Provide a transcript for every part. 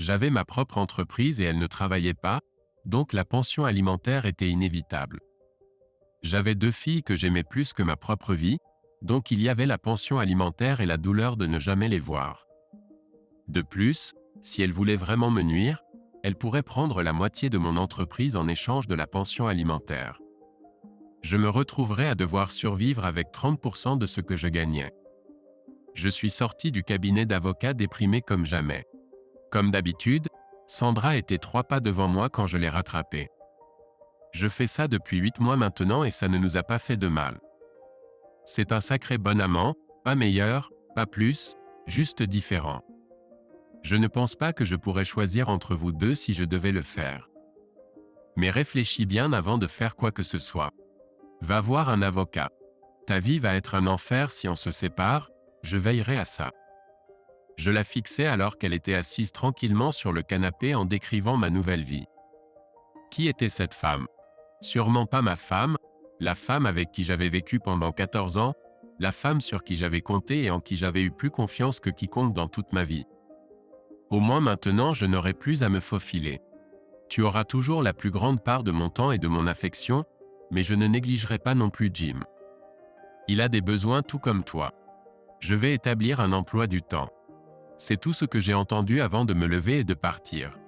J'avais ma propre entreprise et elle ne travaillait pas, donc la pension alimentaire était inévitable. J'avais 2 filles que j'aimais plus que ma propre vie, donc il y avait la pension alimentaire et la douleur de ne jamais les voir. De plus, si elle voulait vraiment me nuire, elle pourrait prendre la moitié de mon entreprise en échange de la pension alimentaire. Je me retrouverais à devoir survivre avec 30% de ce que je gagnais. Je suis sorti du cabinet d'avocat déprimé comme jamais. Comme d'habitude, Sandra était 3 pas devant moi quand je l'ai rattrapée. Je fais ça depuis 8 mois maintenant et ça ne nous a pas fait de mal. C'est un sacré bon amant, pas meilleur, pas plus, juste différent. Je ne pense pas que je pourrais choisir entre vous deux si je devais le faire. Mais réfléchis bien avant de faire quoi que ce soit. Va voir un avocat. Ta vie va être un enfer si on se sépare, je veillerai à ça. Je la fixais alors qu'elle était assise tranquillement sur le canapé en décrivant ma nouvelle vie. Qui était cette femme? Sûrement pas ma femme, la femme avec qui j'avais vécu pendant 14 ans, la femme sur qui j'avais compté et en qui j'avais eu plus confiance que quiconque dans toute ma vie. Au moins maintenant je n'aurai plus à me faufiler. Tu auras toujours la plus grande part de mon temps et de mon affection, mais je ne négligerai pas non plus Jim. Il a des besoins tout comme toi. Je vais établir un emploi du temps. C'est tout ce que j'ai entendu avant de me lever et de partir.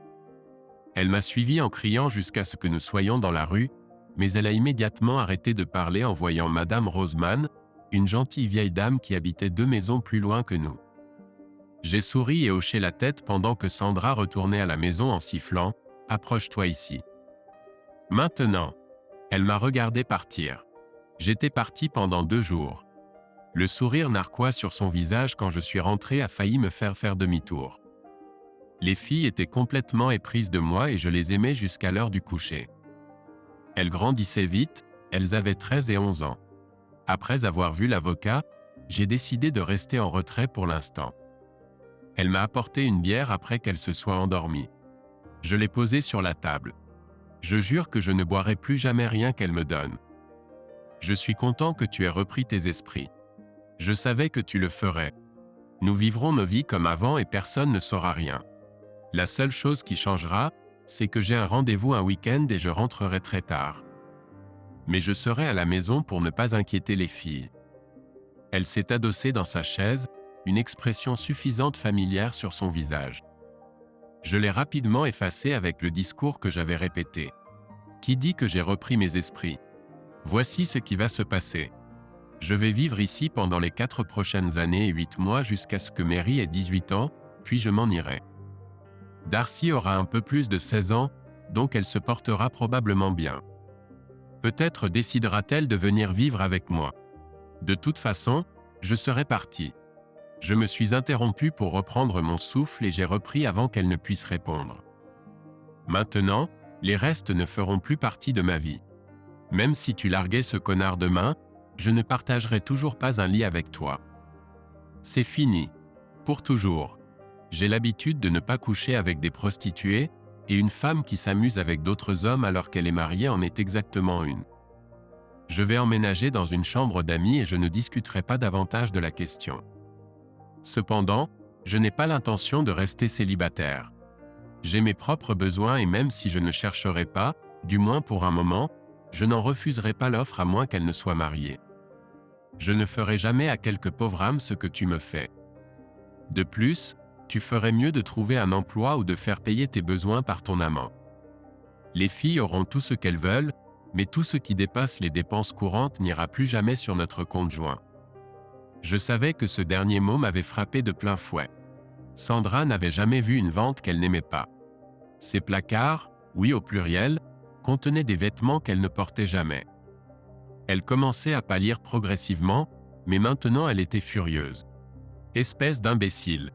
Elle m'a suivi en criant jusqu'à ce que nous soyons dans la rue, mais elle a immédiatement arrêté de parler en voyant Madame Roseman, une gentille vieille dame qui habitait 2 maisons plus loin que nous. J'ai souri et hoché la tête pendant que Sandra retournait à la maison en sifflant « Approche-toi ici ». Maintenant, elle m'a regardé partir. J'étais parti pendant 2 jours. Le sourire narquois sur son visage quand je suis rentré a failli me faire demi-tour. Les filles étaient complètement éprises de moi et je les aimais jusqu'à l'heure du coucher. Elles grandissaient vite, elles avaient 13 et 11 ans. Après avoir vu l'avocat, j'ai décidé de rester en retrait pour l'instant. Elle m'a apporté une bière après qu'elle se soit endormie. Je l'ai posée sur la table. Je jure que je ne boirai plus jamais rien qu'elle me donne. Je suis content que tu aies repris tes esprits. Je savais que tu le ferais. Nous vivrons nos vies comme avant et personne ne saura rien. La seule chose qui changera, c'est que j'ai un rendez-vous un week-end et je rentrerai très tard. Mais je serai à la maison pour ne pas inquiéter les filles. Elle s'est adossée dans sa chaise, une expression suffisante familière sur son visage. Je l'ai rapidement effacée avec le discours que j'avais répété. Qui dit que j'ai repris mes esprits? Voici ce qui va se passer. Je vais vivre ici pendant les 4 prochaines années et 8 mois jusqu'à ce que Mary ait 18 ans, puis je m'en irai. Darcy aura un peu plus de 16 ans, donc elle se portera probablement bien. Peut-être décidera-t-elle de venir vivre avec moi. De toute façon, je serai parti. Je me suis interrompu pour reprendre mon souffle et j'ai repris avant qu'elle ne puisse répondre. Maintenant, les restes ne feront plus partie de ma vie. Même si tu larguais ce connard demain, je ne partagerai toujours pas un lit avec toi. C'est fini. Pour toujours. J'ai l'habitude de ne pas coucher avec des prostituées, et une femme qui s'amuse avec d'autres hommes alors qu'elle est mariée en est exactement une. Je vais emménager dans une chambre d'amis et je ne discuterai pas davantage de la question. Cependant, je n'ai pas l'intention de rester célibataire. J'ai mes propres besoins et même si je ne chercherai pas, du moins pour un moment, je n'en refuserai pas l'offre à moins qu'elle ne soit mariée. Je ne ferai jamais à quelque pauvre âme ce que tu me fais. De plus, tu ferais mieux de trouver un emploi ou de faire payer tes besoins par ton amant. Les filles auront tout ce qu'elles veulent, mais tout ce qui dépasse les dépenses courantes n'ira plus jamais sur notre compte joint. Je savais que ce dernier mot m'avait frappé de plein fouet. Sandra n'avait jamais vu une vente qu'elle n'aimait pas. Ses placards, oui au pluriel, contenaient des vêtements qu'elle ne portait jamais. Elle commençait à pâlir progressivement, mais maintenant elle était furieuse. Espèce d'imbécile.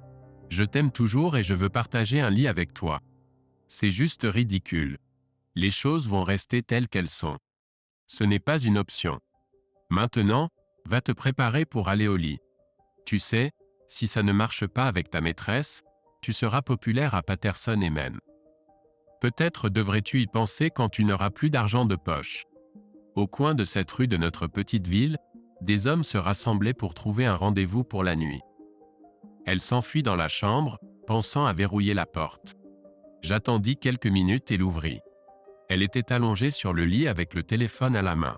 Je t'aime toujours et je veux partager un lit avec toi. C'est juste ridicule. Les choses vont rester telles qu'elles sont. Ce n'est pas une option. Maintenant, va te préparer pour aller au lit. Tu sais, si ça ne marche pas avec ta maîtresse, tu seras populaire à Patterson et Maine. Peut-être devrais-tu y penser quand tu n'auras plus d'argent de poche. Au coin de cette rue de notre petite ville, des hommes se rassemblaient pour trouver un rendez-vous pour la nuit. Elle s'enfuit dans la chambre, pensant à verrouiller la porte. J'attendis quelques minutes et l'ouvris. Elle était allongée sur le lit avec le téléphone à la main.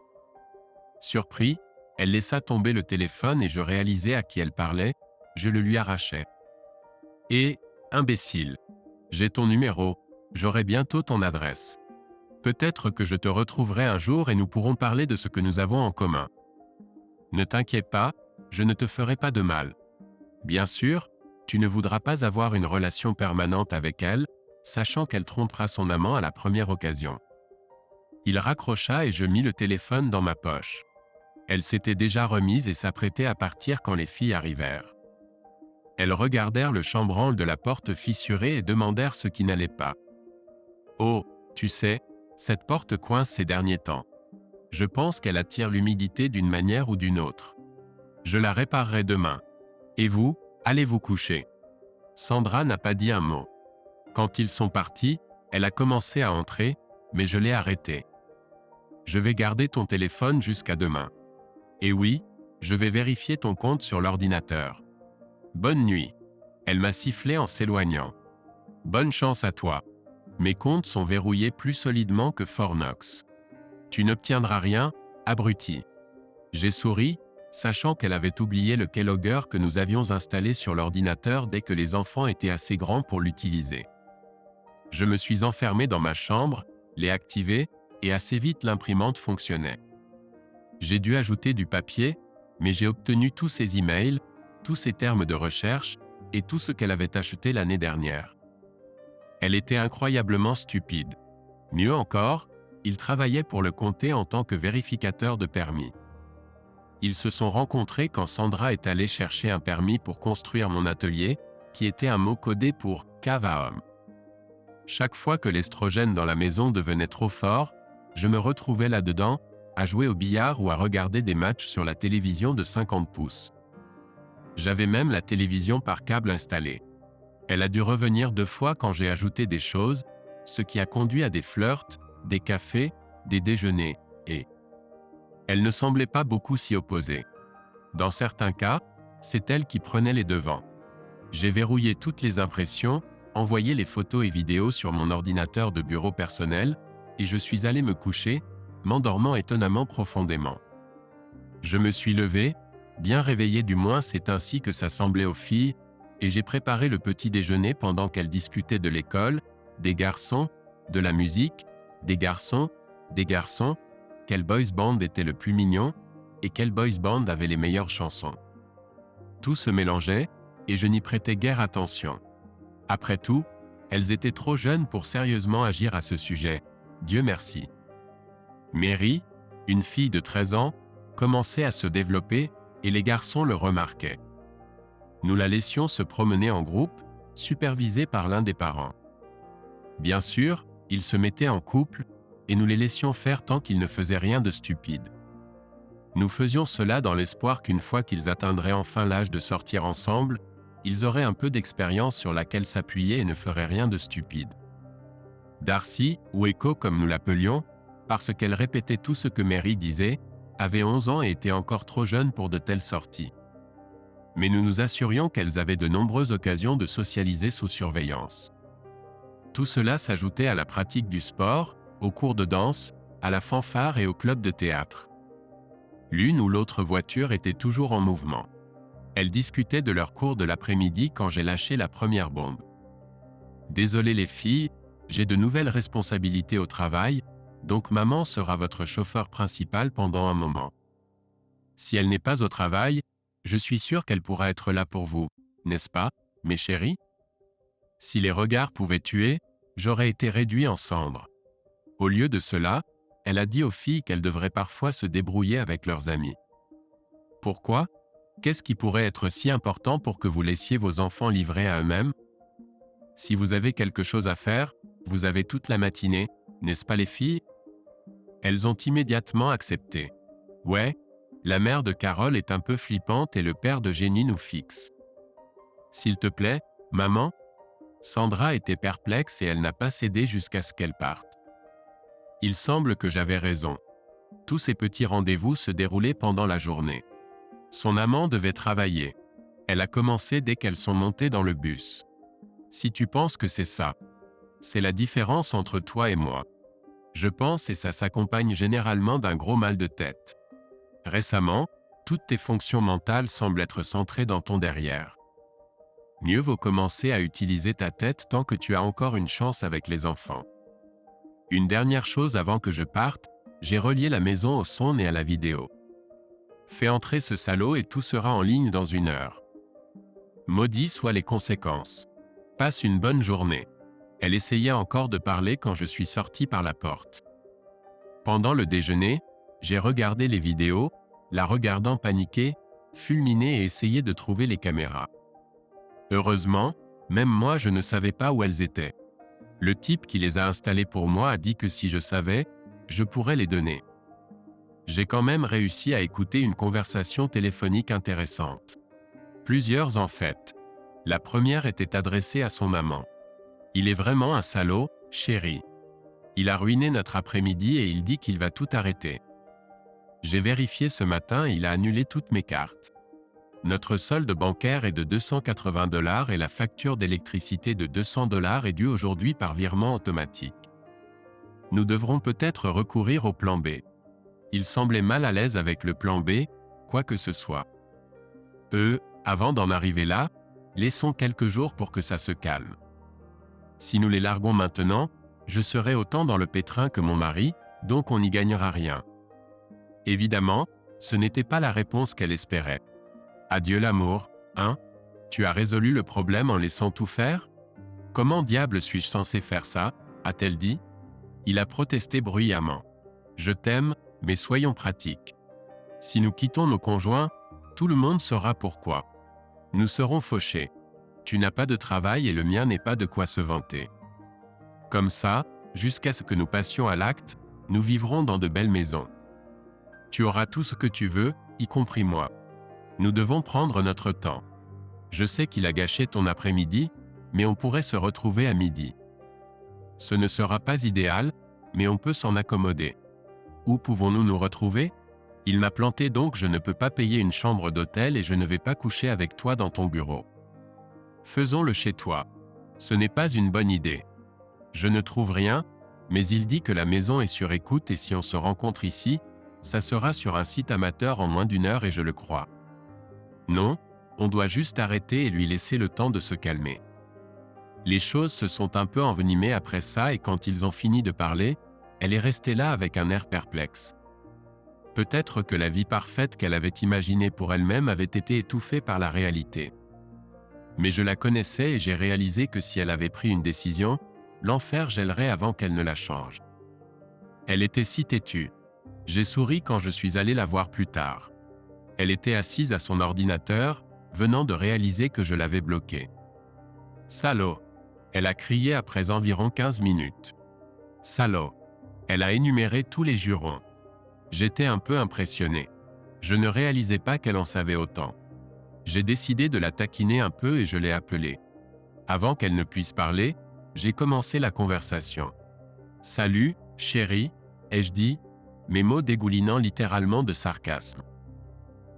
Surpris, elle laissa tomber le téléphone et je réalisai à qui elle parlait, je le lui arrachai. « Hé, imbécile! J'ai ton numéro, j'aurai bientôt ton adresse. Peut-être que je te retrouverai un jour et nous pourrons parler de ce que nous avons en commun. Ne t'inquiète pas, je ne te ferai pas de mal. Bien sûr, tu ne voudras pas avoir une relation permanente avec elle, sachant qu'elle trompera son amant à la première occasion. » Il raccrocha et je mis le téléphone dans ma poche. Elle s'était déjà remise et s'apprêtait à partir quand les filles arrivèrent. Elles regardèrent le chambranle de la porte fissurée et demandèrent ce qui n'allait pas. « Oh, tu sais, cette porte coince ces derniers temps. Je pense qu'elle attire l'humidité d'une manière ou d'une autre. Je la réparerai demain. Et vous, allez vous coucher. » Sandra n'a pas dit un mot. Quand ils sont partis, elle a commencé à entrer, mais je l'ai arrêtée. « Je vais garder ton téléphone jusqu'à demain. Et oui, je vais vérifier ton compte sur l'ordinateur. Bonne nuit. » Elle m'a sifflé en s'éloignant. « Bonne chance à toi. Mes comptes sont verrouillés plus solidement que Fort Knox. Tu n'obtiendras rien, abruti. » J'ai souri, sachant qu'elle avait oublié le keylogger que nous avions installé sur l'ordinateur dès que les enfants étaient assez grands pour l'utiliser. Je me suis enfermé dans ma chambre, l'ai activé, et assez vite l'imprimante fonctionnait. J'ai dû ajouter du papier, mais j'ai obtenu tous ses emails, tous ses termes de recherche, et tout ce qu'elle avait acheté l'année dernière. Elle était incroyablement stupide. Mieux encore, il travaillait pour le comté en tant que vérificateur de permis. Ils se sont rencontrés quand Sandra est allée chercher un permis pour construire mon atelier, qui était un mot codé pour « cave à homme ». Chaque fois que l'estrogène dans la maison devenait trop fort, je me retrouvais là-dedans, à jouer au billard ou à regarder des matchs sur la télévision de 50 pouces. J'avais même la télévision par câble installée. Elle a dû revenir 2 fois quand j'ai ajouté des choses, ce qui a conduit à des flirts, des cafés, des déjeuners, et... Elle ne semblait pas beaucoup s'y opposer. Dans certains cas, c'est elle qui prenait les devants. J'ai verrouillé toutes les impressions, envoyé les photos et vidéos sur mon ordinateur de bureau personnel, et je suis allé me coucher, m'endormant étonnamment profondément. Je me suis levé, bien réveillé du moins c'est ainsi que ça semblait aux filles, et j'ai préparé le petit déjeuner pendant qu'elles discutaient de l'école, des garçons, de la musique, des garçons, quel boys band était le plus mignon, et quel boys band avait les meilleures chansons. Tout se mélangeait, et je n'y prêtais guère attention. Après tout, elles étaient trop jeunes pour sérieusement agir à ce sujet, Dieu merci. Mary, une fille de 13 ans, commençait à se développer, et les garçons le remarquaient. Nous la laissions se promener en groupe, supervisée par l'un des parents. Bien sûr, ils se mettaient en couple, et nous les laissions faire tant qu'ils ne faisaient rien de stupide. Nous faisions cela dans l'espoir qu'une fois qu'ils atteindraient enfin l'âge de sortir ensemble, ils auraient un peu d'expérience sur laquelle s'appuyer et ne feraient rien de stupide. Darcy, ou Echo comme nous l'appelions, parce qu'elle répétait tout ce que Mary disait, avait 11 ans et était encore trop jeune pour de telles sorties. Mais nous nous assurions qu'elles avaient de nombreuses occasions de socialiser sous surveillance. Tout cela s'ajoutait à la pratique du sport, aux cours de danse, à la fanfare et au club de théâtre. L'une ou l'autre voiture était toujours en mouvement. Elles discutaient de leur cours de l'après-midi quand j'ai lâché la première bombe. « Désolé les filles, j'ai de nouvelles responsabilités au travail, donc maman sera votre chauffeur principal pendant un moment. Si elle n'est pas au travail, je suis sûr qu'elle pourra être là pour vous, n'est-ce pas, mes chéris? Si les regards pouvaient tuer, j'aurais été réduit en cendres. » Au lieu de cela, elle a dit aux filles qu'elles devraient parfois se débrouiller avec leurs amis. Pourquoi? Qu'est-ce qui pourrait être si important pour que vous laissiez vos enfants livrés à eux-mêmes? Si vous avez quelque chose à faire, vous avez toute la matinée, n'est-ce pas les filles? Elles ont immédiatement accepté. Ouais, la mère de Carole est un peu flippante et le père de Jenny nous fixe. S'il te plaît, maman? Sandra était perplexe et elle n'a pas cédé jusqu'à ce qu'elle parte. Il semble que j'avais raison. Tous ces petits rendez-vous se déroulaient pendant la journée. Son amant devait travailler. Elle a commencé dès qu'elles sont montées dans le bus. Si tu penses que c'est ça. C'est la différence entre toi et moi. Je pense et ça s'accompagne généralement d'un gros mal de tête. Récemment, toutes tes fonctions mentales semblent être centrées dans ton derrière. Mieux vaut commencer à utiliser ta tête tant que tu as encore une chance avec les enfants. Une dernière chose avant que je parte, j'ai relié la maison au son et à la vidéo. Fais entrer ce salaud et tout sera en ligne dans 1 heure. Maudits soient les conséquences. Passe une bonne journée. Elle essayait encore de parler quand je suis sorti par la porte. Pendant le déjeuner, j'ai regardé les vidéos, la regardant paniquer, fulminer et essayer de trouver les caméras. Heureusement, même moi je ne savais pas où elles étaient. Le type qui les a installées pour moi a dit que si je savais, je pourrais les donner. J'ai quand même réussi à écouter une conversation téléphonique intéressante. Plusieurs en fait. La première était adressée à son amant. Il est vraiment un salaud, chérie. Il a ruiné notre après-midi et il dit qu'il va tout arrêter. J'ai vérifié ce matin et il a annulé toutes mes cartes. Notre solde bancaire est de 280 $ et la facture d'électricité de 200 $ est due aujourd'hui par virement automatique. Nous devrons peut-être recourir au plan B. Il semblait mal à l'aise avec le plan B, quoi que ce soit. Avant d'en arriver là, laissons quelques jours pour que ça se calme. Si nous les larguons maintenant, je serai autant dans le pétrin que mon mari, donc on n'y gagnera rien. Évidemment, ce n'était pas la réponse qu'elle espérait. Adieu l'amour, hein? Tu as résolu le problème en laissant tout faire? Comment diable suis-je censé faire ça? A-t-elle dit. Il a protesté bruyamment. Je t'aime, mais soyons pratiques. Si nous quittons nos conjoints, tout le monde saura pourquoi. Nous serons fauchés. Tu n'as pas de travail et le mien n'est pas de quoi se vanter. Comme ça, jusqu'à ce que nous passions à l'acte, nous vivrons dans de belles maisons. Tu auras tout ce que tu veux, y compris moi. Nous devons prendre notre temps. Je sais qu'il a gâché ton après-midi, mais on pourrait se retrouver à midi. Ce ne sera pas idéal, mais on peut s'en accommoder. Où pouvons-nous nous retrouver? Il m'a planté donc je ne peux pas payer une chambre d'hôtel et je ne vais pas coucher avec toi dans ton bureau. Faisons-le chez toi. Ce n'est pas une bonne idée. Je ne trouve rien, mais il dit que la maison est sur écoute et si on se rencontre ici, ça sera sur un site amateur en moins d'1 heure et je le crois. Non, on doit juste arrêter et lui laisser le temps de se calmer. Les choses se sont un peu envenimées après ça et quand ils ont fini de parler, elle est restée là avec un air perplexe. Peut-être que la vie parfaite qu'elle avait imaginée pour elle-même avait été étouffée par la réalité. Mais je la connaissais et j'ai réalisé que si elle avait pris une décision, l'enfer gèlerait avant qu'elle ne la change. Elle était si têtue. J'ai souri quand je suis allé la voir plus tard. Elle était assise à son ordinateur, venant de réaliser que je l'avais bloquée. Salaud! Elle a crié après environ 15 minutes. Salaud! Elle a énuméré tous les jurons. J'étais un peu impressionné. Je ne réalisais pas qu'elle en savait autant. J'ai décidé de la taquiner un peu et je l'ai appelée. Avant qu'elle ne puisse parler, j'ai commencé la conversation. Salut, chérie, ai-je dit, mes mots dégoulinant littéralement de sarcasme.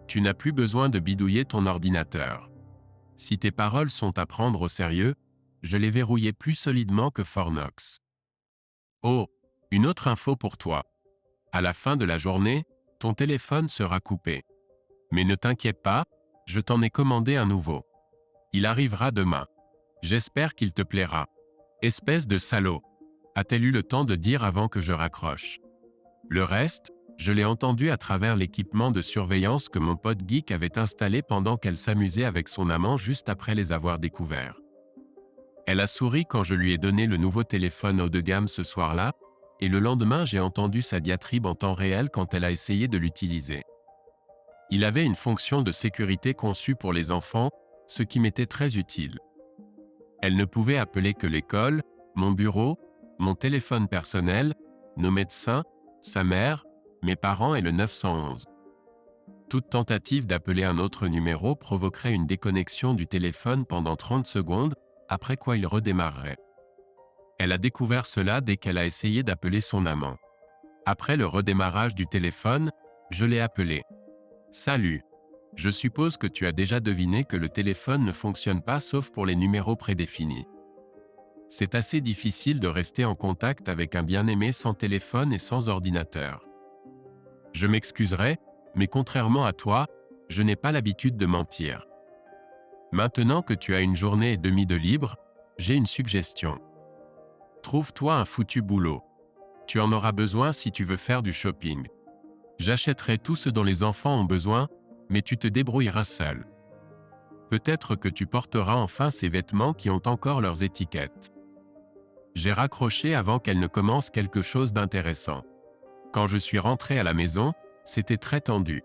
Tu n'as plus besoin de bidouiller ton ordinateur. Si tes paroles sont à prendre au sérieux, je les verrouillais plus solidement que Fort Knox. Oh, une autre info pour toi. À la fin de la journée, ton téléphone sera coupé. Mais ne t'inquiète pas, je t'en ai commandé un nouveau. Il arrivera demain. J'espère qu'il te plaira. Espèce de salaud, a-t-elle eu le temps de dire avant que je raccroche. Le reste, je l'ai entendu à travers l'équipement de surveillance que mon pote geek avait installé pendant qu'elle s'amusait avec son amant juste après les avoir découverts. Elle a souri quand je lui ai donné le nouveau téléphone haut de gamme ce soir-là, et le lendemain j'ai entendu sa diatribe en temps réel quand elle a essayé de l'utiliser. Il avait une fonction de sécurité conçue pour les enfants, ce qui m'était très utile. Elle ne pouvait appeler que l'école, mon bureau, mon téléphone personnel, nos médecins, sa mère, mes parents et le 911. Toute tentative d'appeler un autre numéro provoquerait une déconnexion du téléphone pendant 30 secondes, après quoi il redémarrerait. Elle a découvert cela dès qu'elle a essayé d'appeler son amant. Après le redémarrage du téléphone, je l'ai appelé. Salut. Je suppose que tu as déjà deviné que le téléphone ne fonctionne pas sauf pour les numéros prédéfinis. C'est assez difficile de rester en contact avec un bien-aimé sans téléphone et sans ordinateur. Je m'excuserai, mais contrairement à toi, je n'ai pas l'habitude de mentir. Maintenant que tu as une journée et demie de libre, j'ai une suggestion. Trouve-toi un foutu boulot. Tu en auras besoin si tu veux faire du shopping. J'achèterai tout ce dont les enfants ont besoin, mais tu te débrouilleras seul. Peut-être que tu porteras enfin ces vêtements qui ont encore leurs étiquettes. J'ai raccroché avant qu'elle ne commence quelque chose d'intéressant. Quand je suis rentré à la maison, c'était très tendu.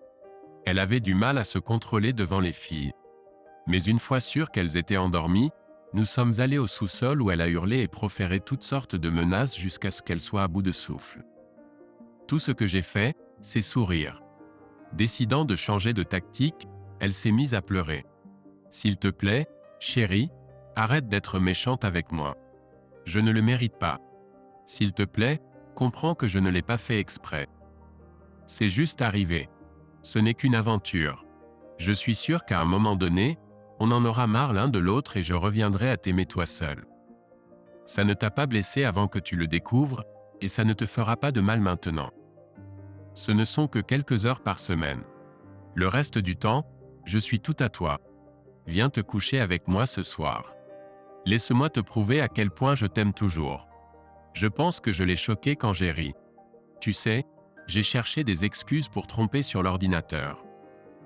Elle avait du mal à se contrôler devant les filles. Mais une fois sûre qu'elles étaient endormies, nous sommes allés au sous-sol où elle a hurlé et proféré toutes sortes de menaces jusqu'à ce qu'elle soit à bout de souffle. Tout ce que j'ai fait, c'est sourire. Décidant de changer de tactique, elle s'est mise à pleurer. « S'il te plaît, chérie, arrête d'être méchante avec moi. Je ne le mérite pas. S'il te plaît, comprends que je ne l'ai pas fait exprès. C'est juste arrivé. Ce n'est qu'une aventure. Je suis sûr qu'à un moment donné, on en aura marre l'un de l'autre et je reviendrai à t'aimer toi seul. Ça ne t'a pas blessé avant que tu le découvres, et ça ne te fera pas de mal maintenant. Ce ne sont que quelques heures par semaine. Le reste du temps, je suis tout à toi. Viens te coucher avec moi ce soir. Laisse-moi te prouver à quel point je t'aime toujours. Je pense que je l'ai choqué quand j'ai ri. Tu sais, j'ai cherché des excuses pour tromper sur l'ordinateur.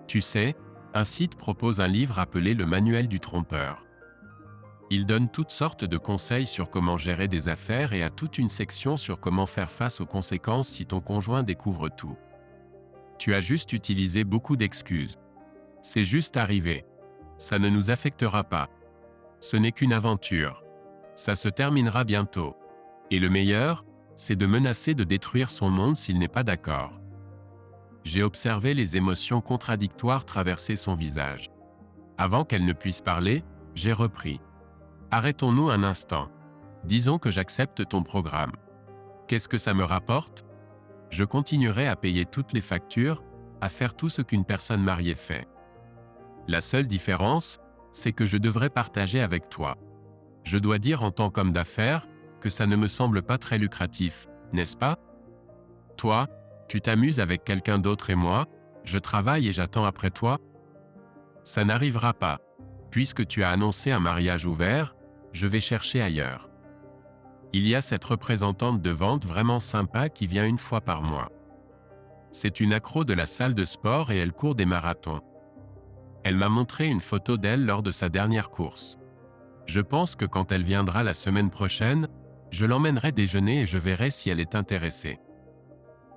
Tu sais, un site propose un livre appelé le Manuel du trompeur. Il donne toutes sortes de conseils sur comment gérer des affaires et a toute une section sur comment faire face aux conséquences si ton conjoint découvre tout. Tu as juste utilisé beaucoup d'excuses. C'est juste arrivé. Ça ne nous affectera pas. Ce n'est qu'une aventure. Ça se terminera bientôt. Et le meilleur, c'est de menacer de détruire son monde s'il n'est pas d'accord. J'ai observé les émotions contradictoires traverser son visage. Avant qu'elle ne puisse parler, j'ai repris. Arrêtons-nous un instant. Disons que j'accepte ton programme. Qu'est-ce que ça me rapporte? Je continuerai à payer toutes les factures, à faire tout ce qu'une personne mariée fait. La seule différence, c'est que je devrais partager avec toi. Je dois dire en tant qu'homme d'affaires que ça ne me semble pas très lucratif, n'est-ce pas? Toi, tu t'amuses avec quelqu'un d'autre et moi, je travaille et j'attends après toi? Ça n'arrivera pas. Puisque tu as annoncé un mariage ouvert, je vais chercher ailleurs. Il y a cette représentante de vente vraiment sympa qui vient une fois par mois. C'est une accro de la salle de sport et elle court des marathons. Elle m'a montré une photo d'elle lors de sa dernière course. Je pense que quand elle viendra la semaine prochaine, je l'emmènerai déjeuner et je verrai si elle est intéressée.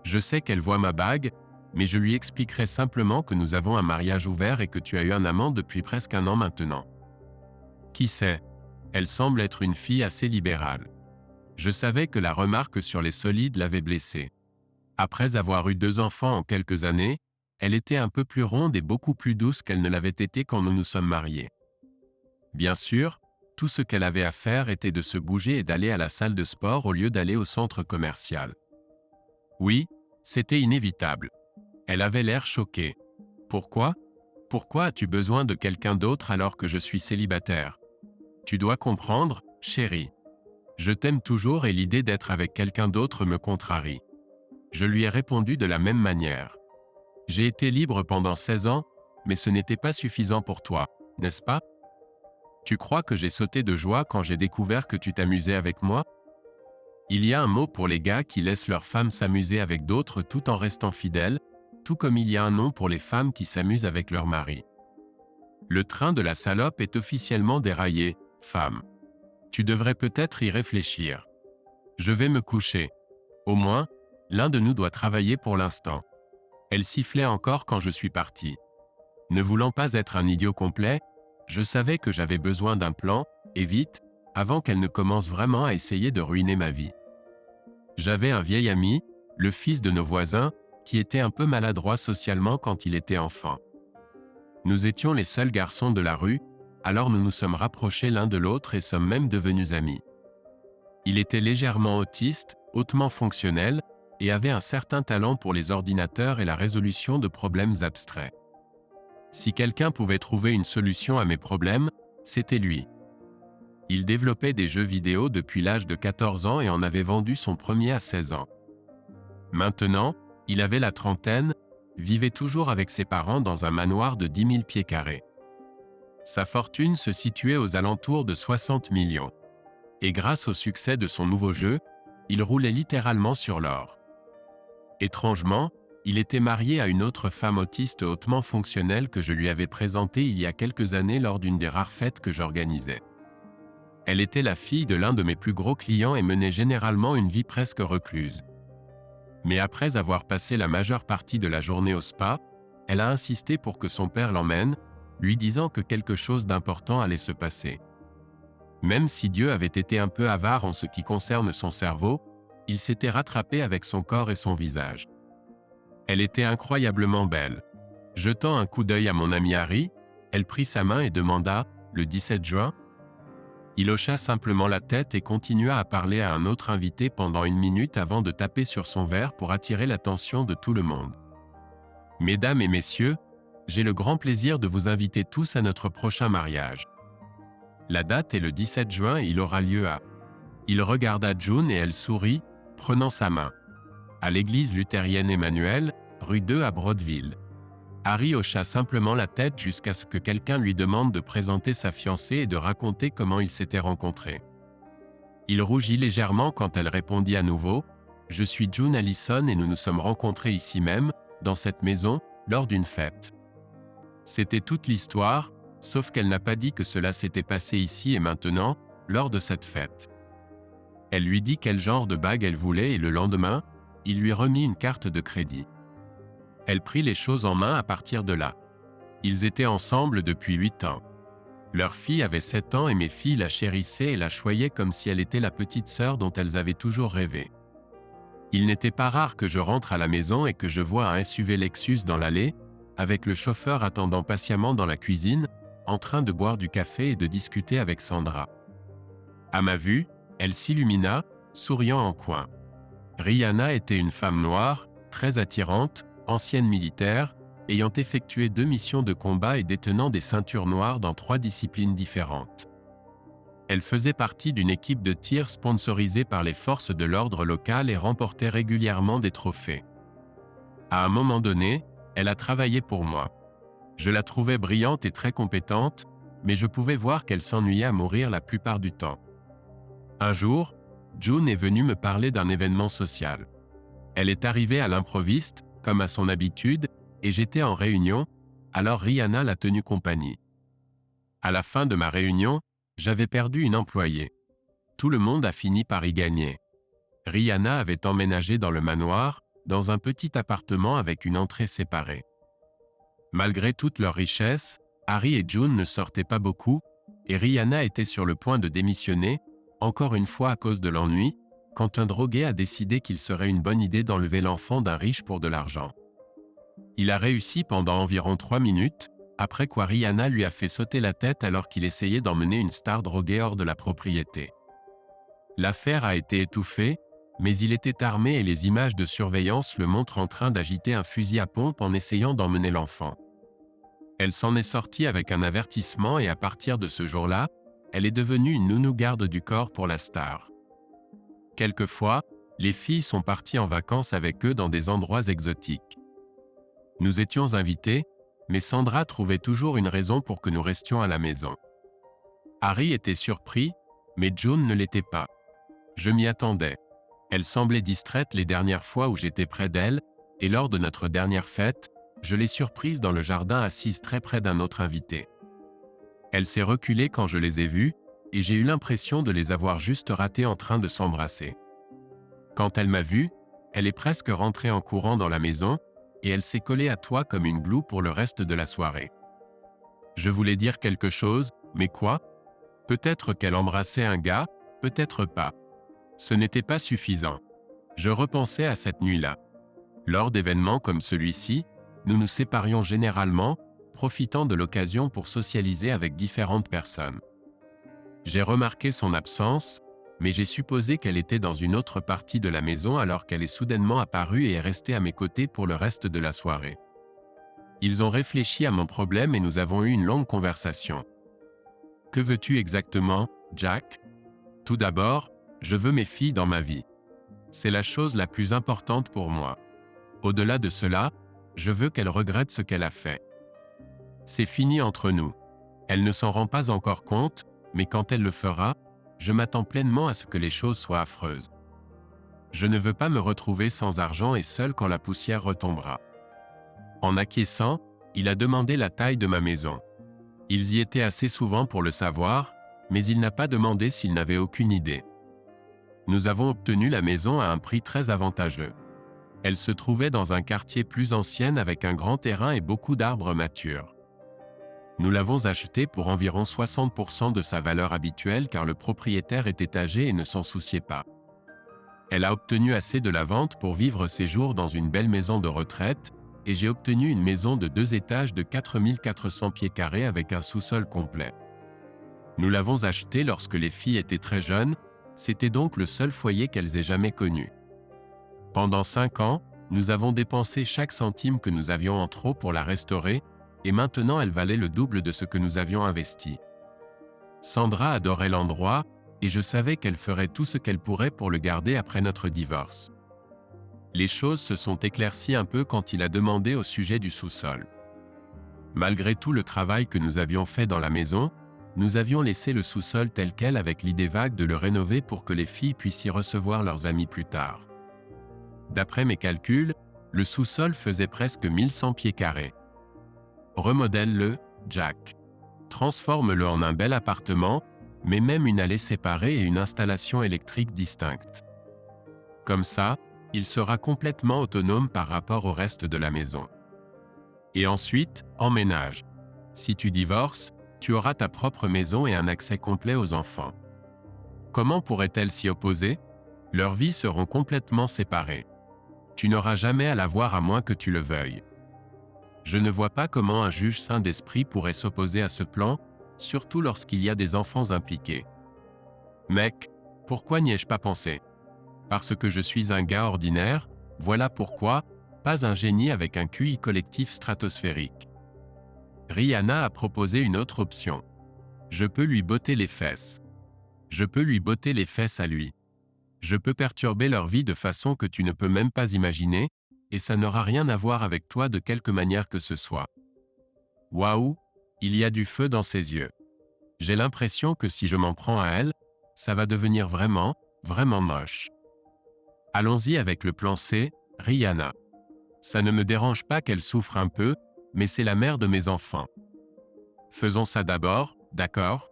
Je sais qu'elle voit ma bague, mais je lui expliquerai simplement que nous avons un mariage ouvert et que tu as eu un amant depuis presque 1 an maintenant. Qui sait? Elle semble être une fille assez libérale. Je savais que la remarque sur les solides l'avait blessée. Après avoir eu 2 enfants en quelques années, elle était un peu plus ronde et beaucoup plus douce qu'elle ne l'avait été quand nous nous sommes mariés. Bien sûr, tout ce qu'elle avait à faire était de se bouger et d'aller à la salle de sport au lieu d'aller au centre commercial. Oui, c'était inévitable. Elle avait l'air choquée. Pourquoi? Pourquoi as-tu besoin de quelqu'un d'autre alors que je suis célibataire? Tu dois comprendre, chérie. Je t'aime toujours et l'idée d'être avec quelqu'un d'autre me contrarie. Je lui ai répondu de la même manière. J'ai été libre pendant 16 ans, mais ce n'était pas suffisant pour toi, n'est-ce pas? Tu crois que j'ai sauté de joie quand j'ai découvert que tu t'amusais avec moi? Il y a un mot pour les gars qui laissent leurs femmes s'amuser avec d'autres tout en restant fidèles, tout comme il y a un nom pour les femmes qui s'amusent avec leur mari. Le train de la salope est officiellement déraillé, femme. Tu devrais peut-être y réfléchir. Je vais me coucher. Au moins, l'un de nous doit travailler pour l'instant. Elle sifflait encore quand je suis parti. Ne voulant pas être un idiot complet, je savais que j'avais besoin d'un plan, et vite, avant qu'elle ne commence vraiment à essayer de ruiner ma vie. J'avais un vieil ami, le fils de nos voisins, qui était un peu maladroit socialement quand il était enfant. Nous étions les seuls garçons de la rue, alors nous nous sommes rapprochés l'un de l'autre et sommes même devenus amis. Il était légèrement autiste, hautement fonctionnel, et avait un certain talent pour les ordinateurs et la résolution de problèmes abstraits. Si quelqu'un pouvait trouver une solution à mes problèmes, c'était lui. Il développait des jeux vidéo depuis l'âge de 14 ans et en avait vendu son premier à 16 ans. Maintenant, il avait la trentaine, vivait toujours avec ses parents dans un manoir de 10 000 pieds carrés. Sa fortune se situait aux alentours de 60 millions. Et grâce au succès de son nouveau jeu, il roulait littéralement sur l'or. Étrangement, il était marié à une autre femme autiste hautement fonctionnelle que je lui avais présentée il y a quelques années lors d'une des rares fêtes que j'organisais. Elle était la fille de l'un de mes plus gros clients et menait généralement une vie presque recluse. Mais après avoir passé la majeure partie de la journée au spa, elle a insisté pour que son père l'emmène, lui disant que quelque chose d'important allait se passer. Même si Dieu avait été un peu avare en ce qui concerne son cerveau, il s'était rattrapé avec son corps et son visage. Elle était incroyablement belle. Jetant un coup d'œil à mon ami Harry, elle prit sa main et demanda « Le 17 juin ?» Il hocha simplement la tête et continua à parler à un autre invité pendant 1 minute avant de taper sur son verre pour attirer l'attention de tout le monde. « Mesdames et messieurs, j'ai le grand plaisir de vous inviter tous à notre prochain mariage. La date est le 17 juin et il aura lieu à... » Il regarda June et elle sourit, prenant sa main. « À l'église luthérienne Emmanuel, rue 2 à Broadville. » Harry hocha simplement la tête jusqu'à ce que quelqu'un lui demande de présenter sa fiancée et de raconter comment ils s'étaient rencontrés. Il rougit légèrement quand elle répondit à nouveau « Je suis June Allison et nous nous sommes rencontrés ici même, dans cette maison, lors d'une fête. » C'était toute l'histoire, sauf qu'elle n'a pas dit que cela s'était passé ici et maintenant, lors de cette fête. Elle lui dit quel genre de bague elle voulait et le lendemain, il lui remit une carte de crédit. Elle prit les choses en main à partir de là. Ils étaient ensemble depuis 8 ans. Leur fille avait 7 ans et mes filles la chérissaient et la choyaient comme si elle était la petite sœur dont elles avaient toujours rêvé. Il n'était pas rare que je rentre à la maison et que je vois un SUV Lexus dans l'allée, avec le chauffeur attendant patiemment dans la cuisine, en train de boire du café et de discuter avec Sandra. À ma vue, elle s'illumina, souriant en coin. Rihanna était une femme noire, très attirante, ancienne militaire, ayant effectué 2 missions de combat et détenant des ceintures noires dans 3 disciplines différentes. Elle faisait partie d'une équipe de tir sponsorisée par les forces de l'ordre locales et remportait régulièrement des trophées. À un moment donné, elle a travaillé pour moi. Je la trouvais brillante et très compétente, mais je pouvais voir qu'elle s'ennuyait à mourir la plupart du temps. Un jour, June est venue me parler d'un événement social. Elle est arrivée à l'improviste, comme à son habitude, et j'étais en réunion, alors Rihanna l'a tenue compagnie. À la fin de ma réunion, j'avais perdu une employée. Tout le monde a fini par y gagner. Rihanna avait emménagé dans le manoir, dans un petit appartement avec une entrée séparée. Malgré toute leur richesse, Harry et June ne sortaient pas beaucoup, et Rihanna était sur le point de démissionner, encore une fois à cause de l'ennui, quand un drogué a décidé qu'il serait une bonne idée d'enlever l'enfant d'un riche pour de l'argent. Il a réussi pendant environ 3 minutes, après quoi Rihanna lui a fait sauter la tête alors qu'il essayait d'emmener une star droguée hors de la propriété. L'affaire a été étouffée, mais il était armé et les images de surveillance le montrent en train d'agiter un fusil à pompe en essayant d'emmener l'enfant. Elle s'en est sortie avec un avertissement et à partir de ce jour-là, elle est devenue une nounou garde du corps pour la star. Quelquefois, les filles sont parties en vacances avec eux dans des endroits exotiques. Nous étions invités, mais Sandra trouvait toujours une raison pour que nous restions à la maison. Harry était surpris, mais June ne l'était pas. Je m'y attendais. Elle semblait distraite les dernières fois où j'étais près d'elle, et lors de notre dernière fête, je l'ai surprise dans le jardin assise très près d'un autre invité. Elle s'est reculée quand je les ai vus, et j'ai eu l'impression de les avoir juste ratés en train de s'embrasser. Quand elle m'a vu, elle est presque rentrée en courant dans la maison, et elle s'est collée à toi comme une gloue pour le reste de la soirée. Je voulais dire quelque chose, mais quoi? Peut-être qu'elle embrassait un gars, peut-être pas. Ce n'était pas suffisant. Je repensais à cette nuit-là. Lors d'événements comme celui-ci, nous nous séparions généralement, profitant de l'occasion pour socialiser avec différentes personnes. J'ai remarqué son absence, mais j'ai supposé qu'elle était dans une autre partie de la maison alors qu'elle est soudainement apparue et est restée à mes côtés pour le reste de la soirée. Ils ont réfléchi à mon problème et nous avons eu une longue conversation. « Que veux-tu exactement » Jack. Tout d'abord, je veux mes filles dans ma vie. C'est la chose la plus importante pour moi. Au-delà de cela, je veux qu'elle regrette ce qu'elle a fait. C'est fini entre nous. Elle ne s'en rend pas encore compte, mais quand elle le fera, je m'attends pleinement à ce que les choses soient affreuses. Je ne veux pas me retrouver sans argent et seul quand la poussière retombera. En acquiesçant, il a demandé la taille de ma maison. Ils y étaient assez souvent pour le savoir, mais il n'a pas demandé s'ils n'avaient aucune idée. Nous avons obtenu la maison à un prix très avantageux. Elle se trouvait dans un quartier plus ancien avec un grand terrain et beaucoup d'arbres matures. Nous l'avons achetée pour environ 60% de sa valeur habituelle car le propriétaire était âgé et ne s'en souciait pas. Elle a obtenu assez de la vente pour vivre ses jours dans une belle maison de retraite, et j'ai obtenu une maison de 2 étages de 4400 pieds carrés avec un sous-sol complet. Nous l'avons achetée lorsque les filles étaient très jeunes, c'était donc le seul foyer qu'elles aient jamais connu. Pendant 5 ans, nous avons dépensé chaque centime que nous avions en trop pour la restaurer, et maintenant elle valait le double de ce que nous avions investi. Sandra adorait l'endroit, et je savais qu'elle ferait tout ce qu'elle pourrait pour le garder après notre divorce. Les choses se sont éclaircies un peu quand il a demandé au sujet du sous-sol. Malgré tout le travail que nous avions fait dans la maison, nous avions laissé le sous-sol tel quel avec l'idée vague de le rénover pour que les filles puissent y recevoir leurs amis plus tard. D'après mes calculs, le sous-sol faisait presque 1100 pieds carrés. Remodèle-le, Jack. Transforme-le en un bel appartement, mais même une allée séparée et une installation électrique distincte. Comme ça, il sera complètement autonome par rapport au reste de la maison. Et ensuite, emménage. Si tu divorces, tu auras ta propre maison et un accès complet aux enfants. Comment pourrait-elle s'y opposer? Leurs vies seront complètement séparées. Tu n'auras jamais à la voir à moins que tu le veuilles. Je ne vois pas comment un juge sain d'esprit pourrait s'opposer à ce plan, surtout lorsqu'il y a des enfants impliqués. Mec, pourquoi n'y ai-je pas pensé? Parce que je suis un gars ordinaire, voilà pourquoi, pas un génie avec un QI collectif stratosphérique. Rihanna a proposé une autre option. Je peux lui botter les fesses. Je peux lui botter les fesses à lui. Je peux perturber leur vie de façon que tu ne peux même pas imaginer, et ça n'aura rien à voir avec toi de quelque manière que ce soit. Waouh, il y a du feu dans ses yeux. J'ai l'impression que si je m'en prends à elle, ça va devenir vraiment, vraiment moche. Allons-y avec le plan C, Rihanna. Ça ne me dérange pas qu'elle souffre un peu, mais c'est la mère de mes enfants. Faisons ça d'abord, d'accord?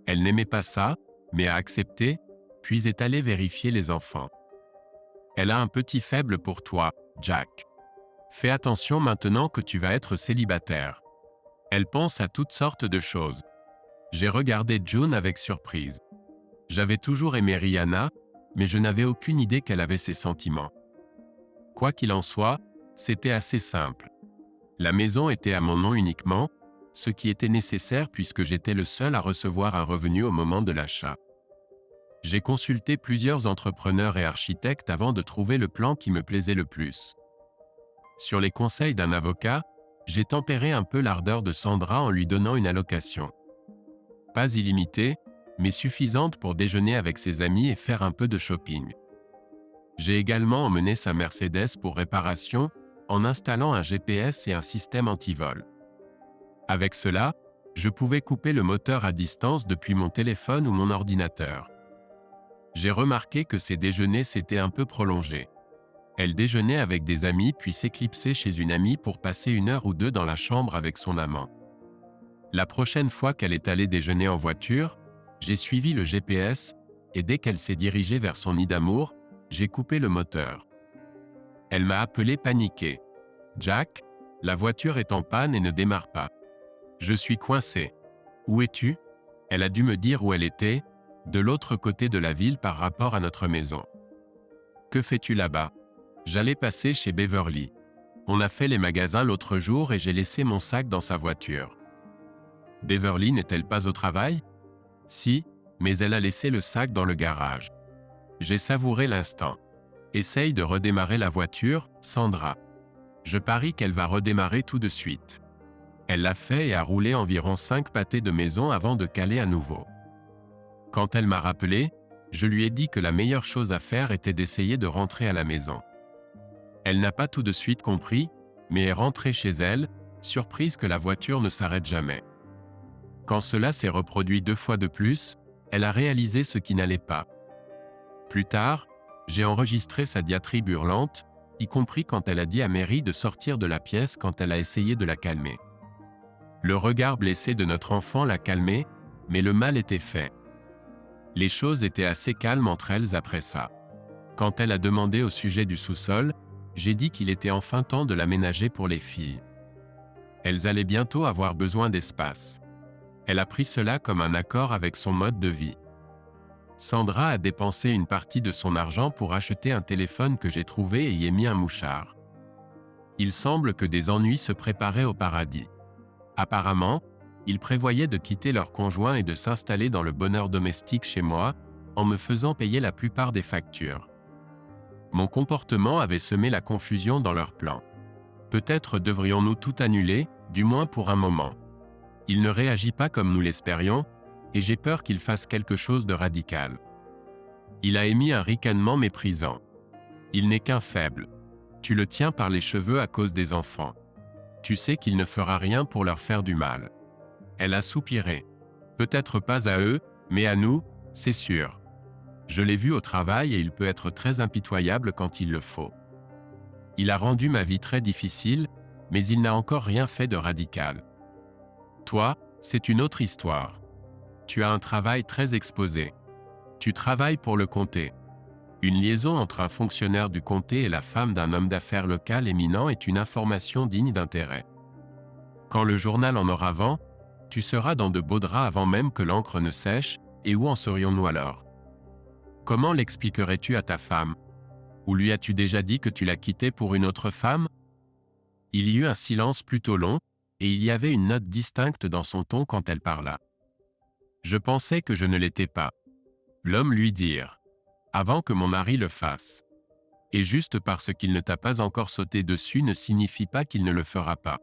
Elle n'aimait pas ça, mais a accepté, puis est allée vérifier les enfants. Elle a un petit faible pour toi, Jack. Fais attention maintenant que tu vas être célibataire. Elle pense à toutes sortes de choses. J'ai regardé June avec surprise. J'avais toujours aimé Rihanna, mais je n'avais aucune idée qu'elle avait ces sentiments. Quoi qu'il en soit, c'était assez simple. La maison était à mon nom uniquement, ce qui était nécessaire puisque j'étais le seul à recevoir un revenu au moment de l'achat. J'ai consulté plusieurs entrepreneurs et architectes avant de trouver le plan qui me plaisait le plus. Sur les conseils d'un avocat, j'ai tempéré un peu l'ardeur de Sandra en lui donnant une allocation. Pas illimitée, mais suffisante pour déjeuner avec ses amis et faire un peu de shopping. J'ai également emmené sa Mercedes pour réparation, en installant un GPS et un système anti-vol. Avec cela, je pouvais couper le moteur à distance depuis mon téléphone ou mon ordinateur. J'ai remarqué que ses déjeuners s'étaient un peu prolongés. Elle déjeunait avec des amis puis s'éclipsait chez une amie pour passer 1 heure ou 2 dans la chambre avec son amant. La prochaine fois qu'elle est allée déjeuner en voiture, j'ai suivi le GPS, et dès qu'elle s'est dirigée vers son nid d'amour, j'ai coupé le moteur. Elle m'a appelé paniqué. « Jack, la voiture est en panne et ne démarre pas. Je suis coincé. Où es-tu » Elle a dû me dire où elle était, de l'autre côté de la ville par rapport à notre maison. « Que fais-tu là-bas » J'allais passer chez Beverly. On a fait les magasins l'autre jour et j'ai laissé mon sac dans sa voiture. Beverly n'est-elle pas au travail? Si, mais elle a laissé le sac dans le garage. J'ai savouré l'instant. Essaye de redémarrer la voiture, Sandra. Je parie qu'elle va redémarrer tout de suite. Elle l'a fait et a roulé environ 5 pâtés de maison avant de caler à nouveau. Quand elle m'a rappelé, je lui ai dit que la meilleure chose à faire était d'essayer de rentrer à la maison. Elle n'a pas tout de suite compris, mais est rentrée chez elle, surprise que la voiture ne s'arrête jamais. Quand cela s'est reproduit 2 fois de plus, elle a réalisé ce qui n'allait pas. Plus tard, j'ai enregistré sa diatribe hurlante, y compris quand elle a dit à Mary de sortir de la pièce quand elle a essayé de la calmer. Le regard blessé de notre enfant l'a calmée, mais le mal était fait. Les choses étaient assez calmes entre elles après ça. Quand elle a demandé au sujet du sous-sol, j'ai dit qu'il était enfin temps de l'aménager pour les filles. Elles allaient bientôt avoir besoin d'espace. Elle a pris cela comme un accord avec son mode de vie. Sandra a dépensé une partie de son argent pour acheter un téléphone que j'ai trouvé et y ai mis un mouchard. Il semble que des ennuis se préparaient au paradis. Apparemment, ils prévoyaient de quitter leur conjoint et de s'installer dans le bonheur domestique chez moi, en me faisant payer la plupart des factures. Mon comportement avait semé la confusion dans leur plan. Peut-être devrions-nous tout annuler, du moins pour un moment. Il ne réagit pas comme nous l'espérions, et j'ai peur qu'il fasse quelque chose de radical. Il a émis un ricanement méprisant. Il n'est qu'un faible. Tu le tiens par les cheveux à cause des enfants. Tu sais qu'il ne fera rien pour leur faire du mal. Elle a soupiré. Peut-être pas à eux, mais à nous, c'est sûr. Je l'ai vu au travail et il peut être très impitoyable quand il le faut. Il a rendu ma vie très difficile, mais il n'a encore rien fait de radical. Toi, c'est une autre histoire. Tu as un travail très exposé. Tu travailles pour le comté. Une liaison entre un fonctionnaire du comté et la femme d'un homme d'affaires local éminent est une information digne d'intérêt. Quand le journal en aura vent, tu seras dans de beaux draps avant même que l'encre ne sèche, et où en serions-nous alors? Comment l'expliquerais-tu à ta femme? Ou lui as-tu déjà dit que tu l'as quittée pour une autre femme? Il y eut un silence plutôt long, et il y avait une note distincte dans son ton quand elle parla. Je pensais que je ne l'étais pas. L'homme lui dire. Avant que mon mari le fasse. Et juste parce qu'il ne t'a pas encore sauté dessus ne signifie pas qu'il ne le fera pas.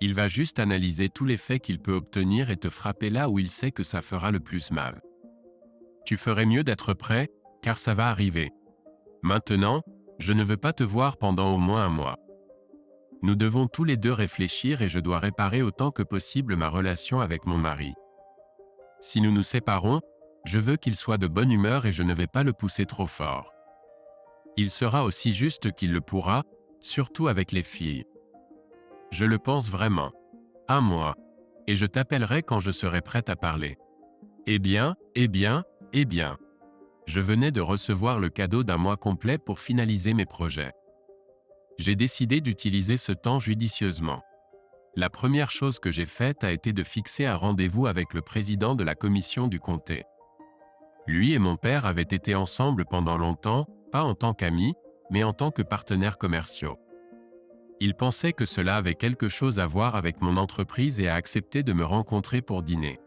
Il va juste analyser tous les faits qu'il peut obtenir et te frapper là où il sait que ça fera le plus mal. Tu ferais mieux d'être prêt, car ça va arriver. Maintenant, je ne veux pas te voir pendant au moins un mois. Nous devons tous les deux réfléchir et je dois réparer autant que possible ma relation avec mon mari. Si nous nous séparons, je veux qu'il soit de bonne humeur et je ne vais pas le pousser trop fort. Il sera aussi juste qu'il le pourra, surtout avec les filles. Je le pense vraiment. Un mois. Et je t'appellerai quand je serai prête à parler. Eh bien, eh bien, eh bien. Je venais de recevoir le cadeau d'un mois complet pour finaliser mes projets. J'ai décidé d'utiliser ce temps judicieusement. La première chose que j'ai faite a été de fixer un rendez-vous avec le président de la commission du comté. Lui et mon père avaient été ensemble pendant longtemps, pas en tant qu'amis, mais en tant que partenaires commerciaux. Il pensait que cela avait quelque chose à voir avec mon entreprise et a accepté de me rencontrer pour dîner.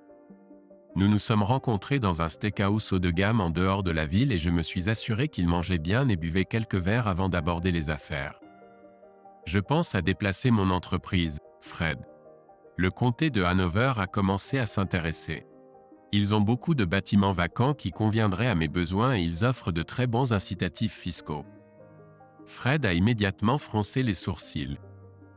Nous nous sommes rencontrés dans un steakhouse haut de gamme en dehors de la ville et je me suis assuré qu'il mangeait bien et buvait quelques verres avant d'aborder les affaires. Je pense à déplacer mon entreprise, Fred. Le comté de Hanover a commencé à s'intéresser. Ils ont beaucoup de bâtiments vacants qui conviendraient à mes besoins et ils offrent de très bons incitatifs fiscaux. Fred a immédiatement froncé les sourcils.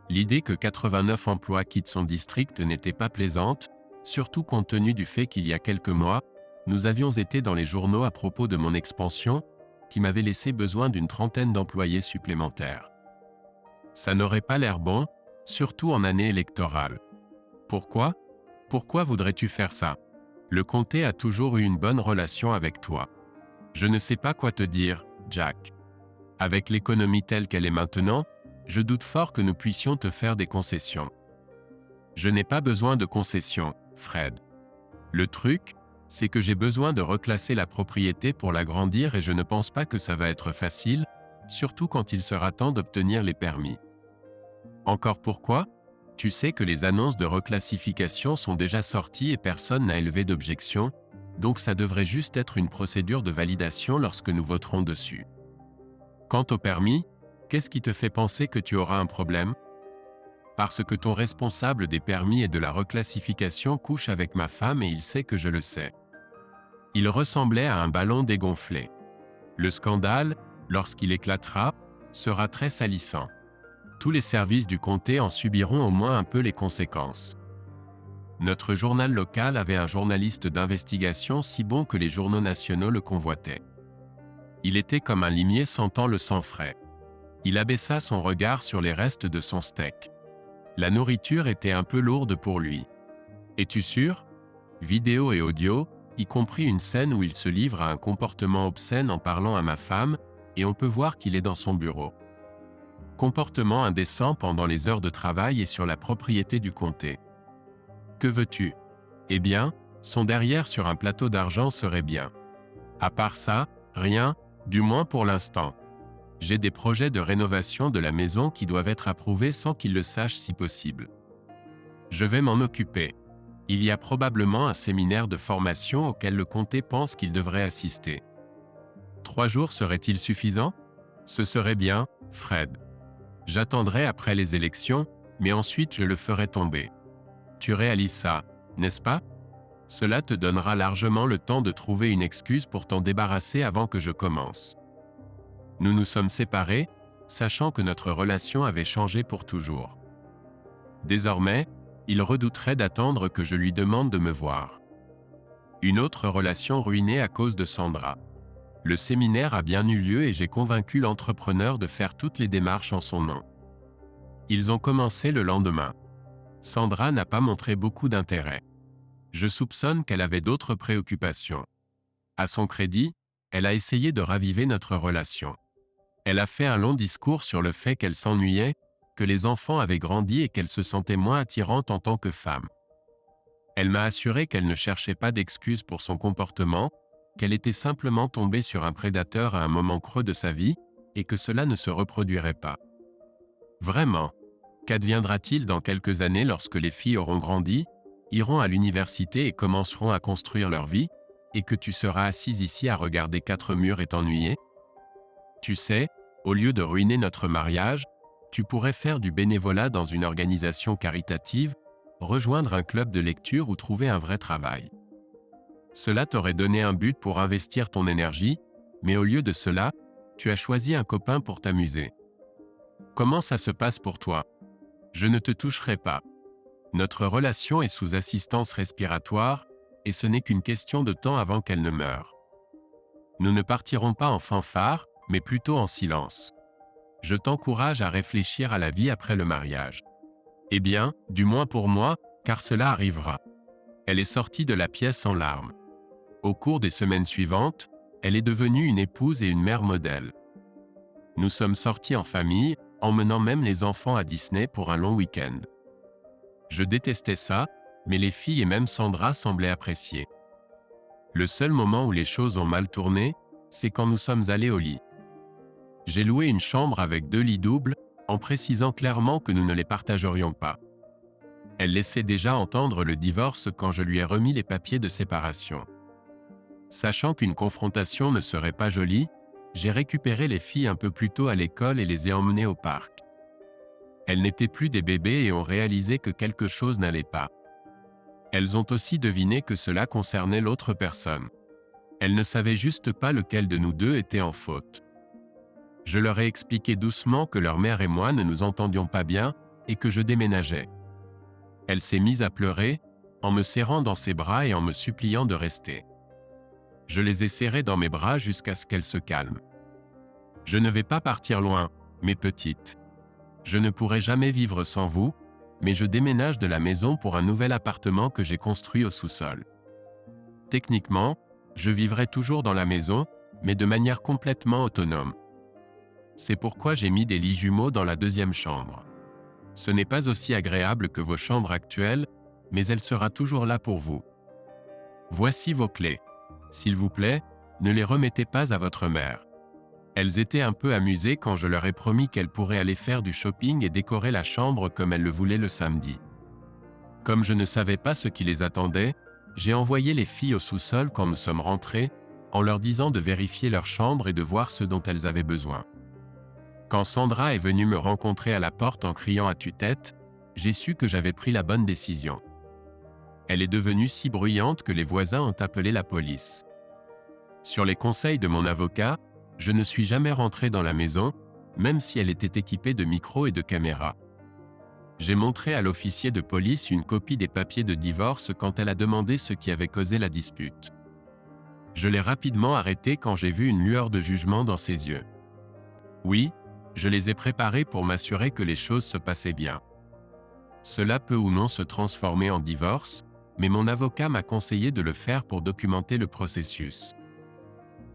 L'idée que 89 emplois quittent son district n'était pas plaisante, surtout compte tenu du fait qu'il y a quelques mois, nous avions été dans les journaux à propos de mon expansion, qui m'avait laissé besoin d'une trentaine d'employés supplémentaires. Ça n'aurait pas l'air bon, surtout en année électorale. Pourquoi? Pourquoi voudrais-tu faire ça? Le comté a toujours eu une bonne relation avec toi. Je ne sais pas quoi te dire, Jack. Avec l'économie telle qu'elle est maintenant, je doute fort que nous puissions te faire des concessions. Je n'ai pas besoin de concessions, Fred. Le truc, c'est que j'ai besoin de reclasser la propriété pour l'agrandir et je ne pense pas que ça va être facile, surtout quand il sera temps d'obtenir les permis. Encore pourquoi? Tu sais que les annonces de reclassification sont déjà sorties et personne n'a élevé d'objection, donc ça devrait juste être une procédure de validation lorsque nous voterons dessus. Quant au permis, qu'est-ce qui te fait penser que tu auras un problème? Parce que ton responsable des permis et de la reclassification couche avec ma femme et il sait que je le sais. Il ressemblait à un ballon dégonflé. Le scandale, lorsqu'il éclatera, sera très salissant. Tous les services du comté en subiront au moins un peu les conséquences. Notre journal local avait un journaliste d'investigation si bon que les journaux nationaux le convoitaient. Il était comme un limier sentant le sang frais. Il abaissa son regard sur les restes de son steak. La nourriture était un peu lourde pour lui. Es-tu sûr? Vidéo et audio, y compris une scène où il se livre à un comportement obscène en parlant à ma femme, et on peut voir qu'il est dans son bureau. Comportement indécent pendant les heures de travail et sur la propriété du comté. Que veux-tu? Eh bien, son derrière sur un plateau d'argent serait bien. À part ça, rien, du moins pour l'instant. J'ai des projets de rénovation de la maison qui doivent être approuvés sans qu'il le sache si possible. Je vais m'en occuper. Il y a probablement un séminaire de formation auquel le comté pense qu'il devrait assister. 3 jours serait-il suffisant? Ce serait bien, Fred. J'attendrai après les élections, mais ensuite je le ferai tomber. Tu réalises ça, n'est-ce pas? Cela te donnera largement le temps de trouver une excuse pour t'en débarrasser avant que je commence. Nous nous sommes séparés, sachant que notre relation avait changé pour toujours. Désormais, il redouterait d'attendre que je lui demande de me voir. Une autre relation ruinée à cause de Sandra. Le séminaire a bien eu lieu et j'ai convaincu l'entrepreneur de faire toutes les démarches en son nom. Ils ont commencé le lendemain. Sandra n'a pas montré beaucoup d'intérêt. Je soupçonne qu'elle avait d'autres préoccupations. À son crédit, elle a essayé de raviver notre relation. Elle a fait un long discours sur le fait qu'elle s'ennuyait, que les enfants avaient grandi et qu'elle se sentait moins attirante en tant que femme. Elle m'a assuré qu'elle ne cherchait pas d'excuses pour son comportement, qu'elle était simplement tombée sur un prédateur à un moment creux de sa vie, et que cela ne se reproduirait pas. Vraiment, qu'adviendra-t-il dans quelques années lorsque les filles auront grandi, iront à l'université et commenceront à construire leur vie, et que tu seras assise ici à regarder 4 murs et t'ennuyer? Tu sais, au lieu de ruiner notre mariage, tu pourrais faire du bénévolat dans une organisation caritative, rejoindre un club de lecture ou trouver un vrai travail. Cela t'aurait donné un but pour investir ton énergie, mais au lieu de cela, tu as choisi un copain pour t'amuser. Comment ça se passe pour toi? Je ne te toucherai pas. Notre relation est sous assistance respiratoire, et ce n'est qu'une question de temps avant qu'elle ne meure. Nous ne partirons pas en fanfare, mais plutôt en silence. Je t'encourage à réfléchir à la vie après le mariage. Eh bien, du moins pour moi, car cela arrivera. Elle est sortie de la pièce en larmes. Au cours des semaines suivantes, elle est devenue une épouse et une mère modèle. Nous sommes sortis en famille, emmenant même les enfants à Disney pour un long week-end. Je détestais ça, mais les filles et même Sandra semblaient apprécier. Le seul moment où les choses ont mal tourné, c'est quand nous sommes allés au lit. J'ai loué une chambre avec 2 lits doubles, en précisant clairement que nous ne les partagerions pas. Elle laissait déjà entendre le divorce quand je lui ai remis les papiers de séparation. Sachant qu'une confrontation ne serait pas jolie, j'ai récupéré les filles un peu plus tôt à l'école et les ai emmenées au parc. Elles n'étaient plus des bébés et ont réalisé que quelque chose n'allait pas. Elles ont aussi deviné que cela concernait l'autre personne. Elles ne savaient juste pas lequel de nous deux était en faute. Je leur ai expliqué doucement que leur mère et moi ne nous entendions pas bien et que je déménageais. Elle s'est mise à pleurer, en me serrant dans ses bras et en me suppliant de rester. Je les ai serrées dans mes bras jusqu'à ce qu'elles se calment. Je ne vais pas partir loin, mes petites. Je ne pourrai jamais vivre sans vous, mais je déménage de la maison pour un nouvel appartement que j'ai construit au sous-sol. Techniquement, je vivrai toujours dans la maison, mais de manière complètement autonome. C'est pourquoi j'ai mis des lits jumeaux dans la 2e chambre. Ce n'est pas aussi agréable que vos chambres actuelles, mais elle sera toujours là pour vous. Voici vos clés. S'il vous plaît, ne les remettez pas à votre mère. Elles étaient un peu amusées quand je leur ai promis qu'elles pourraient aller faire du shopping et décorer la chambre comme elles le voulaient le samedi. Comme je ne savais pas ce qui les attendait, j'ai envoyé les filles au sous-sol quand nous sommes rentrés, en leur disant de vérifier leur chambre et de voir ce dont elles avaient besoin. Quand Sandra est venue me rencontrer à la porte en criant à tue-tête, j'ai su que j'avais pris la bonne décision. Elle est devenue si bruyante que les voisins ont appelé la police. Sur les conseils de mon avocat, je ne suis jamais rentré dans la maison, même si elle était équipée de micros et de caméras. J'ai montré à l'officier de police une copie des papiers de divorce quand elle a demandé ce qui avait causé la dispute. Je l'ai rapidement arrêtée quand j'ai vu une lueur de jugement dans ses yeux. Oui, je les ai préparés pour m'assurer que les choses se passaient bien. Cela peut ou non se transformer en divorce, mais mon avocat m'a conseillé de le faire pour documenter le processus.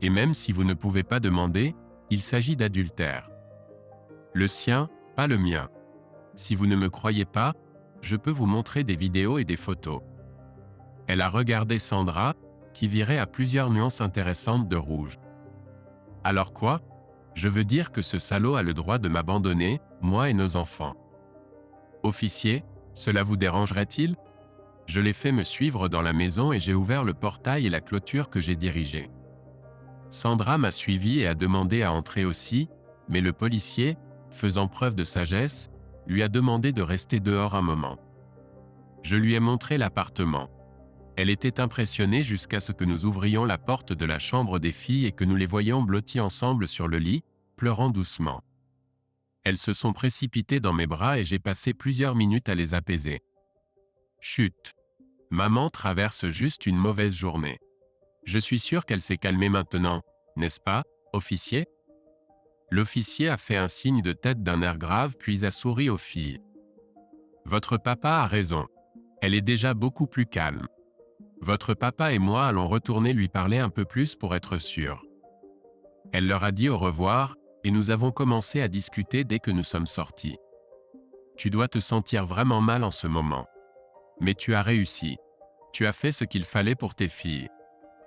Et même si vous ne pouvez pas demander, il s'agit d'adultère. Le sien, pas le mien. Si vous ne me croyez pas, je peux vous montrer des vidéos et des photos. Elle a regardé Sandra, qui virait à plusieurs nuances intéressantes de rouge. Alors quoi? Je veux dire que ce salaud a le droit de m'abandonner, moi et nos enfants. Officier, cela vous dérangerait-il? Je l'ai fait me suivre dans la maison et j'ai ouvert le portail et la clôture que j'ai dirigée. Sandra m'a suivi et a demandé à entrer aussi, mais le policier, faisant preuve de sagesse, lui a demandé de rester dehors un moment. Je lui ai montré l'appartement. Elle était impressionnée jusqu'à ce que nous ouvrions la porte de la chambre des filles et que nous les voyions blottis ensemble sur le lit, pleurant doucement. Elles se sont précipitées dans mes bras et j'ai passé plusieurs minutes à les apaiser. Chut! Maman traverse juste une mauvaise journée. Je suis sûr qu'elle s'est calmée maintenant, n'est-ce pas, officier? L'officier a fait un signe de tête d'un air grave puis a souri aux filles. Votre papa a raison. Elle est déjà beaucoup plus calme. Votre papa et moi allons retourner lui parler un peu plus pour être sûrs. Elle leur a dit au revoir, et nous avons commencé à discuter dès que nous sommes sortis. Tu dois te sentir vraiment mal en ce moment. Mais tu as réussi. Tu as fait ce qu'il fallait pour tes filles.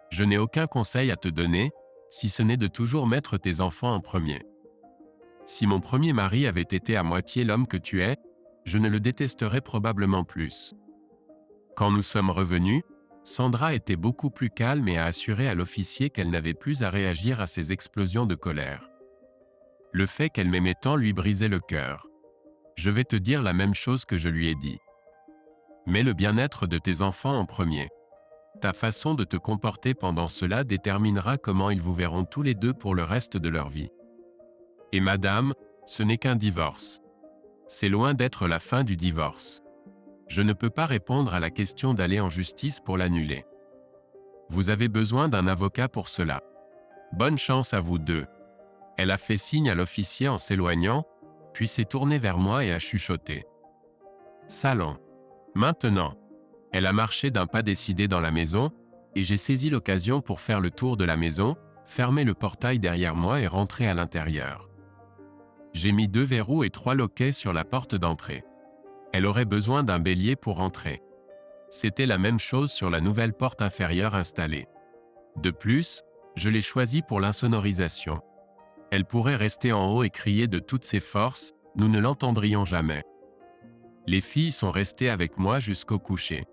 Je n'ai aucun conseil à te donner, si ce n'est de toujours mettre tes enfants en premier. Si mon premier mari avait été à moitié l'homme que tu es, je ne le détesterais probablement plus. Quand nous sommes revenus, Sandra était beaucoup plus calme et a assuré à l'officier qu'elle n'avait plus à réagir à ces explosions de colère. Le fait qu'elle m'aimait tant lui brisait le cœur. Je vais te dire la même chose que je lui ai dit. Mets le bien-être de tes enfants en premier. Ta façon de te comporter pendant cela déterminera comment ils vous verront tous les deux pour le reste de leur vie. Et madame, ce n'est qu'un divorce. C'est loin d'être la fin du divorce. Je ne peux pas répondre à la question d'aller en justice pour l'annuler. Vous avez besoin d'un avocat pour cela. Bonne chance à vous deux. Elle a fait signe à l'officier en s'éloignant, puis s'est tournée vers moi et a chuchoté. Salon. Maintenant. Elle a marché d'un pas décidé dans la maison, et j'ai saisi l'occasion pour faire le tour de la maison, fermer le portail derrière moi et rentrer à l'intérieur. J'ai mis 2 verrous et 3 loquets sur la porte d'entrée. Elle aurait besoin d'un bélier pour entrer. C'était la même chose sur la nouvelle porte inférieure installée. De plus, je l'ai choisie pour l'insonorisation. Elle pourrait rester en haut et crier de toutes ses forces, nous ne l'entendrions jamais. Les filles sont restées avec moi jusqu'au coucher.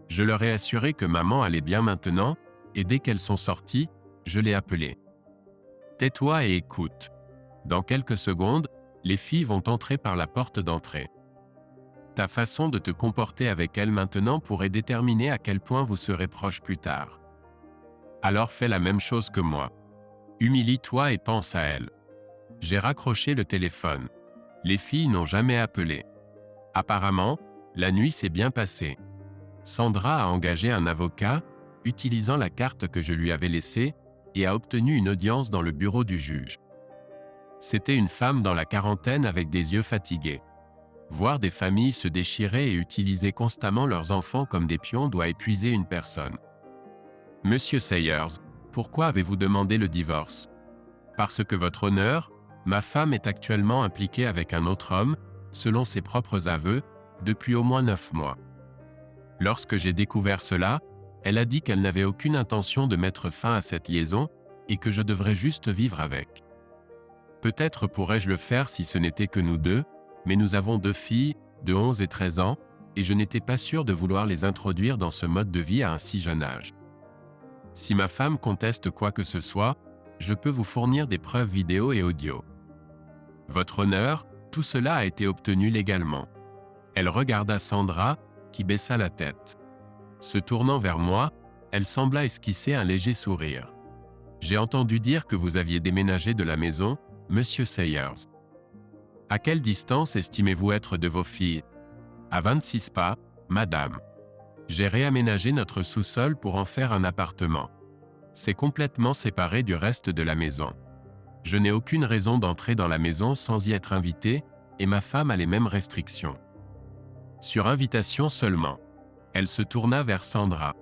Je leur ai assuré que maman allait bien maintenant, et dès qu'elles sont sorties, je l'ai appelée. Tais-toi et écoute. Dans quelques secondes, les filles vont entrer par la porte d'entrée. Ta façon de te comporter avec elles maintenant pourrait déterminer à quel point vous serez proches plus tard. Alors fais la même chose que moi. Humilie-toi et pense à elles. J'ai raccroché le téléphone. Les filles n'ont jamais appelé. Apparemment, la nuit s'est bien passée. Sandra a engagé un avocat, utilisant la carte que je lui avais laissée, et a obtenu une audience dans le bureau du juge. C'était une femme dans la quarantaine avec des yeux fatigués. Voir des familles se déchirer et utiliser constamment leurs enfants comme des pions doit épuiser une personne. Monsieur Sayers, pourquoi avez-vous demandé le divorce? Parce que votre honneur, ma femme est actuellement impliquée avec un autre homme, selon ses propres aveux, depuis au moins 9 mois. Lorsque j'ai découvert cela, elle a dit qu'elle n'avait aucune intention de mettre fin à cette liaison et que je devrais juste vivre avec. Peut-être pourrais-je le faire si ce n'était que nous deux, mais nous avons 2 filles, de 11 et 13 ans, et je n'étais pas sûr de vouloir les introduire dans ce mode de vie à un si jeune âge. Si ma femme conteste quoi que ce soit, je peux vous fournir des preuves vidéo et audio. Votre honneur, tout cela a été obtenu légalement. Elle regarda Sandra, qui baissa la tête. Se tournant vers moi, elle sembla esquisser un léger sourire. J'ai entendu dire que vous aviez déménagé de la maison, Monsieur Sayers. À quelle distance estimez-vous être de vos filles? À 26 pas, madame. J'ai réaménagé notre sous-sol pour en faire un appartement. C'est complètement séparé du reste de la maison. Je n'ai aucune raison d'entrer dans la maison sans y être invité, et ma femme a les mêmes restrictions. Sur invitation seulement. Elle se tourna vers Sandra.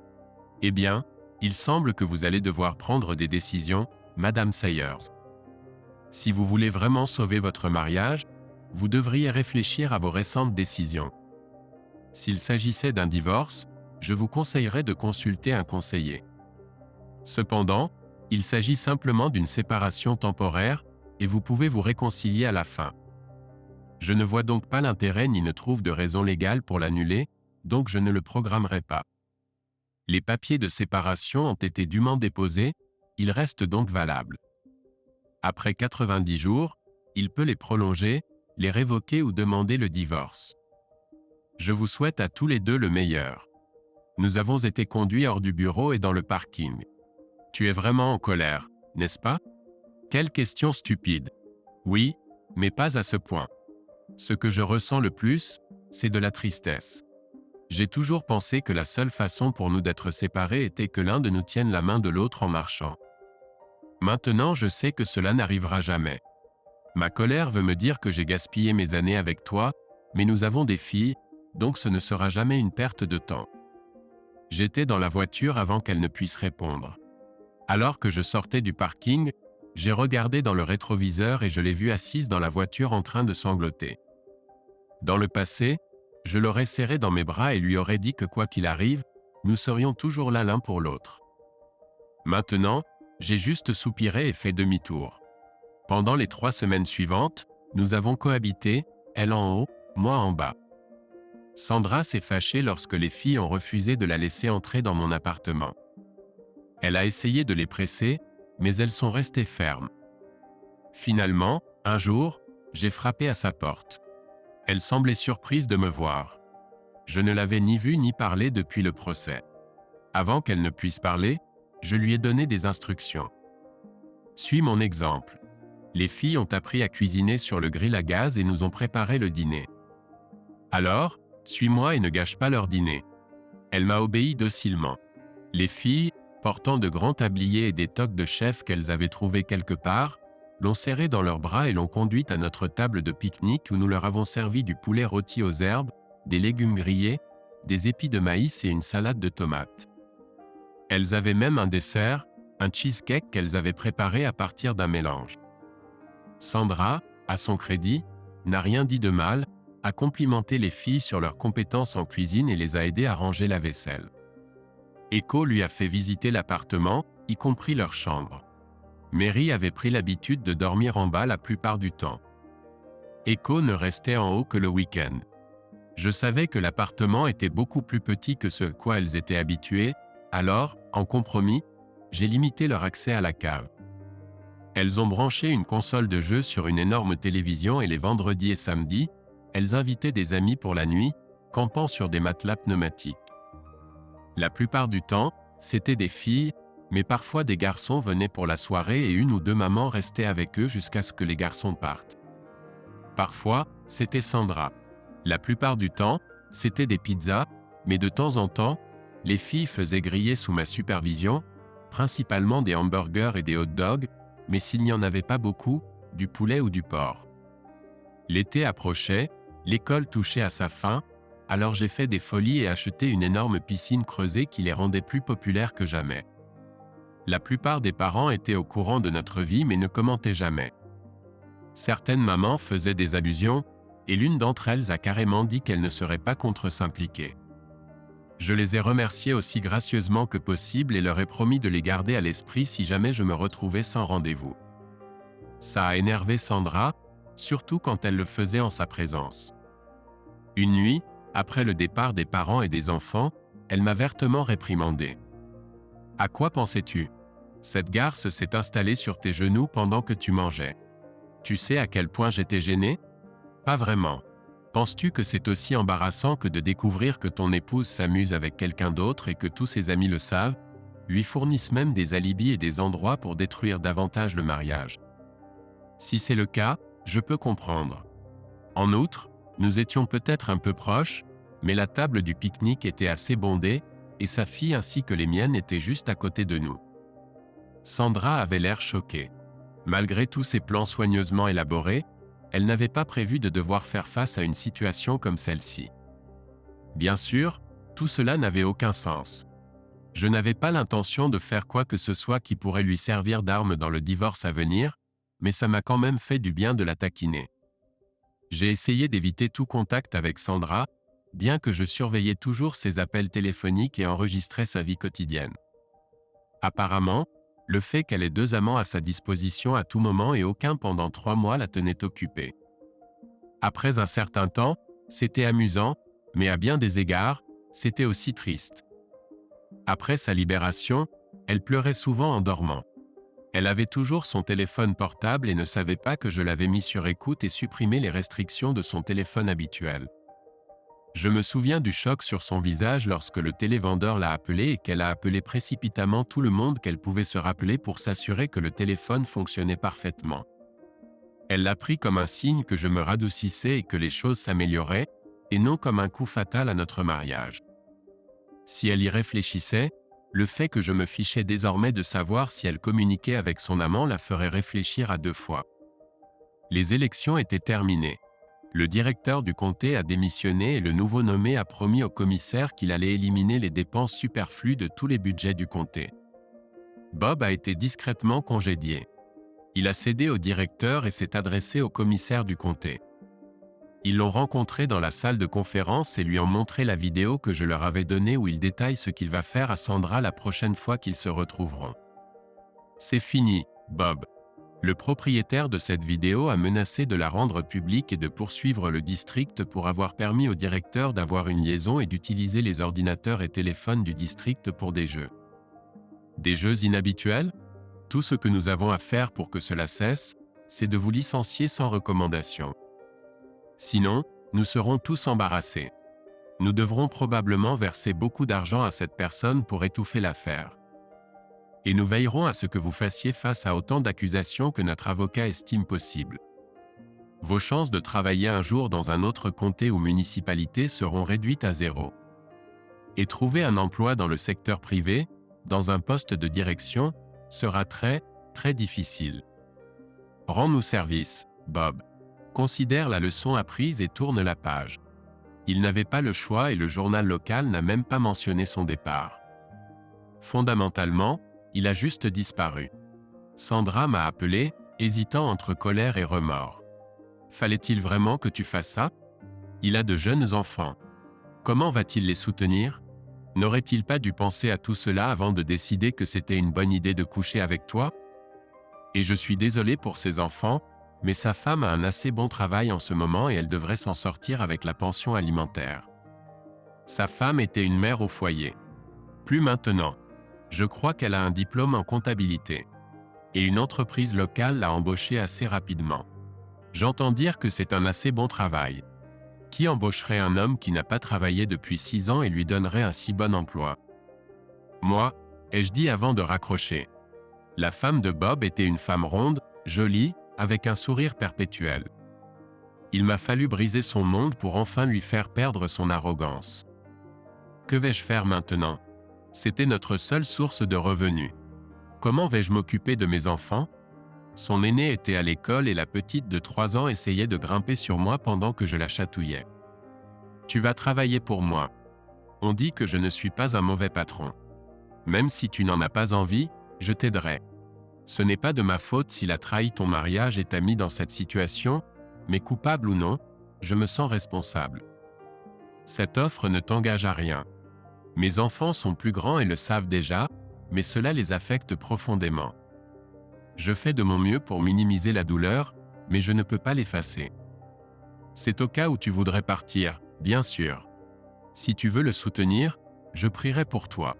Eh bien, il semble que vous allez devoir prendre des décisions, Madame Sayers. Si vous voulez vraiment sauver votre mariage, vous devriez réfléchir à vos récentes décisions. S'il s'agissait d'un divorce, je vous conseillerais de consulter un conseiller. Cependant, il s'agit simplement d'une séparation temporaire, et vous pouvez vous réconcilier à la fin. Je ne vois donc pas l'intérêt ni ne trouve de raison légale pour l'annuler, donc je ne le programmerai pas. Les papiers de séparation ont été dûment déposés, ils restent donc valables. Après 90 jours, il peut les prolonger, les révoquer ou demander le divorce. Je vous souhaite à tous les deux le meilleur. Nous avons été conduits hors du bureau et dans le parking. Tu es vraiment en colère, n'est-ce pas? Quelle question stupide. Oui, mais pas à ce point. Ce que je ressens le plus, c'est de la tristesse. J'ai toujours pensé que la seule façon pour nous d'être séparés était que l'un de nous tienne la main de l'autre en marchant. Maintenant, je sais que cela n'arrivera jamais. Ma colère veut me dire que j'ai gaspillé mes années avec toi, mais nous avons des filles, donc ce ne sera jamais une perte de temps. J'étais dans la voiture avant qu'elle ne puisse répondre. Alors que je sortais du parking, j'ai regardé dans le rétroviseur et je l'ai vue assise dans la voiture en train de sangloter. Dans le passé, je l'aurais serrée dans mes bras et lui aurais dit que quoi qu'il arrive, nous serions toujours là l'un pour l'autre. Maintenant, j'ai juste soupiré et fait demi-tour. Pendant les 3 semaines suivantes, nous avons cohabité, elle en haut, moi en bas. Sandra s'est fâchée lorsque les filles ont refusé de la laisser entrer dans mon appartement. Elle a essayé de les presser, mais elles sont restées fermes. Finalement, un jour, j'ai frappé à sa porte. Elle semblait surprise de me voir. Je ne l'avais ni vue ni parlé depuis le procès. Avant qu'elle ne puisse parler, je lui ai donné des instructions. Suis mon exemple. Les filles ont appris à cuisiner sur le grill à gaz et nous ont préparé le dîner. Alors, suis-moi et ne gâche pas leur dîner. Elle m'a obéi docilement. Les filles, portant de grands tabliers et des toques de chef qu'elles avaient trouvés quelque part, l'ont serrée dans leurs bras et l'ont conduite à notre table de pique-nique où nous leur avons servi du poulet rôti aux herbes, des légumes grillés, des épis de maïs et une salade de tomates. Elles avaient même un dessert, un cheesecake qu'elles avaient préparé à partir d'un mélange. Sandra, à son crédit, n'a rien dit de mal, a complimenté les filles sur leurs compétences en cuisine et les a aidées à ranger la vaisselle. Echo lui a fait visiter l'appartement, y compris leur chambre. Mary avait pris l'habitude de dormir en bas la plupart du temps. Echo ne restait en haut que le week-end. Je savais que l'appartement était beaucoup plus petit que ce à quoi elles étaient habituées, alors, en compromis, j'ai limité leur accès à la cave. Elles ont branché une console de jeu sur une énorme télévision et les vendredis et samedis, elles invitaient des amis pour la nuit, campant sur des matelas pneumatiques. La plupart du temps, c'étaient des filles, mais parfois des garçons venaient pour la soirée et 1 ou 2 mamans restaient avec eux jusqu'à ce que les garçons partent. Parfois, c'était Sandra. La plupart du temps, c'était des pizzas, mais de temps en temps, les filles faisaient griller sous ma supervision, principalement des hamburgers et des hot dogs, mais s'il n'y en avait pas beaucoup, du poulet ou du porc. L'été approchait, l'école touchait à sa fin, alors j'ai fait des folies et acheté une énorme piscine creusée qui les rendait plus populaires que jamais. La plupart des parents étaient au courant de notre vie mais ne commentaient jamais. Certaines mamans faisaient des allusions, et l'une d'entre elles a carrément dit qu'elle ne serait pas contre s'impliquer. Je les ai remerciées aussi gracieusement que possible et leur ai promis de les garder à l'esprit si jamais je me retrouvais sans rendez-vous. Ça a énervé Sandra, surtout quand elle le faisait en sa présence. Une nuit, après le départ des parents et des enfants, elle m'a vertement réprimandé. « À quoi pensais-tu? Cette garce s'est installée sur tes genoux pendant que tu mangeais. Tu sais à quel point j'étais gêné? Pas vraiment. Penses-tu que c'est aussi embarrassant que de découvrir que ton épouse s'amuse avec quelqu'un d'autre et que tous ses amis le savent? lui fournissent même des alibis et des endroits pour détruire davantage le mariage. Si c'est le cas, je peux comprendre. En outre, nous étions peut-être un peu proches, mais la table du pique-nique était assez bondée, et sa fille ainsi que les miennes étaient juste à côté de nous. Sandra avait l'air choquée. Malgré tous ces plans soigneusement élaborés, elle n'avait pas prévu de devoir faire face à une situation comme celle-ci. Bien sûr, tout cela n'avait aucun sens. Je n'avais pas l'intention de faire quoi que ce soit qui pourrait lui servir d'arme dans le divorce à venir, mais ça m'a quand même fait du bien de la taquiner. J'ai essayé d'éviter tout contact avec Sandra, bien que je surveillais toujours ses appels téléphoniques et enregistrais sa vie quotidienne. Apparemment, le fait qu'elle ait 2 amants à sa disposition à tout moment et aucun pendant 3 mois la tenait occupée. Après un certain temps, c'était amusant, mais à bien des égards, c'était aussi triste. Après sa libération, elle pleurait souvent en dormant. Elle avait toujours son téléphone portable et ne savait pas que je l'avais mis sur écoute et supprimé les restrictions de son téléphone habituel. Je me souviens du choc sur son visage lorsque le télévendeur l'a appelée et qu'elle a appelé précipitamment tout le monde qu'elle pouvait se rappeler pour s'assurer que le téléphone fonctionnait parfaitement. Elle l'a pris comme un signe que je me radoucissais et que les choses s'amélioraient, et non comme un coup fatal à notre mariage. Si elle y réfléchissait, le fait que je me fichais désormais de savoir si elle communiquait avec son amant la ferait réfléchir à 2 fois. Les élections étaient terminées. Le directeur du comté a démissionné et le nouveau nommé a promis au commissaire qu'il allait éliminer les dépenses superflues de tous les budgets du comté. Bob a été discrètement congédié. Il a cédé au directeur et s'est adressé au commissaire du comté. Ils l'ont rencontré dans la salle de conférence et lui ont montré la vidéo que je leur avais donnée où il détaille ce qu'il va faire à Sandra la prochaine fois qu'ils se retrouveront. C'est fini, Bob. Le propriétaire de cette vidéo a menacé de la rendre publique et de poursuivre le district pour avoir permis au directeur d'avoir une liaison et d'utiliser les ordinateurs et téléphones du district pour des jeux. Des jeux inhabituels? Tout ce que nous avons à faire pour que cela cesse, c'est de vous licencier sans recommandation. Sinon, nous serons tous embarrassés. Nous devrons probablement verser beaucoup d'argent à cette personne pour étouffer l'affaire. Et nous veillerons à ce que vous fassiez face à autant d'accusations que notre avocat estime possible. Vos chances de travailler un jour dans un autre comté ou municipalité seront réduites à 0. Et trouver un emploi dans le secteur privé, dans un poste de direction, sera très, très difficile. Rends-nous service, Bob. Considère la leçon apprise et tourne la page. Il n'avait pas le choix et le journal local n'a même pas mentionné son départ. Fondamentalement, il a juste disparu. Sandra m'a appelé, hésitant entre colère et remords. Fallait-il vraiment que tu fasses ça? Il a de jeunes enfants. Comment va-t-il les soutenir? N'aurait-il pas dû penser à tout cela avant de décider que c'était une bonne idée de coucher avec toi? Et je suis désolé pour ses enfants, mais sa femme a un assez bon travail en ce moment et elle devrait s'en sortir avec la pension alimentaire. Sa femme était une mère au foyer. Plus maintenant. Je crois qu'elle a un diplôme en comptabilité. Et une entreprise locale l'a embauchée assez rapidement. J'entends dire que c'est un assez bon travail. Qui embaucherait un homme qui n'a pas travaillé depuis 6 ans et lui donnerait un si bon emploi? Moi, ai-je dit avant de raccrocher. La femme de Bob était une femme ronde, jolie, avec un sourire perpétuel. Il m'a fallu briser son monde pour enfin lui faire perdre son arrogance. Que vais-je faire maintenant? C'était notre seule source de revenus. Comment vais-je m'occuper de mes enfants? Son aîné était à l'école et la petite de 3 ans essayait de grimper sur moi pendant que je la chatouillais. Tu vas travailler pour moi. On dit que je ne suis pas un mauvais patron. Même si tu n'en as pas envie, je t'aiderai. Ce n'est pas de ma faute s'il a trahi ton mariage et t'a mis dans cette situation, mais coupable ou non, je me sens responsable. Cette offre ne t'engage à rien. Mes enfants sont plus grands et le savent déjà, mais cela les affecte profondément. Je fais de mon mieux pour minimiser la douleur, mais je ne peux pas l'effacer. C'est au cas où tu voudrais partir, bien sûr. Si tu veux le soutenir, je prierai pour toi.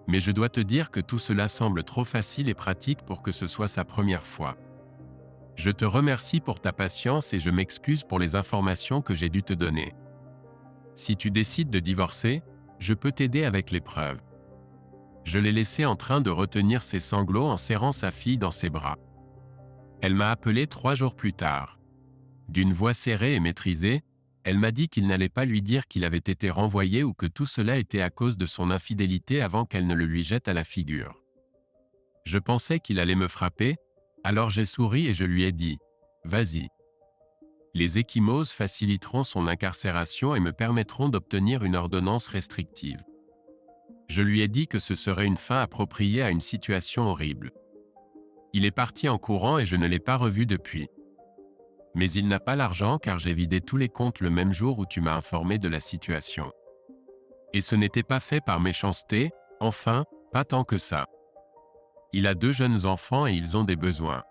Mais je dois te dire que tout cela semble trop facile et pratique pour que ce soit sa première fois. Je te remercie pour ta patience et je m'excuse pour les informations que j'ai dû te donner. Si tu décides de divorcer, je peux t'aider avec les preuves. Je l'ai laissée en train de retenir ses sanglots en serrant sa fille dans ses bras. Elle m'a appelé 3 jours plus tard. D'une voix serrée et maîtrisée, elle m'a dit qu'il n'allait pas lui dire qu'il avait été renvoyé ou que tout cela était à cause de son infidélité avant qu'elle ne le lui jette à la figure. Je pensais qu'il allait me frapper, alors j'ai souri et je lui ai dit « Vas-y ». Les ecchymoses faciliteront son incarcération et me permettront d'obtenir une ordonnance restrictive. Je lui ai dit que ce serait une fin appropriée à une situation horrible. Il est parti en courant et je ne l'ai pas revu depuis. Mais il n'a pas l'argent car j'ai vidé tous les comptes le même jour où tu m'as informé de la situation. Et ce n'était pas fait par méchanceté, enfin, pas tant que ça. Il a 2 jeunes enfants et ils ont des besoins.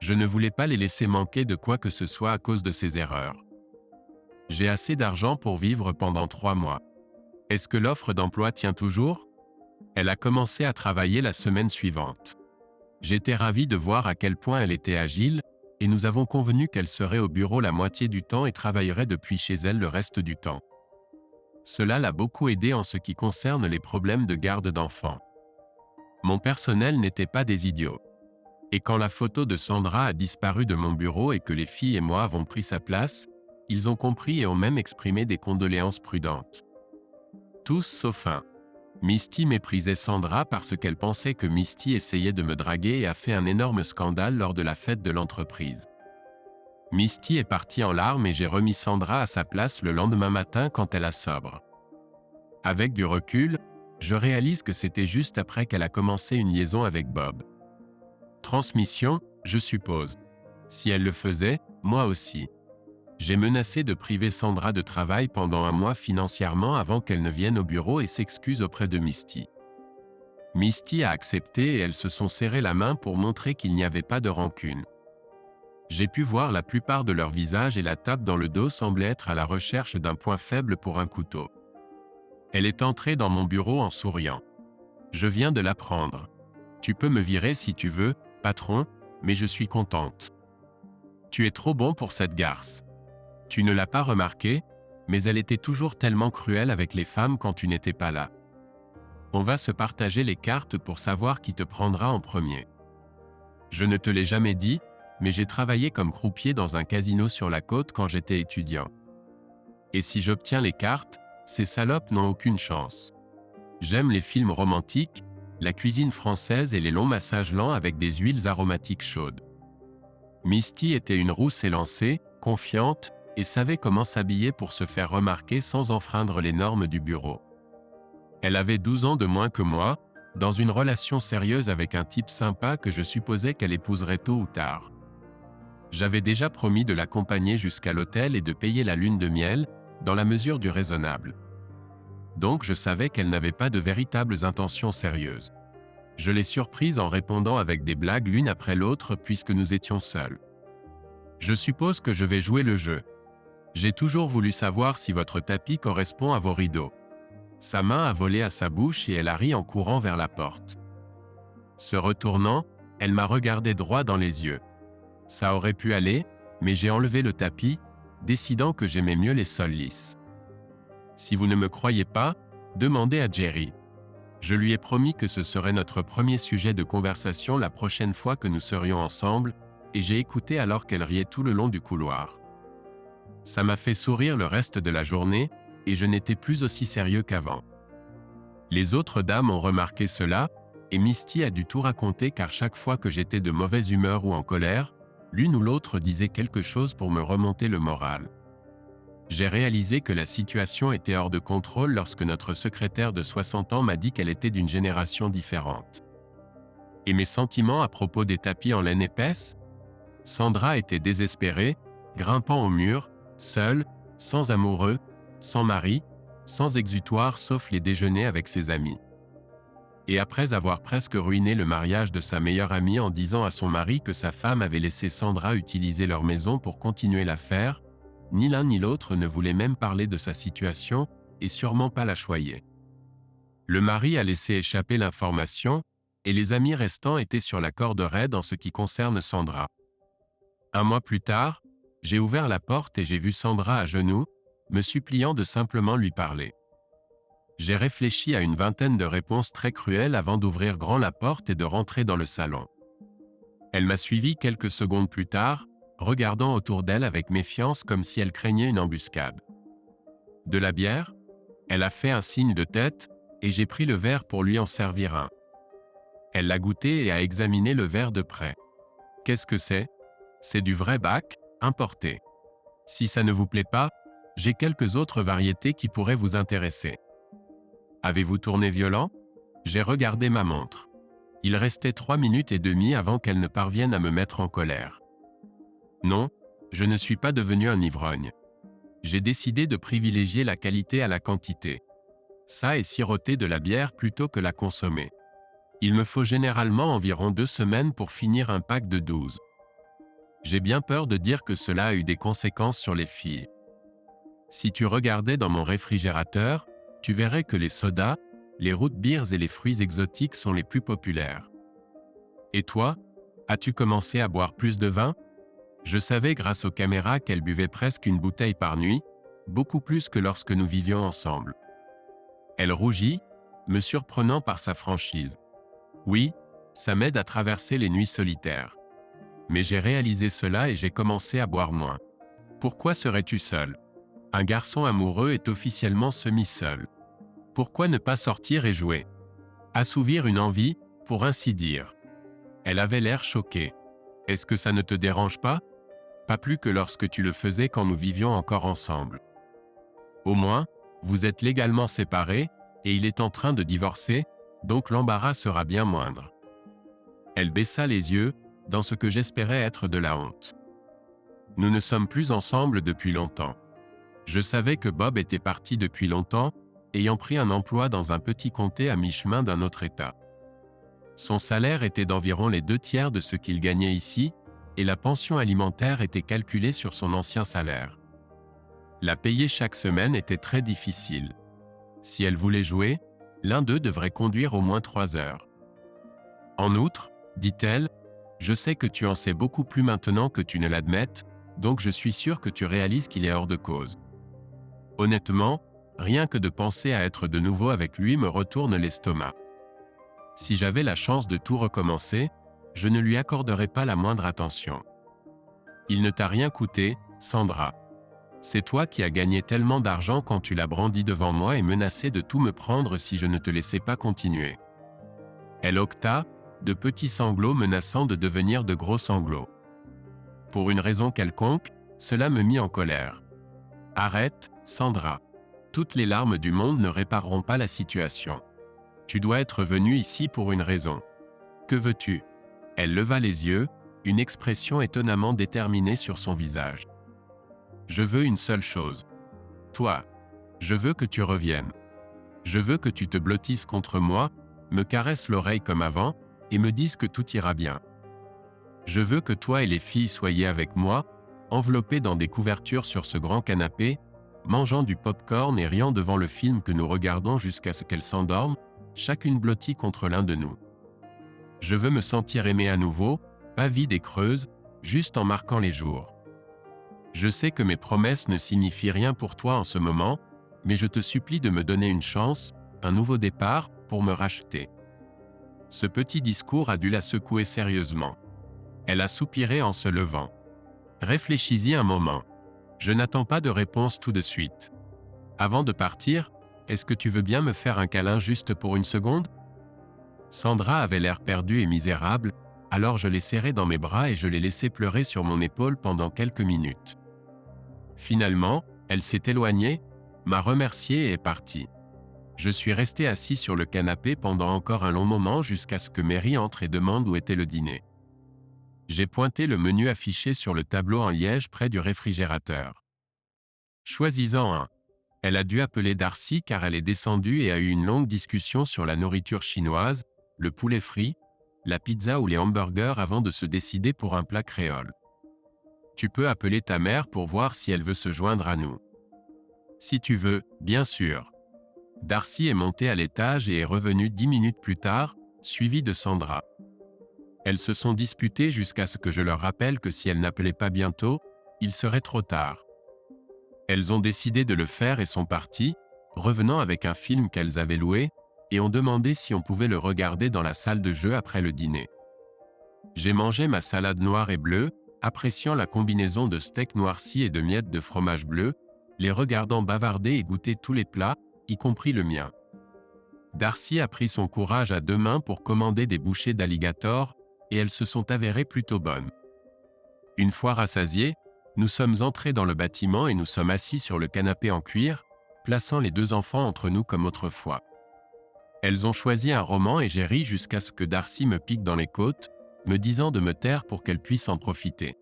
Je ne voulais pas les laisser manquer de quoi que ce soit à cause de ses erreurs. J'ai assez d'argent pour vivre pendant 3 mois. Est-ce que l'offre d'emploi tient toujours? Elle a commencé à travailler la semaine suivante. J'étais ravi de voir à quel point elle était agile, et nous avons convenu qu'elle serait au bureau la moitié du temps et travaillerait depuis chez elle le reste du temps. Cela l'a beaucoup aidé en ce qui concerne les problèmes de garde d'enfants. Mon personnel n'était pas des idiots. Et quand la photo de Sandra a disparu de mon bureau et que les filles et moi avons pris sa place, ils ont compris et ont même exprimé des condoléances prudentes. Tous sauf un. Misty méprisait Sandra parce qu'elle pensait que Misty essayait de me draguer et a fait un énorme scandale lors de la fête de l'entreprise. Misty est partie en larmes et j'ai remis Sandra à sa place le lendemain matin quand elle a sobre. Avec du recul, je réalise que c'était juste après qu'elle a commencé une liaison avec Bob. Transmission, je suppose. Si elle le faisait, moi aussi. J'ai menacé de priver Sandra de travail pendant 1 mois financièrement avant qu'elle ne vienne au bureau et s'excuse auprès de Misty. Misty a accepté et elles se sont serrées la main pour montrer qu'il n'y avait pas de rancune. J'ai pu voir la plupart de leur visage et la tape dans le dos semblait être à la recherche d'un point faible pour un couteau. Elle est entrée dans mon bureau en souriant. Je viens de l'apprendre. Tu peux me virer si tu veux, patron, mais je suis contente. Tu es trop bon pour cette garce. Tu ne l'as pas remarqué, mais elle était toujours tellement cruelle avec les femmes quand tu n'étais pas là. On va se partager les cartes pour savoir qui te prendra en premier. Je ne te l'ai jamais dit, mais j'ai travaillé comme croupier dans un casino sur la côte quand j'étais étudiant. Et si j'obtiens les cartes, ces salopes n'ont aucune chance. J'aime les films romantiques, la cuisine française et les longs massages lents avec des huiles aromatiques chaudes. Misty était une rousse élancée, confiante, et savait comment s'habiller pour se faire remarquer sans enfreindre les normes du bureau. Elle avait 12 ans de moins que moi, dans une relation sérieuse avec un type sympa que je supposais qu'elle épouserait tôt ou tard. J'avais déjà promis de l'accompagner jusqu'à l'hôtel et de payer la lune de miel, dans la mesure du raisonnable. Donc je savais qu'elle n'avait pas de véritables intentions sérieuses. Je l'ai surprise en répondant avec des blagues l'une après l'autre puisque nous étions seuls. Je suppose que je vais jouer le jeu. J'ai toujours voulu savoir si votre tapis correspond à vos rideaux. Sa main a volé à sa bouche et elle a ri en courant vers la porte. Se retournant, elle m'a regardé droit dans les yeux. Ça aurait pu aller, mais j'ai enlevé le tapis, décidant que j'aimais mieux les sols lisses. Si vous ne me croyez pas, demandez à Jerry. Je lui ai promis que ce serait notre premier sujet de conversation la prochaine fois que nous serions ensemble, et j'ai écouté alors qu'elle riait tout le long du couloir. Ça m'a fait sourire le reste de la journée, et je n'étais plus aussi sérieux qu'avant. Les autres dames ont remarqué cela, et Misty a dû tout raconter car chaque fois que j'étais de mauvaise humeur ou en colère, l'une ou l'autre disait quelque chose pour me remonter le moral. J'ai réalisé que la situation était hors de contrôle lorsque notre secrétaire de 60 ans m'a dit qu'elle était d'une génération différente. Et mes sentiments à propos des tapis en laine épaisse? Sandra était désespérée, grimpant au mur, seule, sans amoureux, sans mari, sans exutoire sauf les déjeuners avec ses amis. Et après avoir presque ruiné le mariage de sa meilleure amie en disant à son mari que sa femme avait laissé Sandra utiliser leur maison pour continuer l'affaire, ni l'un ni l'autre ne voulait même parler de sa situation, et sûrement pas la choyer. Le mari a laissé échapper l'information, et les amis restants étaient sur la corde raide en ce qui concerne Sandra. 1 mois plus tard, j'ai ouvert la porte et j'ai vu Sandra à genoux, me suppliant de simplement lui parler. J'ai réfléchi à une vingtaine de réponses très cruelles avant d'ouvrir grand la porte et de rentrer dans le salon. Elle m'a suivi quelques secondes plus tard, regardant autour d'elle avec méfiance comme si elle craignait une embuscade. De la bière? Elle a fait un signe de tête, et j'ai pris le verre pour lui en servir un. Elle l'a goûté et a examiné le verre de près. Qu'est-ce que c'est? C'est du vrai Bach, importé. Si ça ne vous plaît pas, j'ai quelques autres variétés qui pourraient vous intéresser. Avez-vous tourné violent? J'ai regardé ma montre. Il restait 3 minutes et demie avant qu'elle ne parvienne à me mettre en colère. Non, je ne suis pas devenu un ivrogne. J'ai décidé de privilégier la qualité à la quantité. Ça et siroter de la bière plutôt que la consommer. Il me faut généralement environ 2 semaines pour finir un pack de 12. J'ai bien peur de dire que cela a eu des conséquences sur les filles. Si tu regardais dans mon réfrigérateur, tu verrais que les sodas, les root beers et les fruits exotiques sont les plus populaires. Et toi, as-tu commencé à boire plus de vin? Je savais grâce aux caméras qu'elle buvait presque une bouteille par nuit, beaucoup plus que lorsque nous vivions ensemble. Elle rougit, me surprenant par sa franchise. Oui, ça m'aide à traverser les nuits solitaires. Mais j'ai réalisé cela et j'ai commencé à boire moins. Pourquoi serais-tu seul? Un garçon amoureux est officiellement semi-seul. Pourquoi ne pas sortir et jouer? Assouvir une envie, pour ainsi dire. Elle avait l'air choquée. Est-ce que ça ne te dérange pas? Pas plus que lorsque tu le faisais quand nous vivions encore ensemble. Au moins, vous êtes légalement séparés, et il est en train de divorcer, donc l'embarras sera bien moindre. Elle baissa les yeux, dans ce que j'espérais être de la honte. Nous ne sommes plus ensemble depuis longtemps. Je savais que Bob était parti depuis longtemps, ayant pris un emploi dans un petit comté à mi-chemin d'un autre État. Son salaire était d'environ les 2/3 de ce qu'il gagnait ici, et la pension alimentaire était calculée sur son ancien salaire. La payer chaque semaine était très difficile. Si elle voulait jouer, l'un d'eux devrait conduire au moins 3 heures. En outre, dit-elle, je sais que tu en sais beaucoup plus maintenant que tu ne l'admettes, donc je suis sûr que tu réalises qu'il est hors de cause. Honnêtement, rien que de penser à être de nouveau avec lui me retourne l'estomac. Si j'avais la chance de tout recommencer, je ne lui accorderais pas la moindre attention. Il ne t'a rien coûté, Sandra. C'est toi qui as gagné tellement d'argent quand tu l'as brandi devant moi et menacé de tout me prendre si je ne te laissais pas continuer. Elle octa, de petits sanglots menaçant de devenir de gros sanglots. Pour une raison quelconque, cela me mit en colère. Arrête, Sandra. Toutes les larmes du monde ne répareront pas la situation. Tu dois être venue ici pour une raison. Que veux-tu? Elle leva les yeux, une expression étonnamment déterminée sur son visage. Je veux une seule chose. Toi. Je veux que tu reviennes. Je veux que tu te blottisses contre moi, me caresses l'oreille comme avant, et me dises que tout ira bien. Je veux que toi et les filles soyez avec moi, enveloppés dans des couvertures sur ce grand canapé, mangeant du pop-corn et riant devant le film que nous regardons jusqu'à ce qu'elles s'endorment, chacune blottie contre l'un de nous. Je veux me sentir aimé à nouveau, pas vide et creuse, juste en marquant les jours. Je sais que mes promesses ne signifient rien pour toi en ce moment, mais je te supplie de me donner une chance, un nouveau départ, pour me racheter. Ce petit discours a dû la secouer sérieusement. Elle a soupiré en se levant. Réfléchis-y un moment. Je n'attends pas de réponse tout de suite. Avant de partir, est-ce que tu veux bien me faire un câlin juste pour une seconde? Sandra avait l'air perdue et misérable, alors je l'ai serrée dans mes bras et je l'ai laissée pleurer sur mon épaule pendant quelques minutes. Finalement, elle s'est éloignée, m'a remercié et est partie. Je suis resté assis sur le canapé pendant encore un long moment jusqu'à ce que Mary entre et demande où était le dîner. J'ai pointé le menu affiché sur le tableau en liège près du réfrigérateur. Choisis-en un. Elle a dû appeler Darcy car elle est descendue et a eu une longue discussion sur la nourriture chinoise, le poulet frit, la pizza ou les hamburgers avant de se décider pour un plat créole. Tu peux appeler ta mère pour voir si elle veut se joindre à nous. Si tu veux, bien sûr. Darcy est montée à l'étage et est revenue 10 minutes plus tard, suivie de Sandra. Elles se sont disputées jusqu'à ce que je leur rappelle que si elles n'appelaient pas bientôt, il serait trop tard. Elles ont décidé de le faire et sont parties, revenant avec un film qu'elles avaient loué, et ont demandé si on pouvait le regarder dans la salle de jeu après le dîner. J'ai mangé ma salade noire et bleue, appréciant la combinaison de steak noirci et de miettes de fromage bleu, les regardant bavarder et goûter tous les plats, y compris le mien. Darcy a pris son courage à 2 mains pour commander des bouchées d'alligator, et elles se sont avérées plutôt bonnes. Une fois rassasiés, nous sommes entrés dans le bâtiment et nous sommes assis sur le canapé en cuir, plaçant les 2 enfants entre nous comme autrefois. Elles ont choisi un roman et j'ai ri jusqu'à ce que Darcy me pique dans les côtes, me disant de me taire pour qu'elle puisse en profiter.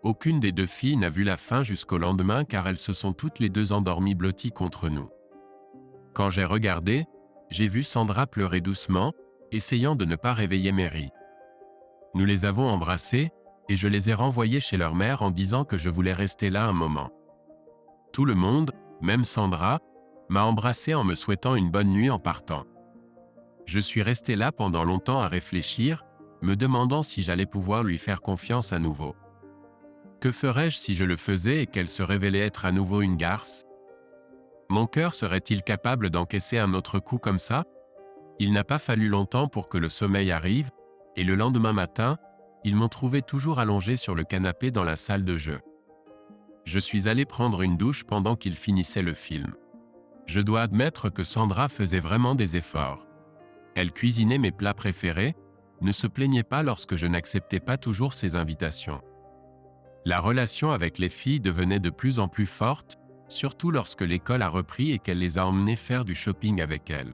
Aucune des 2 filles n'a vu la fin jusqu'au lendemain car elles se sont toutes les 2 endormies blotties contre nous. Quand j'ai regardé, j'ai vu Sandra pleurer doucement, essayant de ne pas réveiller Mary. Nous les avons embrassées, et je les ai renvoyées chez leur mère en disant que je voulais rester là un moment. Tout le monde, même Sandra, m'a embrassé en me souhaitant une bonne nuit en partant. Je suis resté là pendant longtemps à réfléchir, me demandant si j'allais pouvoir lui faire confiance à nouveau. Que ferais-je si je le faisais et qu'elle se révélait être à nouveau une garce? Mon cœur serait-il capable d'encaisser un autre coup comme ça? Il n'a pas fallu longtemps pour que le sommeil arrive, et le lendemain matin, ils m'ont trouvé toujours allongé sur le canapé dans la salle de jeu. Je suis allé prendre une douche pendant qu'ils finissaient le film. Je dois admettre que Sandra faisait vraiment des efforts. Elle cuisinait mes plats préférés, ne se plaignait pas lorsque je n'acceptais pas toujours ses invitations. La relation avec les filles devenait de plus en plus forte, surtout lorsque l'école a repris et qu'elle les a emmenées faire du shopping avec elle.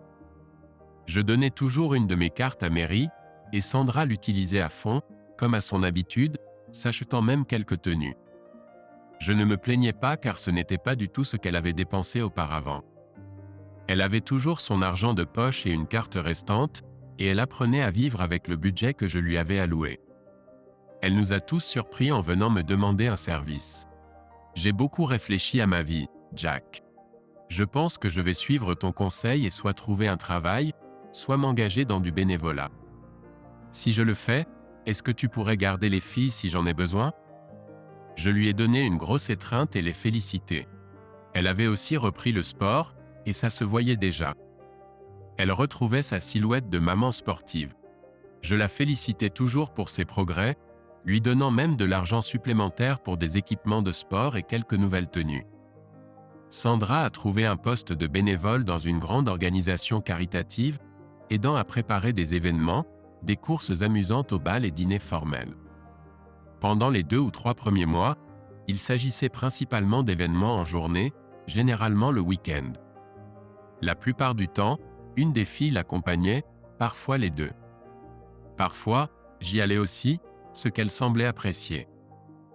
Je donnais toujours une de mes cartes à Mary, et Sandra l'utilisait à fond, comme à son habitude, s'achetant même quelques tenues. Je ne me plaignais pas car ce n'était pas du tout ce qu'elle avait dépensé auparavant. Elle avait toujours son argent de poche et une carte restante, et elle apprenait à vivre avec le budget que je lui avais alloué. Elle nous a tous surpris en venant me demander un service. J'ai beaucoup réfléchi à ma vie, Jack. Je pense que je vais suivre ton conseil et soit trouver un travail, soit m'engager dans du bénévolat. Si je le fais, est-ce que tu pourrais garder les filles si j'en ai besoin? Je lui ai donné une grosse étreinte et les félicité. Elle avait aussi repris le sport, et ça se voyait déjà. Elle retrouvait sa silhouette de maman sportive. Je la félicitais toujours pour ses progrès, lui donnant même de l'argent supplémentaire pour des équipements de sport et quelques nouvelles tenues. Sandra a trouvé un poste de bénévole dans une grande organisation caritative, aidant à préparer des événements, des courses amusantes au bal et dîners formels. Pendant les 2 ou 3 premiers mois, il s'agissait principalement d'événements en journée, généralement le week-end. La plupart du temps, une des filles l'accompagnait, parfois les 2. Parfois, j'y allais aussi, ce qu'elle semblait apprécier.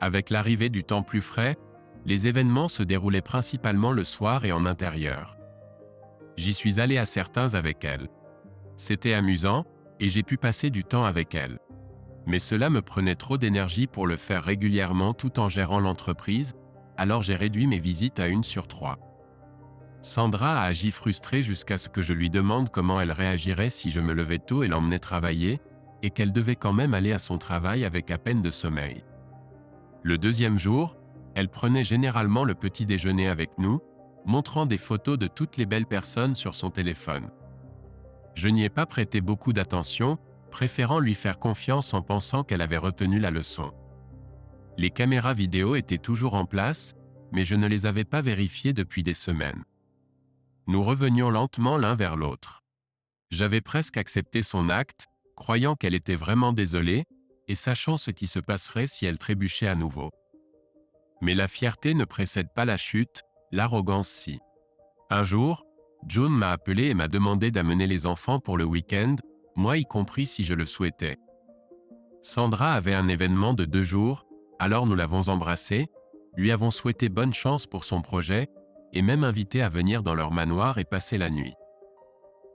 Avec l'arrivée du temps plus frais, les événements se déroulaient principalement le soir et en intérieur. J'y suis allé à certains avec elle. C'était amusant, et j'ai pu passer du temps avec elle. Mais cela me prenait trop d'énergie pour le faire régulièrement tout en gérant l'entreprise, alors j'ai réduit mes visites à 1 sur 3. Sandra a agi frustrée jusqu'à ce que je lui demande comment elle réagirait si je me levais tôt et l'emmenais travailler, et qu'elle devait quand même aller à son travail avec à peine de sommeil. Le 2e jour, elle prenait généralement le petit déjeuner avec nous, montrant des photos de toutes les belles personnes sur son téléphone. Je n'y ai pas prêté beaucoup d'attention, préférant lui faire confiance en pensant qu'elle avait retenu la leçon. Les caméras vidéo étaient toujours en place, mais je ne les avais pas vérifiées depuis des semaines. Nous revenions lentement l'un vers l'autre. J'avais presque accepté son acte, croyant qu'elle était vraiment désolée, et sachant ce qui se passerait si elle trébuchait à nouveau. Mais la fierté ne précède pas la chute, l'arrogance si. Un jour, June m'a appelé et m'a demandé d'amener les enfants pour le week-end, moi y compris si je le souhaitais. Sandra avait un événement de 2 jours, alors nous l'avons embrassée, lui avons souhaité bonne chance pour son projet, et même invité à venir dans leur manoir et passer la nuit.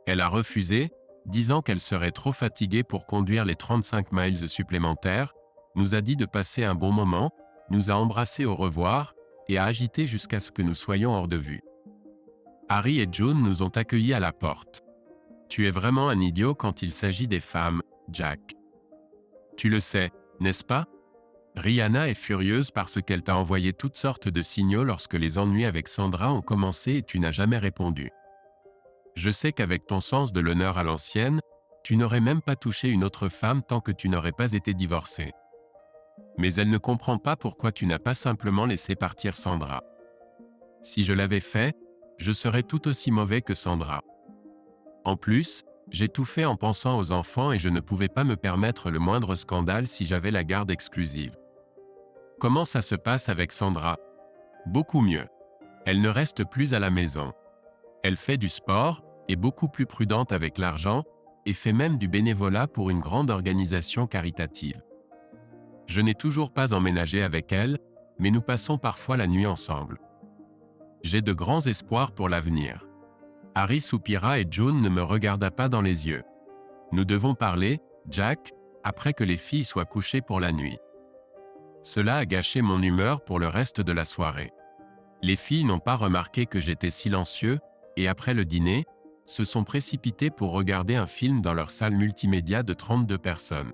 Elle a refusé, disant qu'elle serait trop fatiguée pour conduire les 35 miles supplémentaires, nous a dit de passer un bon moment, nous a embrassés au revoir, et a agité jusqu'à ce que nous soyons hors de vue. Harry et June nous ont accueillis à la porte. Tu es vraiment un idiot quand il s'agit des femmes, Jack. Tu le sais, n'est-ce pas? Rihanna est furieuse parce qu'elle t'a envoyé toutes sortes de signaux lorsque les ennuis avec Sandra ont commencé et tu n'as jamais répondu. Je sais qu'avec ton sens de l'honneur à l'ancienne, tu n'aurais même pas touché une autre femme tant que tu n'aurais pas été divorcé. Mais elle ne comprend pas pourquoi tu n'as pas simplement laissé partir Sandra. Si je l'avais fait, je serais tout aussi mauvais que Sandra. En plus, j'ai tout fait en pensant aux enfants et je ne pouvais pas me permettre le moindre scandale si j'avais la garde exclusive. Comment ça se passe avec Sandra? Beaucoup mieux. Elle ne reste plus à la maison. Elle fait du sport, est beaucoup plus prudente avec l'argent, et fait même du bénévolat pour une grande organisation caritative. Je n'ai toujours pas emménagé avec elle, mais nous passons parfois la nuit ensemble. J'ai de grands espoirs pour l'avenir. Harry soupira et June ne me regarda pas dans les yeux. Nous devons parler, Jack, après que les filles soient couchées pour la nuit. Cela a gâché mon humeur pour le reste de la soirée. Les filles n'ont pas remarqué que j'étais silencieux, et après le dîner, se sont précipitées pour regarder un film dans leur salle multimédia de 32 personnes.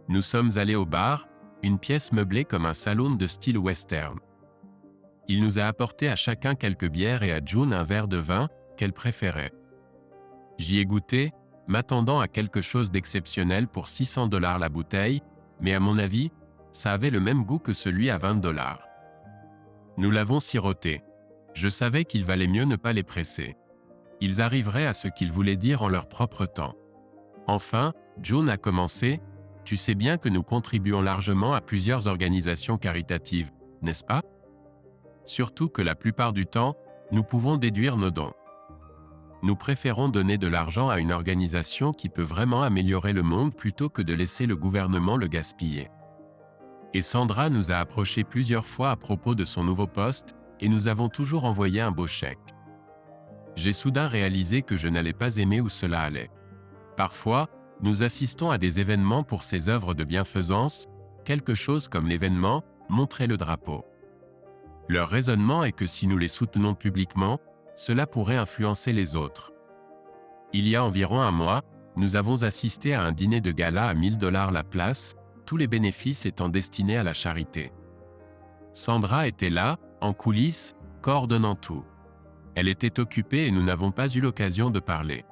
Nous sommes allés au bar, une pièce meublée comme un saloon de style western. Il nous a apporté à chacun quelques bières et à June un verre de vin, qu'elle préférait. J'y ai goûté, m'attendant à quelque chose d'exceptionnel pour 600 $ la bouteille, mais à mon avis, ça avait le même goût que celui à 20 $. Nous l'avons siroté. Je savais qu'il valait mieux ne pas les presser. Ils arriveraient à ce qu'ils voulaient dire en leur propre temps. Enfin, June a commencé, « Tu sais bien que nous contribuons largement à plusieurs organisations caritatives, n'est-ce pas? Surtout que la plupart du temps, nous pouvons déduire nos dons. Nous préférons donner de l'argent à une organisation qui peut vraiment améliorer le monde plutôt que de laisser le gouvernement le gaspiller. » Et Sandra nous a approchés plusieurs fois à propos de son nouveau poste, et nous avons toujours envoyé un beau chèque. J'ai soudain réalisé que je n'allais pas aimer où cela allait. Parfois, nous assistons à des événements pour ces œuvres de bienfaisance, quelque chose comme l'événement « Montrer le drapeau ». Leur raisonnement est que si nous les soutenons publiquement, cela pourrait influencer les autres. Il y a environ un mois, nous avons assisté à un dîner de gala à 1000 $ la place, tous les bénéfices étant destinés à la charité. Sandra était là, en coulisses, coordonnant tout. Elle était occupée et nous n'avons pas eu l'occasion de parler.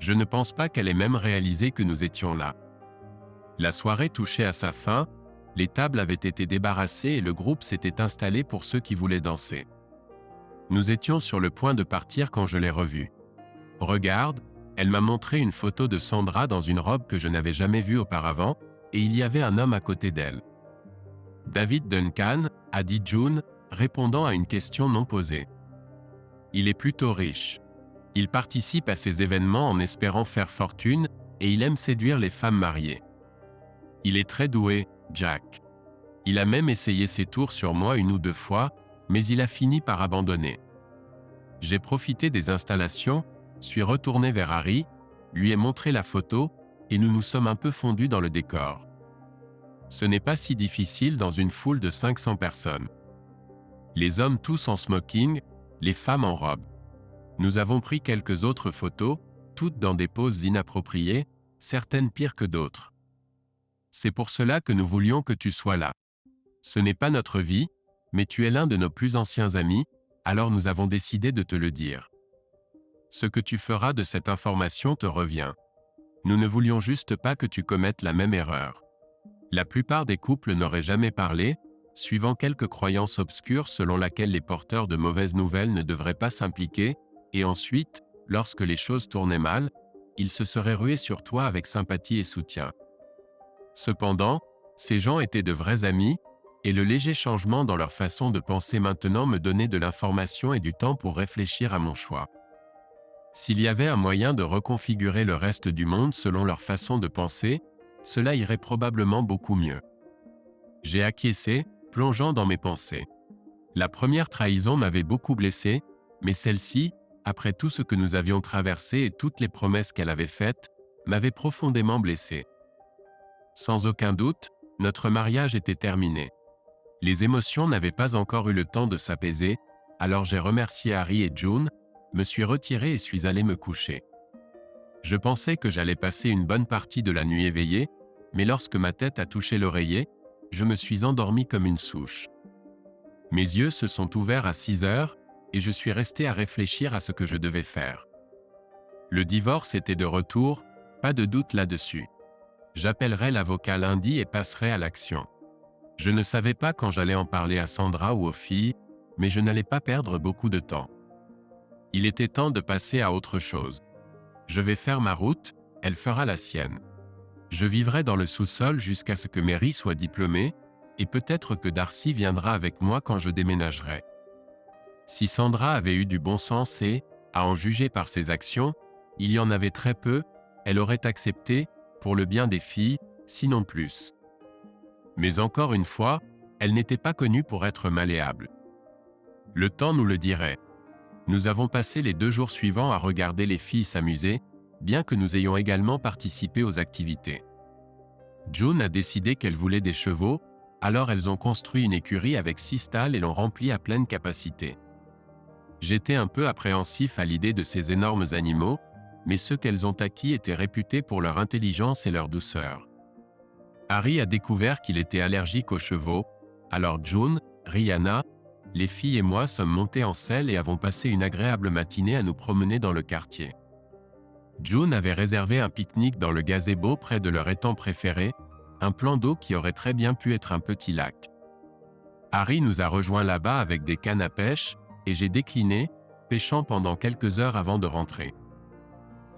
Je ne pense pas qu'elle ait même réalisé que nous étions là. La soirée touchait à sa fin, les tables avaient été débarrassées et le groupe s'était installé pour ceux qui voulaient danser. Nous étions sur le point de partir quand je l'ai revue. Regarde, elle m'a montré une photo de Sandra dans une robe que je n'avais jamais vue auparavant, et il y avait un homme à côté d'elle. David Duncan, a dit June, répondant à une question non posée. Il est plutôt riche. Il participe à ces événements en espérant faire fortune, et il aime séduire les femmes mariées. Il est très doué, Jack. Il a même essayé ses tours sur moi une ou deux fois, mais il a fini par abandonner. J'ai profité des installations, suis retourné vers Harry, lui ai montré la photo, et nous nous sommes un peu fondus dans le décor. Ce n'est pas si difficile dans une foule de 500 personnes. Les hommes tous en smoking, les femmes en robe. Nous avons pris quelques autres photos, toutes dans des poses inappropriées, certaines pires que d'autres. C'est pour cela que nous voulions que tu sois là. Ce n'est pas notre vie, mais tu es l'un de nos plus anciens amis, alors nous avons décidé de te le dire. Ce que tu feras de cette information te revient. Nous ne voulions juste pas que tu commettes la même erreur. La plupart des couples n'auraient jamais parlé, suivant quelques croyances obscures selon laquelle les porteurs de mauvaises nouvelles ne devraient pas s'impliquer, et ensuite, lorsque les choses tournaient mal, ils se seraient rués sur toi avec sympathie et soutien. Cependant, ces gens étaient de vrais amis, et le léger changement dans leur façon de penser maintenant me donnait de l'information et du temps pour réfléchir à mon choix. S'il y avait un moyen de reconfigurer le reste du monde selon leur façon de penser, cela irait probablement beaucoup mieux. J'ai acquiescé, plongeant dans mes pensées. La première trahison m'avait beaucoup blessé, mais celle-ci, après tout ce que nous avions traversé et toutes les promesses qu'elle avait faites, m'avait profondément blessé. Sans aucun doute, notre mariage était terminé. Les émotions n'avaient pas encore eu le temps de s'apaiser, alors j'ai remercié Harry et June, me suis retiré et suis allé me coucher. Je pensais que j'allais passer une bonne partie de la nuit éveillé, mais lorsque ma tête a touché l'oreiller, je me suis endormi comme une souche. Mes yeux se sont ouverts à 6 heures, et je suis resté à réfléchir à ce que je devais faire. Le divorce était de retour, pas de doute là-dessus. J'appellerai l'avocat lundi et passerai à l'action. Je ne savais pas quand j'allais en parler à Sandra ou aux filles, mais je n'allais pas perdre beaucoup de temps. Il était temps de passer à autre chose. Je vais faire ma route, elle fera la sienne. Je vivrai dans le sous-sol jusqu'à ce que Mary soit diplômée, et peut-être que Darcy viendra avec moi quand je déménagerai. Si Sandra avait eu du bon sens et, à en juger par ses actions, il y en avait très peu, elle aurait accepté, pour le bien des filles, sinon plus. Mais encore une fois, elle n'était pas connue pour être malléable. Le temps nous le dirait. Nous avons passé les 2 jours suivants à regarder les filles s'amuser, bien que nous ayons également participé aux activités. June a décidé qu'elle voulait des chevaux, alors elles ont construit une écurie avec 6 stalles et l'ont remplie à pleine capacité. J'étais un peu appréhensif à l'idée de ces énormes animaux, mais ceux qu'elles ont acquis étaient réputés pour leur intelligence et leur douceur. Harry a découvert qu'il était allergique aux chevaux, alors June, Rihanna, les filles et moi sommes montés en selle et avons passé une agréable matinée à nous promener dans le quartier. June avait réservé un pique-nique dans le gazebo près de leur étang préféré, un plan d'eau qui aurait très bien pu être un petit lac. Harry nous a rejoints là-bas avec des cannes à pêche, et j'ai décliné, pêchant pendant quelques heures avant de rentrer.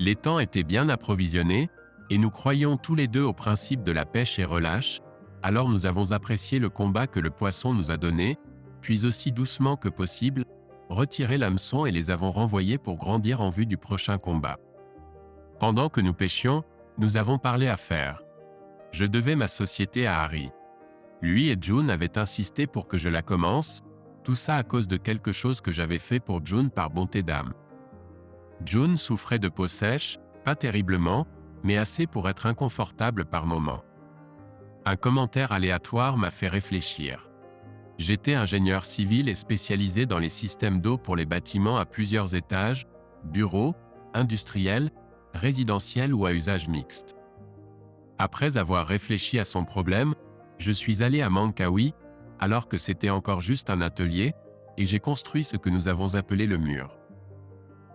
L'étang était bien approvisionné, et nous croyions tous les deux au principe de la pêche et relâche, alors nous avons apprécié le combat que le poisson nous a donné, puis aussi doucement que possible, retiré l'hameçon et les avons renvoyés pour grandir en vue du prochain combat. Pendant que nous pêchions, nous avons parlé affaires. Je devais ma société à Harry. Lui et June avaient insisté pour que je la commence, tout ça à cause de quelque chose que j'avais fait pour June par bonté d'âme. June souffrait de peau sèche, pas terriblement, mais assez pour être inconfortable par moments. Un commentaire aléatoire m'a fait réfléchir. J'étais ingénieur civil et spécialisé dans les systèmes d'eau pour les bâtiments à plusieurs étages, bureaux, industriels, résidentiels ou à usage mixte. Après avoir réfléchi à son problème, je suis allé à Mankawi, alors que c'était encore juste un atelier, et j'ai construit ce que nous avons appelé le mur.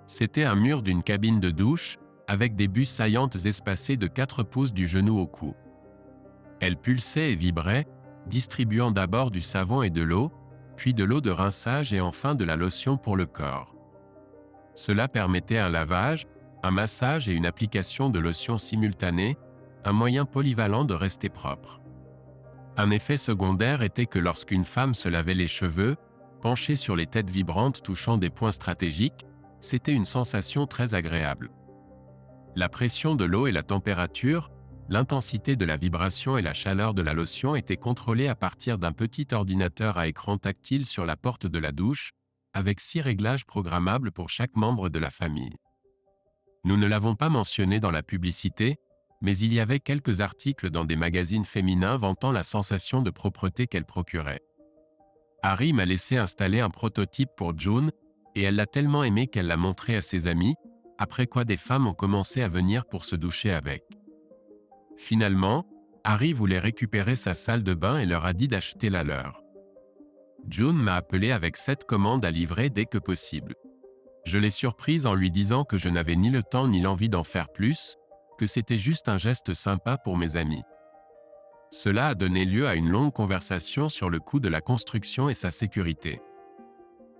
C'était un mur d'une cabine de douche, avec des buts saillantes espacées de 4 pouces du genou au cou. Elle pulsait et vibrait, distribuant d'abord du savon et de l'eau, puis de l'eau de rinçage et enfin de la lotion pour le corps. Cela permettait un lavage, un massage et une application de lotion simultanée, un moyen polyvalent de rester propre. Un effet secondaire était que lorsqu'une femme se lavait les cheveux, penchée sur les têtes vibrantes touchant des points stratégiques, c'était une sensation très agréable. La pression de l'eau et la température, l'intensité de la vibration et la chaleur de la lotion étaient contrôlées à partir d'un petit ordinateur à écran tactile sur la porte de la douche, avec 6 réglages programmables pour chaque membre de la famille. Nous ne l'avons pas mentionné dans la publicité, mais il y avait quelques articles dans des magazines féminins vantant la sensation de propreté qu'elle procurait. Harry m'a laissé installer un prototype pour June, et elle l'a tellement aimé qu'elle l'a montré à ses amis, après quoi des femmes ont commencé à venir pour se doucher avec. Finalement, Harry voulait récupérer sa salle de bain et leur a dit d'acheter la leur. June m'a appelé avec 7 commandes à livrer dès que possible. Je l'ai surprise en lui disant que je n'avais ni le temps ni l'envie d'en faire plus, que c'était juste un geste sympa pour mes amis. Cela a donné lieu à une longue conversation sur le coût de la construction et sa sécurité.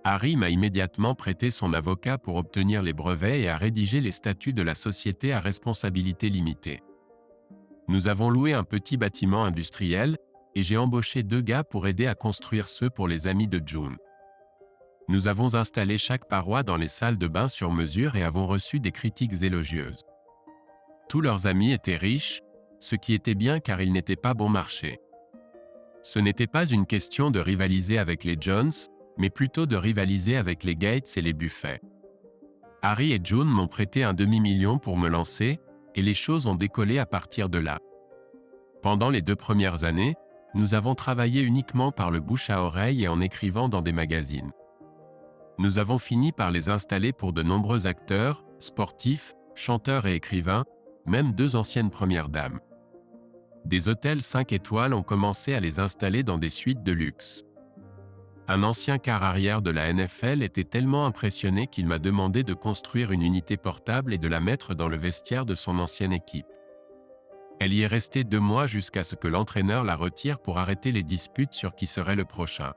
Harry m'a immédiatement prêté son avocat pour obtenir les brevets et a rédigé les statuts de la société à responsabilité limitée. Nous avons loué un petit bâtiment industriel, et j'ai embauché 2 gars pour aider à construire ceux pour les amis de June. Nous avons installé chaque paroi dans les salles de bain sur mesure et avons reçu des critiques élogieuses. Tous leurs amis étaient riches, ce qui était bien car ils n'étaient pas bon marché. Ce n'était pas une question de rivaliser avec les Jones, mais plutôt de rivaliser avec les Gates et les Buffet. Harry et June m'ont prêté un demi-million pour me lancer, et les choses ont décollé à partir de là. Pendant les 2 premières années, nous avons travaillé uniquement par le bouche à oreille et en écrivant dans des magazines. Nous avons fini par les installer pour de nombreux acteurs, sportifs, chanteurs et écrivains, même 2 anciennes premières dames. Des hôtels 5 étoiles ont commencé à les installer dans des suites de luxe. Un ancien quart arrière de la NFL était tellement impressionné qu'il m'a demandé de construire une unité portable et de la mettre dans le vestiaire de son ancienne équipe. Elle y est restée 2 mois jusqu'à ce que l'entraîneur la retire pour arrêter les disputes sur qui serait le prochain.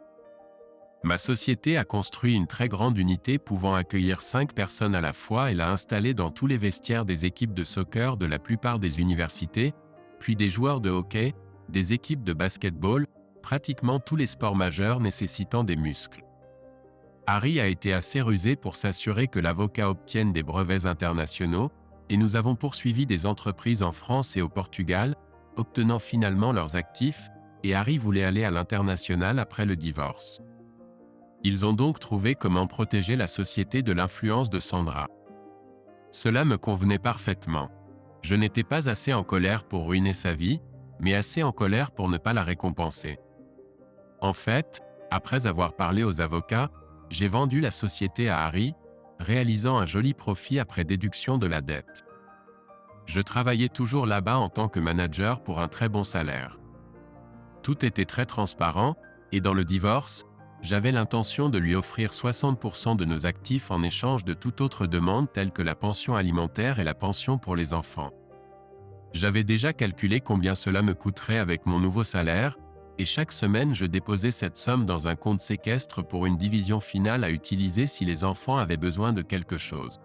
Ma société a construit une très grande unité pouvant accueillir 5 personnes à la fois et l'a installée dans tous les vestiaires des équipes de soccer de la plupart des universités, puis des joueurs de hockey, des équipes de basketball, pratiquement tous les sports majeurs nécessitant des muscles. Harry a été assez rusé pour s'assurer que l'avocat obtienne des brevets internationaux, et nous avons poursuivi des entreprises en France et au Portugal, obtenant finalement leurs actifs, et Harry voulait aller à l'international après le divorce. Ils ont donc trouvé comment protéger la société de l'influence de Sandra. Cela me convenait parfaitement. Je n'étais pas assez en colère pour ruiner sa vie, mais assez en colère pour ne pas la récompenser. En fait, après avoir parlé aux avocats, j'ai vendu la société à Harry, réalisant un joli profit après déduction de la dette. Je travaillais toujours là-bas en tant que manager pour un très bon salaire. Tout était très transparent, et dans le divorce, j'avais l'intention de lui offrir 60% de nos actifs en échange de toute autre demande telle que la pension alimentaire et la pension pour les enfants. J'avais déjà calculé combien cela me coûterait avec mon nouveau salaire, et chaque semaine je déposais cette somme dans un compte séquestre pour une division finale à utiliser si les enfants avaient besoin de quelque chose.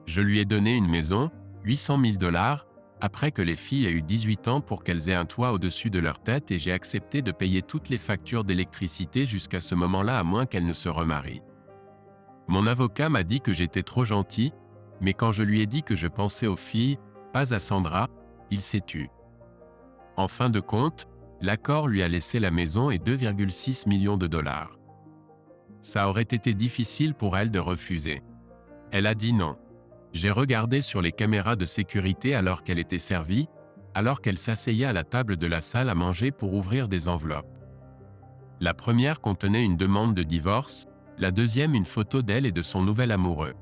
Je lui ai donné une maison, 800 000 $, après que les filles aient eu 18 ans pour qu'elles aient un toit au-dessus de leur tête et j'ai accepté de payer toutes les factures d'électricité jusqu'à ce moment-là à moins qu'elles ne se remarient. Mon avocat m'a dit que j'étais trop gentil, mais quand je lui ai dit que je pensais aux filles, pas à Sandra, il s'est tu. En fin de compte, l'accord lui a laissé la maison et 2,6 millions de $. Ça aurait été difficile pour elle de refuser. Elle a dit non. J'ai regardé sur les caméras de sécurité alors qu'elle était servie, alors qu'elle s'asseyait à la table de la salle à manger pour ouvrir des enveloppes. La première contenait une demande de divorce, la deuxième une photo d'elle et de son nouvel amoureux.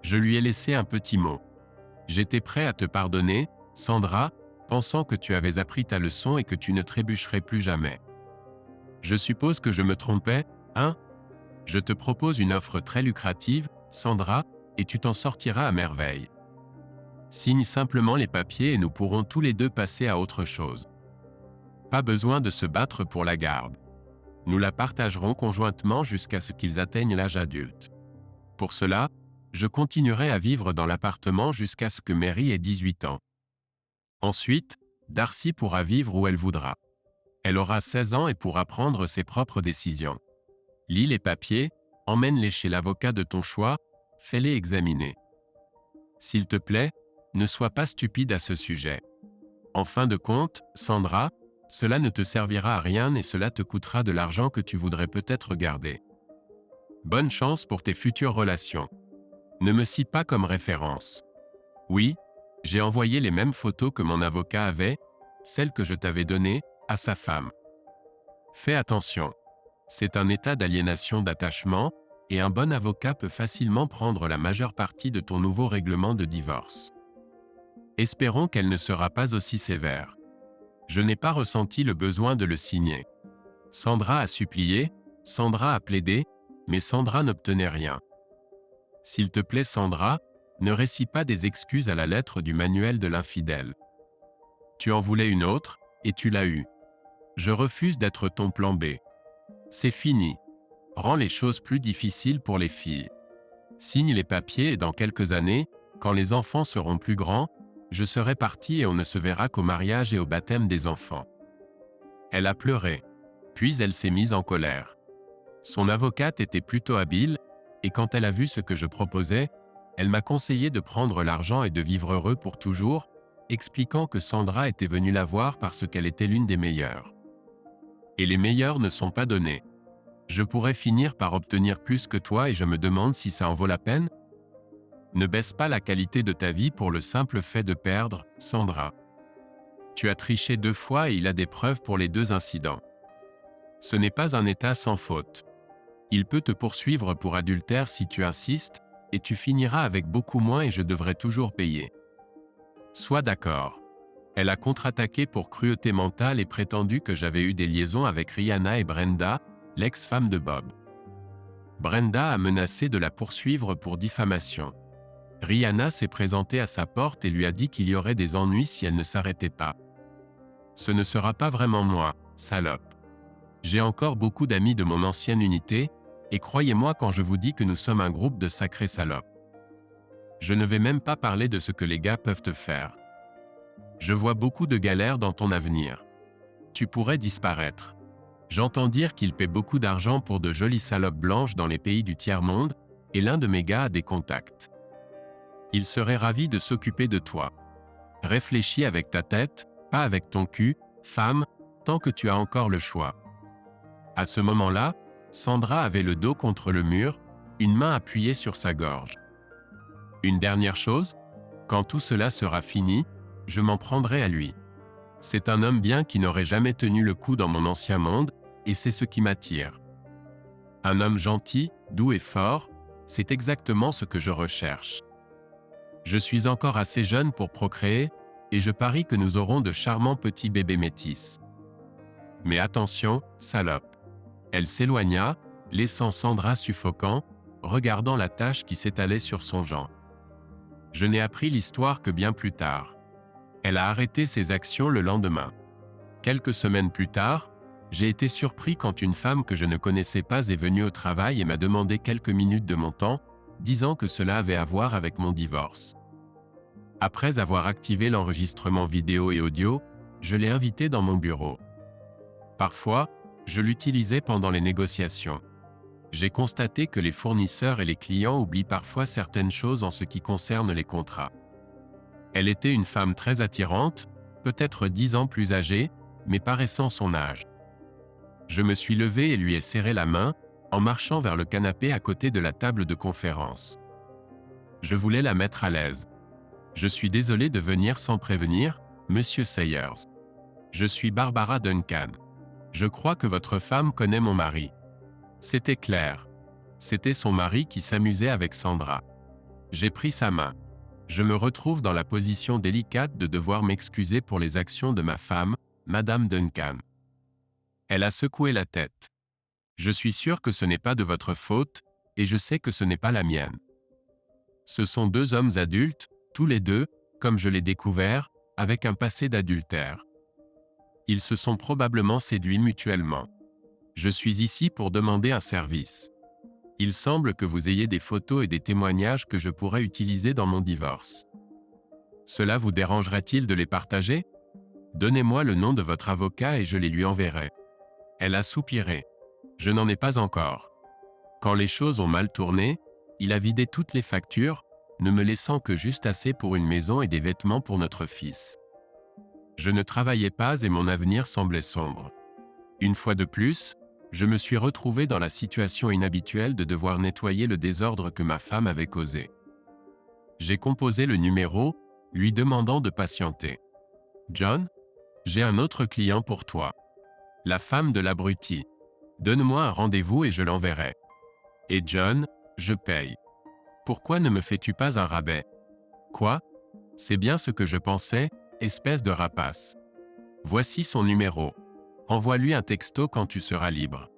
Je lui ai laissé un petit mot. J'étais prêt à te pardonner, Sandra, pensant que tu avais appris ta leçon et que tu ne trébucherais plus jamais. Je suppose que je me trompais, hein? Je te propose une offre très lucrative, Sandra, et tu t'en sortiras à merveille. Signe simplement les papiers et nous pourrons tous les deux passer à autre chose. Pas besoin de se battre pour la garde. Nous la partagerons conjointement jusqu'à ce qu'ils atteignent l'âge adulte. Pour cela, je continuerai à vivre dans l'appartement jusqu'à ce que Mary ait 18 ans. Ensuite, Darcy pourra vivre où elle voudra. Elle aura 16 ans et pourra prendre ses propres décisions. Lis les papiers, emmène-les chez l'avocat de ton choix, fais-les examiner. S'il te plaît, ne sois pas stupide à ce sujet. En fin de compte, Sandra, cela ne te servira à rien et cela te coûtera de l'argent que tu voudrais peut-être garder. Bonne chance pour tes futures relations. Ne me cite pas comme référence. Oui, j'ai envoyé les mêmes photos que mon avocat avait, celles que je t'avais données, à sa femme. Fais attention. C'est un état d'aliénation d'attachement, et un bon avocat peut facilement prendre la majeure partie de ton nouveau règlement de divorce. Espérons qu'elle ne sera pas aussi sévère. Je n'ai pas ressenti le besoin de le signer. Sandra a supplié, Sandra a plaidé, mais Sandra n'obtenait rien. S'il te plaît Sandra, ne récite pas des excuses à la lettre du manuel de l'infidèle. Tu en voulais une autre, et tu l'as eue. Je refuse d'être ton plan B. C'est fini. Rends les choses plus difficiles pour les filles. Signe les papiers et dans quelques années, quand les enfants seront plus grands, je serai parti et on ne se verra qu'au mariage et au baptême des enfants. Elle a pleuré. Puis elle s'est mise en colère. Son avocate était plutôt habile, et quand elle a vu ce que je proposais, elle m'a conseillé de prendre l'argent et de vivre heureux pour toujours, expliquant que Sandra était venue la voir parce qu'elle était l'une des meilleures. Et les meilleures ne sont pas données. Je pourrais finir par obtenir plus que toi et je me demande si ça en vaut la peine? Ne baisse pas la qualité de ta vie pour le simple fait de perdre, Sandra. Tu as triché 2 fois et il a des preuves pour les 2 incidents. Ce n'est pas un état sans faute. Il peut te poursuivre pour adultère si tu insistes, et tu finiras avec beaucoup moins et je devrais toujours payer. Sois d'accord. Elle a contre-attaqué pour cruauté mentale et prétendu que j'avais eu des liaisons avec Rihanna et Brenda, l'ex-femme de Bob. Brenda a menacé de la poursuivre pour diffamation. Rihanna s'est présentée à sa porte et lui a dit qu'il y aurait des ennuis si elle ne s'arrêtait pas. Ce ne sera pas vraiment moi, salope. J'ai encore beaucoup d'amis de mon ancienne unité, et croyez-moi quand je vous dis que nous sommes un groupe de sacrés salopes. Je ne vais même pas parler de ce que les gars peuvent te faire. Je vois beaucoup de galères dans ton avenir. Tu pourrais disparaître. J'entends dire qu'il paie beaucoup d'argent pour de jolies salopes blanches dans les pays du tiers-monde, et l'un de mes gars a des contacts. Il serait ravi de s'occuper de toi. Réfléchis avec ta tête, pas avec ton cul, femme, tant que tu as encore le choix. À ce moment-là, Sandra avait le dos contre le mur, une main appuyée sur sa gorge. Une dernière chose, quand tout cela sera fini, je m'en prendrai à lui. C'est un homme bien qui n'aurait jamais tenu le coup dans mon ancien monde, et c'est ce qui m'attire. Un homme gentil, doux et fort, c'est exactement ce que je recherche. Je suis encore assez jeune pour procréer, et je parie que nous aurons de charmants petits bébés métis. Mais attention, salope. Elle s'éloigna, laissant Sandra suffocant, regardant la tache qui s'étalait sur son jambe. Je n'ai appris l'histoire que bien plus tard. Elle a arrêté ses actions le lendemain. Quelques semaines plus tard, j'ai été surpris quand une femme que je ne connaissais pas est venue au travail et m'a demandé quelques minutes de mon temps, disant que cela avait à voir avec mon divorce. Après avoir activé l'enregistrement vidéo et audio, je l'ai invitée dans mon bureau. Parfois, je l'utilisais pendant les négociations. J'ai constaté que les fournisseurs et les clients oublient parfois certaines choses en ce qui concerne les contrats. Elle était une femme très attirante, peut-être 10 ans plus âgée, mais paraissant son âge. Je me suis levé et lui ai serré la main, en marchant vers le canapé à côté de la table de conférence. Je voulais la mettre à l'aise. Je suis désolé de venir sans prévenir, Monsieur Sayers. Je suis Barbara Duncan. Je crois que votre femme connaît mon mari. C'était clair. C'était son mari qui s'amusait avec Sandra. J'ai pris sa main. Je me retrouve dans la position délicate de devoir m'excuser pour les actions de ma femme, Madame Duncan. Elle a secoué la tête. Je suis sûr que ce n'est pas de votre faute, et je sais que ce n'est pas la mienne. Ce sont deux hommes adultes, tous les deux, comme je l'ai découvert, avec un passé d'adultère. Ils se sont probablement séduits mutuellement. Je suis ici pour demander un service. Il semble que vous ayez des photos et des témoignages que je pourrais utiliser dans mon divorce. Cela vous dérangerait-il de les partager? Donnez-moi le nom de votre avocat et je les lui enverrai. Elle a soupiré. Je n'en ai pas encore. Quand les choses ont mal tourné, il a vidé toutes les factures, ne me laissant que juste assez pour une maison et des vêtements pour notre fils. Je ne travaillais pas et mon avenir semblait sombre. Une fois de plus, je me suis retrouvé dans la situation inhabituelle de devoir nettoyer le désordre que ma femme avait causé. J'ai composé le numéro, lui demandant de patienter. John, j'ai un autre client pour toi. La femme de l'abruti. Donne-moi un rendez-vous et je l'enverrai. Et John, je paye. Pourquoi ne me fais-tu pas un rabais? Quoi? C'est bien ce que je pensais, espèce de rapace. Voici son numéro. Envoie-lui un texto quand tu seras libre.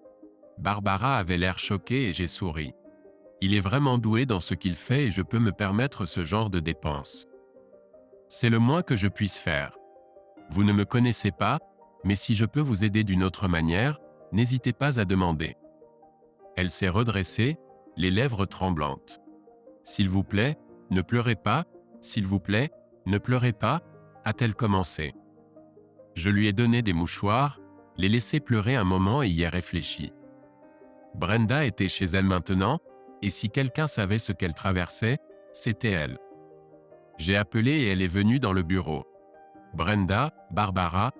Barbara avait l'air choquée et j'ai souri. Il est vraiment doué dans ce qu'il fait et je peux me permettre ce genre de dépenses. C'est le moins que je puisse faire. Vous ne me connaissez pas, mais si je peux vous aider d'une autre manière, n'hésitez pas à demander. Elle s'est redressée, les lèvres tremblantes. S'il vous plaît, ne pleurez pas, s'il vous plaît, ne pleurez pas, a-t-elle commencé. Je lui ai donné des mouchoirs, les laissé pleurer un moment et y ai réfléchi. Brenda était chez elle maintenant, et si quelqu'un savait ce qu'elle traversait, c'était elle. J'ai appelé et elle est venue dans le bureau. Brenda, Barbara,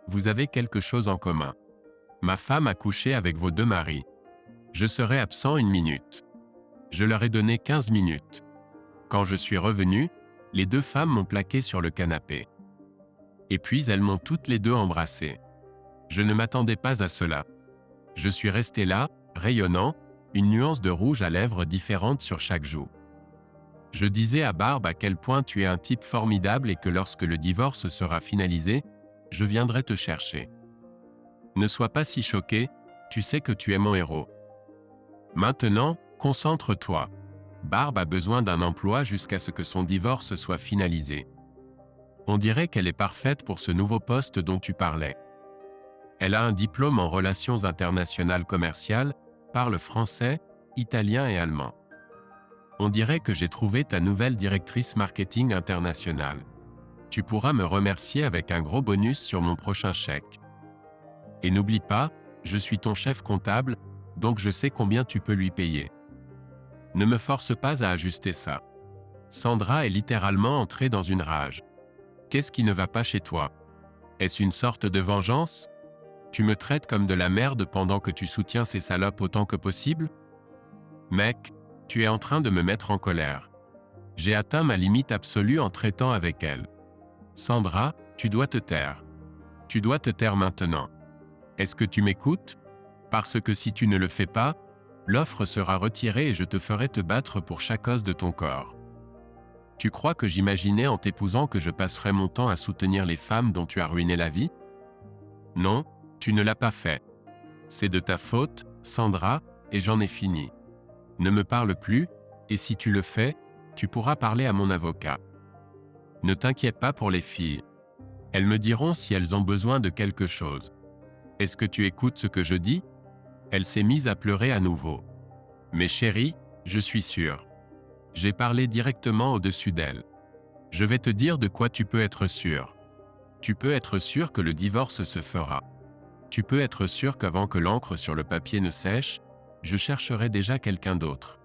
vous avez quelque chose en commun. Ma femme a couché avec vos deux maris. Je serai absent 1 minute. Je leur ai donné 15 minutes. Quand je suis revenu, les deux femmes m'ont plaqué sur le canapé. Et puis elles m'ont toutes les deux embrassé. Je ne m'attendais pas à cela. Je suis resté là, rayonnant, une nuance de rouge à lèvres différente sur chaque joue. Je disais à Barb à quel point tu es un type formidable et que lorsque le divorce sera finalisé, je viendrai te chercher. Ne sois pas si choqué, tu sais que tu es mon héros. Maintenant, concentre-toi. Barb a besoin d'un emploi jusqu'à ce que son divorce soit finalisé. On dirait qu'elle est parfaite pour ce nouveau poste dont tu parlais. Elle a un diplôme en relations internationales commerciales, parle français, italien et allemand. On dirait que j'ai trouvé ta nouvelle directrice marketing internationale. Tu pourras me remercier avec un gros bonus sur mon prochain chèque. Et n'oublie pas, je suis ton chef comptable, donc je sais combien tu peux lui payer. Ne me force pas à ajuster ça. Sandra est littéralement entrée dans une rage. Qu'est-ce qui ne va pas chez toi? Est-ce une sorte de vengeance? Tu me traites comme de la merde pendant que tu soutiens ces salopes autant que possible? Mec, tu es en train de me mettre en colère. J'ai atteint ma limite absolue en traitant avec elle. Sandra, tu dois te taire. Tu dois te taire maintenant. Est-ce que tu m'écoutes? Parce que si tu ne le fais pas, l'offre sera retirée et je te ferai te battre pour chaque os de ton corps. Tu crois que j'imaginais en t'épousant que je passerais mon temps à soutenir les femmes dont tu as ruiné la vie? Non, tu ne l'as pas fait. C'est de ta faute, Sandra, et j'en ai fini. Ne me parle plus, et si tu le fais, tu pourras parler à mon avocat. Ne t'inquiète pas pour les filles. Elles me diront si elles ont besoin de quelque chose. Est-ce que tu écoutes ce que je dis? Elle s'est mise à pleurer à nouveau. Mais chérie, je suis sûr. J'ai parlé directement au-dessus d'elle. Je vais te dire de quoi tu peux être sûr. Tu peux être sûr que le divorce se fera. Tu peux être sûr qu'avant que l'encre sur le papier ne sèche, je chercherai déjà quelqu'un d'autre.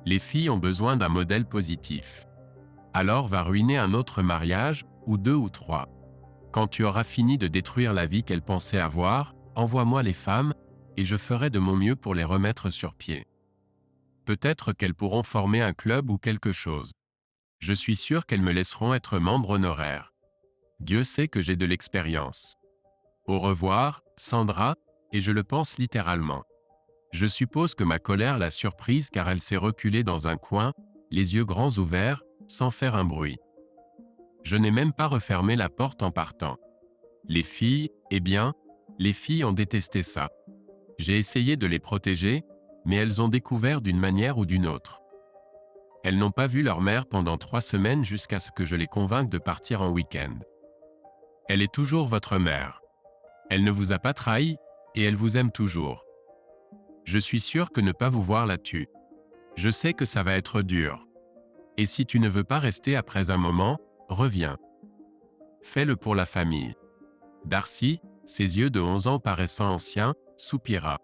Les filles ont besoin d'un modèle positif. Alors va ruiner un autre mariage, ou 2 ou 3. Quand tu auras fini de détruire la vie qu'elles pensaient avoir, envoie-moi les femmes, et je ferai de mon mieux pour les remettre sur pied. Peut-être qu'elles pourront former un club ou quelque chose. Je suis sûr qu'elles me laisseront être membre honoraire. Dieu sait que j'ai de l'expérience. Au revoir, Sandra, et je le pense littéralement. Je suppose que ma colère l'a surprise car elle s'est reculée dans un coin, les yeux grands ouverts, sans faire un bruit. Je n'ai même pas refermé la porte en partant. Les filles, eh bien, les filles ont détesté ça. J'ai essayé de les protéger, mais elles ont découvert d'une manière ou d'une autre. Elles n'ont pas vu leur mère pendant 3 semaines jusqu'à ce que je les convainque de partir en week-end. Elle est toujours votre mère. Elle ne vous a pas trahi, et elle vous aime toujours. Je suis sûr que ne pas vous voir la tue. Je sais que ça va être dur. Et si tu ne veux pas rester après un moment, reviens. Fais-le pour la famille. Darcy, ses yeux de 11 ans paraissant anciens, soupira.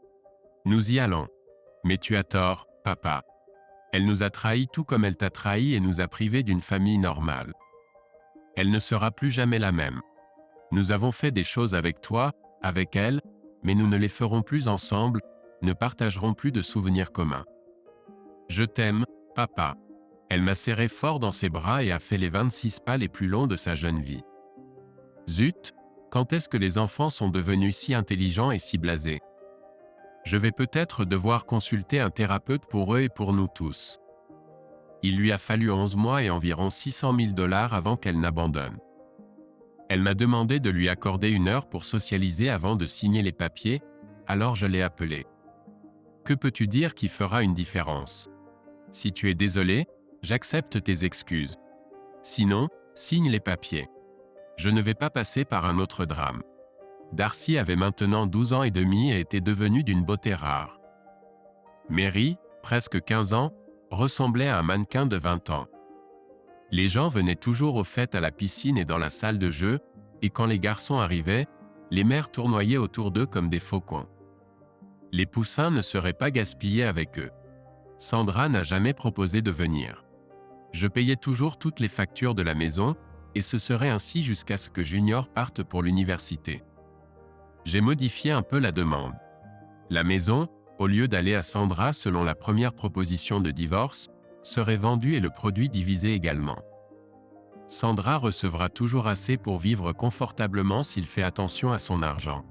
Nous y allons. Mais tu as tort, papa. Elle nous a trahis tout comme elle t'a trahi et nous a privés d'une famille normale. Elle ne sera plus jamais la même. Nous avons fait des choses avec toi, avec elle, mais nous ne les ferons plus ensemble, ne partagerons plus de souvenirs communs. Je t'aime, papa. Elle m'a serré fort dans ses bras et a fait les 26 pas les plus longs de sa jeune vie. Zut, quand est-ce que les enfants sont devenus si intelligents et si blasés? Je vais peut-être devoir consulter un thérapeute pour eux et pour nous tous. Il lui a fallu 11 mois et environ 600 000 $ avant qu'elle n'abandonne. Elle m'a demandé de lui accorder 1 heure pour socialiser avant de signer les papiers, alors je l'ai appelée. Que peux-tu dire qui fera une différence? Si tu es désolé, j'accepte tes excuses. Sinon, signe les papiers. Je ne vais pas passer par un autre drame. Darcy avait maintenant 12 ans et demi et était devenue d'une beauté rare. Mary, presque 15 ans, ressemblait à un mannequin de 20 ans. Les gens venaient toujours aux fêtes à la piscine et dans la salle de jeu, et quand les garçons arrivaient, les mères tournoyaient autour d'eux comme des faucons. Les poussins ne seraient pas gaspillés avec eux. Sandra n'a jamais proposé de venir. Je payais toujours toutes les factures de la maison, et ce serait ainsi jusqu'à ce que Junior parte pour l'université. J'ai modifié un peu la demande. La maison, au lieu d'aller à Sandra selon la première proposition de divorce, serait vendue et le produit divisé également. Sandra recevra toujours assez pour vivre confortablement s'il fait attention à son argent.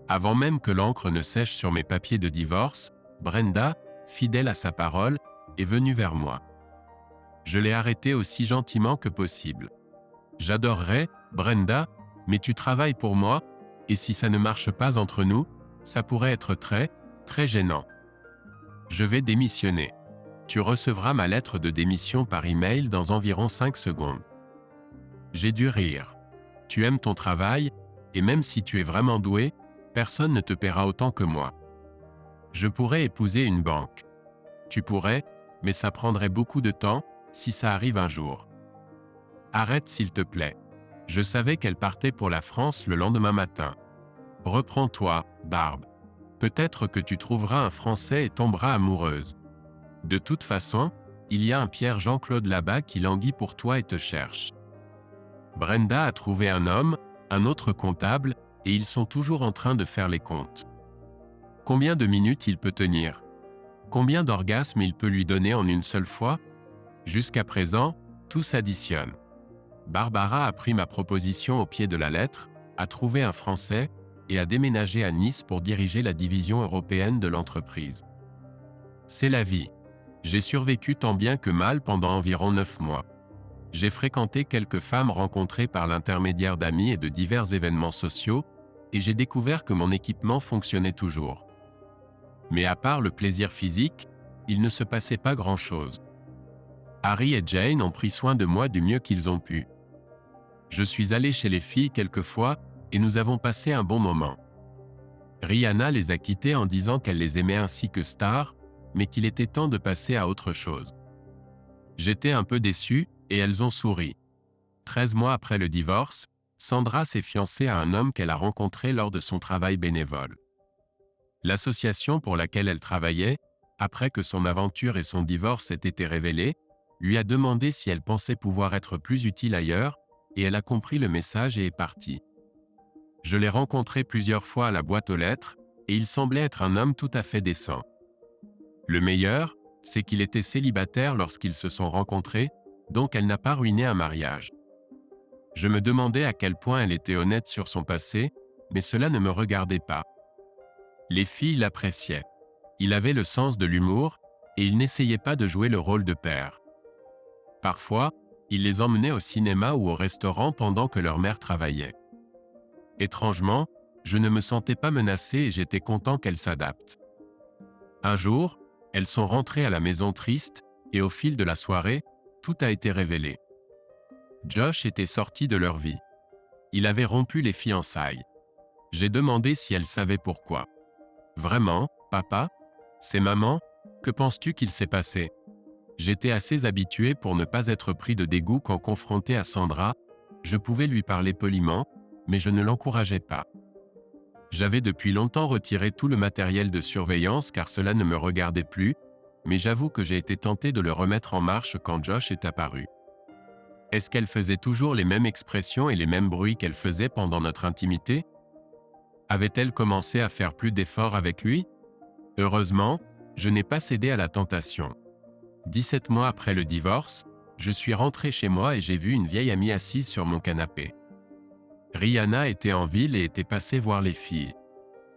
Avant même que l'encre ne sèche sur mes papiers de divorce, Brenda, fidèle à sa parole, est venue vers moi. Je l'ai arrêté aussi gentiment que possible. J'adorerais, Brenda, mais tu travailles pour moi, et si ça ne marche pas entre nous, ça pourrait être très, très gênant. Je vais démissionner. Tu recevras ma lettre de démission par email dans environ 5 secondes. J'ai dû rire. Tu aimes ton travail, et même si tu es vraiment doué, personne ne te paiera autant que moi. Je pourrais épouser une banque. Tu pourrais, mais ça prendrait beaucoup de temps, si ça arrive un jour. Arrête s'il te plaît. Je savais qu'elle partait pour la France le lendemain matin. Reprends-toi, Barb. Peut-être que tu trouveras un Français et tomberas amoureuse. De toute façon, il y a un Pierre Jean-Claude là-bas qui languit pour toi et te cherche. Brenda a trouvé un homme, un autre comptable, et ils sont toujours en train de faire les comptes. Combien de minutes il peut tenir? Combien d'orgasmes il peut lui donner en une seule fois? Jusqu'à présent, tout s'additionne. Barbara a pris ma proposition au pied de la lettre, a trouvé un Français, et a déménagé à Nice pour diriger la division européenne de l'entreprise. C'est la vie. J'ai survécu tant bien que mal pendant environ 9 mois. J'ai fréquenté quelques femmes rencontrées par l'intermédiaire d'amis et de divers événements sociaux, et j'ai découvert que mon équipement fonctionnait toujours. Mais à part le plaisir physique, il ne se passait pas grand-chose. Harry et Jane ont pris soin de moi du mieux qu'ils ont pu. Je suis allé chez les filles quelques fois, et nous avons passé un bon moment. Rihanna les a quittées en disant qu'elle les aimait ainsi que Star, mais qu'il était temps de passer à autre chose. J'étais un peu déçu, et elles ont souri. 13 mois après le divorce, Sandra s'est fiancée à un homme qu'elle a rencontré lors de son travail bénévole. L'association pour laquelle elle travaillait, après que son aventure et son divorce aient été révélés, lui a demandé si elle pensait pouvoir être plus utile ailleurs, et elle a compris le message et est partie. Je l'ai rencontré plusieurs fois à la boîte aux lettres, et il semblait être un homme tout à fait décent. Le meilleur, c'est qu'il était célibataire lorsqu'ils se sont rencontrés, donc elle n'a pas ruiné un mariage. Je me demandais à quel point elle était honnête sur son passé, mais cela ne me regardait pas. Les filles l'appréciaient. Il avait le sens de l'humour, et il n'essayait pas de jouer le rôle de père. Parfois, il les emmenait au cinéma ou au restaurant pendant que leur mère travaillait. Étrangement, je ne me sentais pas menacé et j'étais content qu'elles s'adaptent. Un jour, elles sont rentrées à la maison tristes, et au fil de la soirée, tout a été révélé. Josh était sorti de leur vie. Il avait rompu les fiançailles. J'ai demandé si elle savait pourquoi. Vraiment, papa? C'est maman? Que penses-tu qu'il s'est passé? J'étais assez habitué pour ne pas être pris de dégoût quand confronté à Sandra. Je pouvais lui parler poliment, mais je ne l'encourageais pas. J'avais depuis longtemps retiré tout le matériel de surveillance car cela ne me regardait plus, mais j'avoue que j'ai été tenté de le remettre en marche quand Josh est apparu. Est-ce qu'elle faisait toujours les mêmes expressions et les mêmes bruits qu'elle faisait pendant notre intimité? Avait-elle commencé à faire plus d'efforts avec lui? Heureusement, je n'ai pas cédé à la tentation. 17 mois après le divorce, je suis rentré chez moi et j'ai vu une vieille amie assise sur mon canapé. Rihanna était en ville et était passée voir les filles.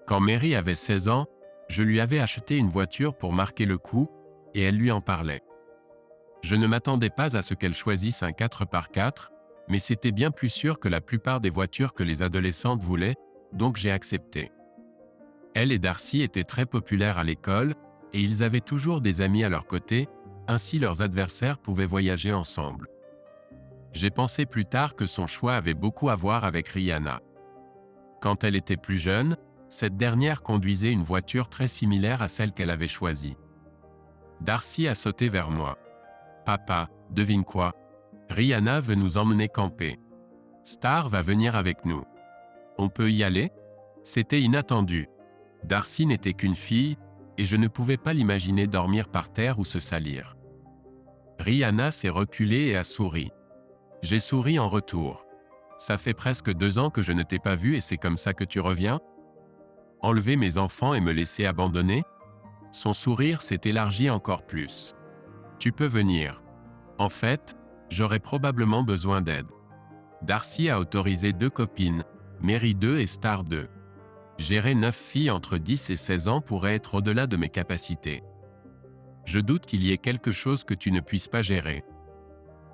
Quand Mary avait 16 ans, je lui avais acheté une voiture pour marquer le coup, et elle lui en parlait. Je ne m'attendais pas à ce qu'elle choisisse un 4x4, mais c'était bien plus sûr que la plupart des voitures que les adolescentes voulaient, donc j'ai accepté. Elle et Darcy étaient très populaires à l'école, et ils avaient toujours des amis à leur côté, ainsi leurs adversaires pouvaient voyager ensemble. J'ai pensé plus tard que son choix avait beaucoup à voir avec Rihanna. Quand elle était plus jeune, cette dernière conduisait une voiture très similaire à celle qu'elle avait choisie. Darcy a sauté vers moi. « Papa, devine quoi? Rihanna veut nous emmener camper. Star va venir avec nous. On peut y aller? » C'était inattendu. Darcy n'était qu'une fille, et je ne pouvais pas l'imaginer dormir par terre ou se salir. Rihanna s'est reculée et a souri. J'ai souri en retour. Ça fait presque 2 ans que je ne t'ai pas vu et c'est comme ça que tu reviens? Enlever mes enfants et me laisser abandonner? Son sourire s'est élargi encore plus. Tu peux venir. En fait, j'aurais probablement besoin d'aide. Darcy a autorisé 2 copines, Mary 2 et Star 2. Gérer 9 filles entre 10 et 16 ans pourrait être au-delà de mes capacités. Je doute qu'il y ait quelque chose que tu ne puisses pas gérer.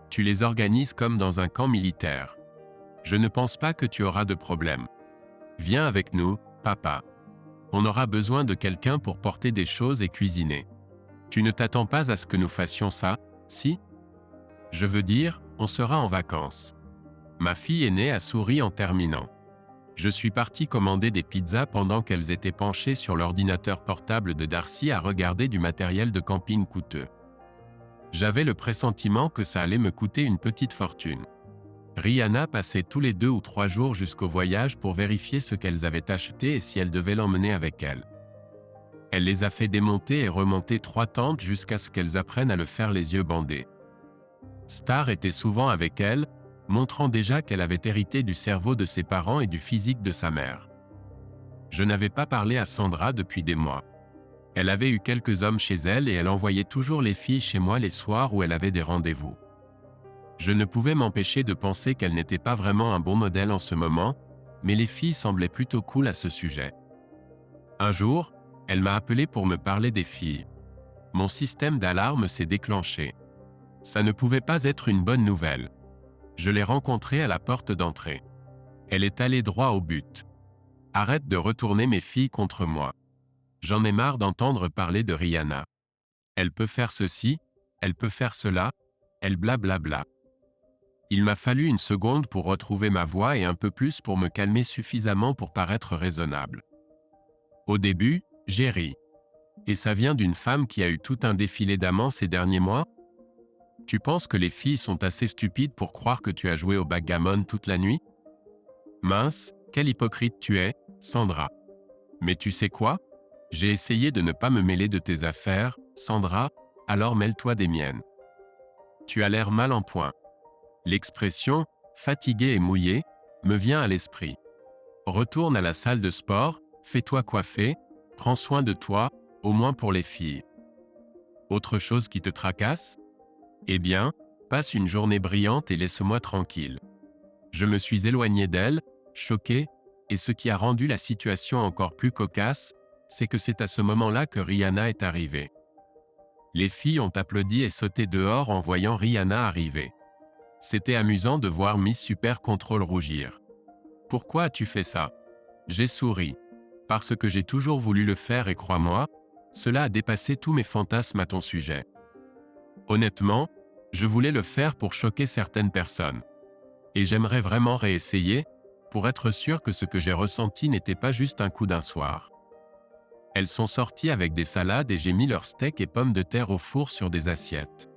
Tu les organises comme dans un camp militaire. Je ne pense pas que tu auras de problème. Viens avec nous, papa. On aura besoin de quelqu'un pour porter des choses et cuisiner. Tu ne t'attends pas à ce que nous fassions ça, si? Je veux dire, on sera en vacances. Ma fille aînée a souri en terminant. Je suis parti commander des pizzas pendant qu'elles étaient penchées sur l'ordinateur portable de Darcy à regarder du matériel de camping coûteux. J'avais le pressentiment que ça allait me coûter une petite fortune. Rihanna passait tous les 2 ou 3 jours jusqu'au voyage pour vérifier ce qu'elles avaient acheté et si elle devait l'emmener avec elle. Elle les a fait démonter et remonter 3 tentes jusqu'à ce qu'elles apprennent à le faire les yeux bandés. Star était souvent avec elle, montrant déjà qu'elle avait hérité du cerveau de ses parents et du physique de sa mère. Je n'avais pas parlé à Sandra depuis des mois. Elle avait eu quelques hommes chez elle et elle envoyait toujours les filles chez moi les soirs où elle avait des rendez-vous. Je ne pouvais m'empêcher de penser qu'elle n'était pas vraiment un bon modèle en ce moment, mais les filles semblaient plutôt cool à ce sujet. Un jour, elle m'a appelé pour me parler des filles. Mon système d'alarme s'est déclenché. Ça ne pouvait pas être une bonne nouvelle. Je l'ai rencontrée à la porte d'entrée. Elle est allée droit au but. Arrête de retourner mes filles contre moi. J'en ai marre d'entendre parler de Rihanna. Elle peut faire ceci, elle peut faire cela, elle blablabla. Il m'a fallu une seconde pour retrouver ma voix et un peu plus pour me calmer suffisamment pour paraître raisonnable. Au début, j'ai ri. Et ça vient d'une femme qui a eu tout un défilé d'amants ces derniers mois? Tu penses que les filles sont assez stupides pour croire que tu as joué au backgammon toute la nuit? Mince, quelle hypocrite tu es, Sandra. Mais tu sais quoi? J'ai essayé de ne pas me mêler de tes affaires, Sandra, alors mêle-toi des miennes. Tu as l'air mal en point. L'expression « fatigué et mouillé » me vient à l'esprit. Retourne à la salle de sport, fais-toi coiffer, prends soin de toi, au moins pour les filles. Autre chose qui te tracasse? Eh bien, passe une journée brillante et laisse-moi tranquille. Je me suis éloigné d'elle, choqué, et ce qui a rendu la situation encore plus cocasse, c'est que c'est à ce moment-là que Rihanna est arrivée. Les filles ont applaudi et sauté dehors en voyant Rihanna arriver. C'était amusant de voir Miss Super Control rougir. Pourquoi as-tu fait ça? J'ai souri. Parce que j'ai toujours voulu le faire et crois-moi, cela a dépassé tous mes fantasmes à ton sujet. Honnêtement, je voulais le faire pour choquer certaines personnes. Et j'aimerais vraiment réessayer, pour être sûr que ce que j'ai ressenti n'était pas juste un coup d'un soir. Elles sont sorties avec des salades et j'ai mis leurs steaks et pommes de terre au four sur des assiettes.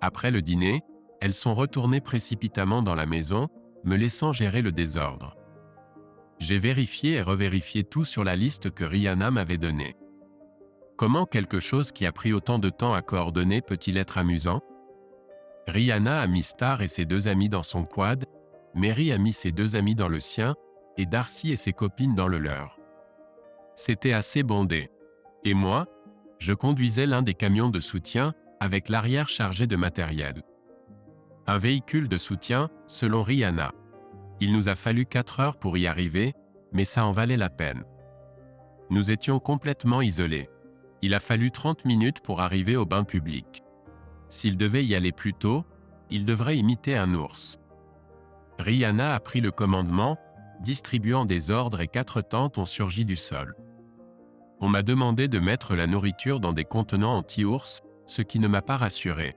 Après le dîner, elles sont retournées précipitamment dans la maison, me laissant gérer le désordre. J'ai vérifié et revérifié tout sur la liste que Rihanna m'avait donnée. Comment quelque chose qui a pris autant de temps à coordonner peut-il être amusant? Rihanna a mis Star et ses 2 amis dans son quad, Mary a mis ses 2 amis dans le sien, et Darcy et ses copines dans le leur. C'était assez bondé. Et moi, je conduisais l'un des camions de soutien, avec l'arrière chargé de matériel. Un véhicule de soutien, selon Rihanna. Il nous a fallu 4 heures pour y arriver, mais ça en valait la peine. Nous étions complètement isolés. Il a fallu 30 minutes pour arriver au bain public. S'il devait y aller plus tôt, il devrait imiter un ours. Rihanna a pris le commandement, distribuant des ordres et 4 tentes ont surgi du sol. On m'a demandé de mettre la nourriture dans des contenants anti-ours, ce qui ne m'a pas rassuré.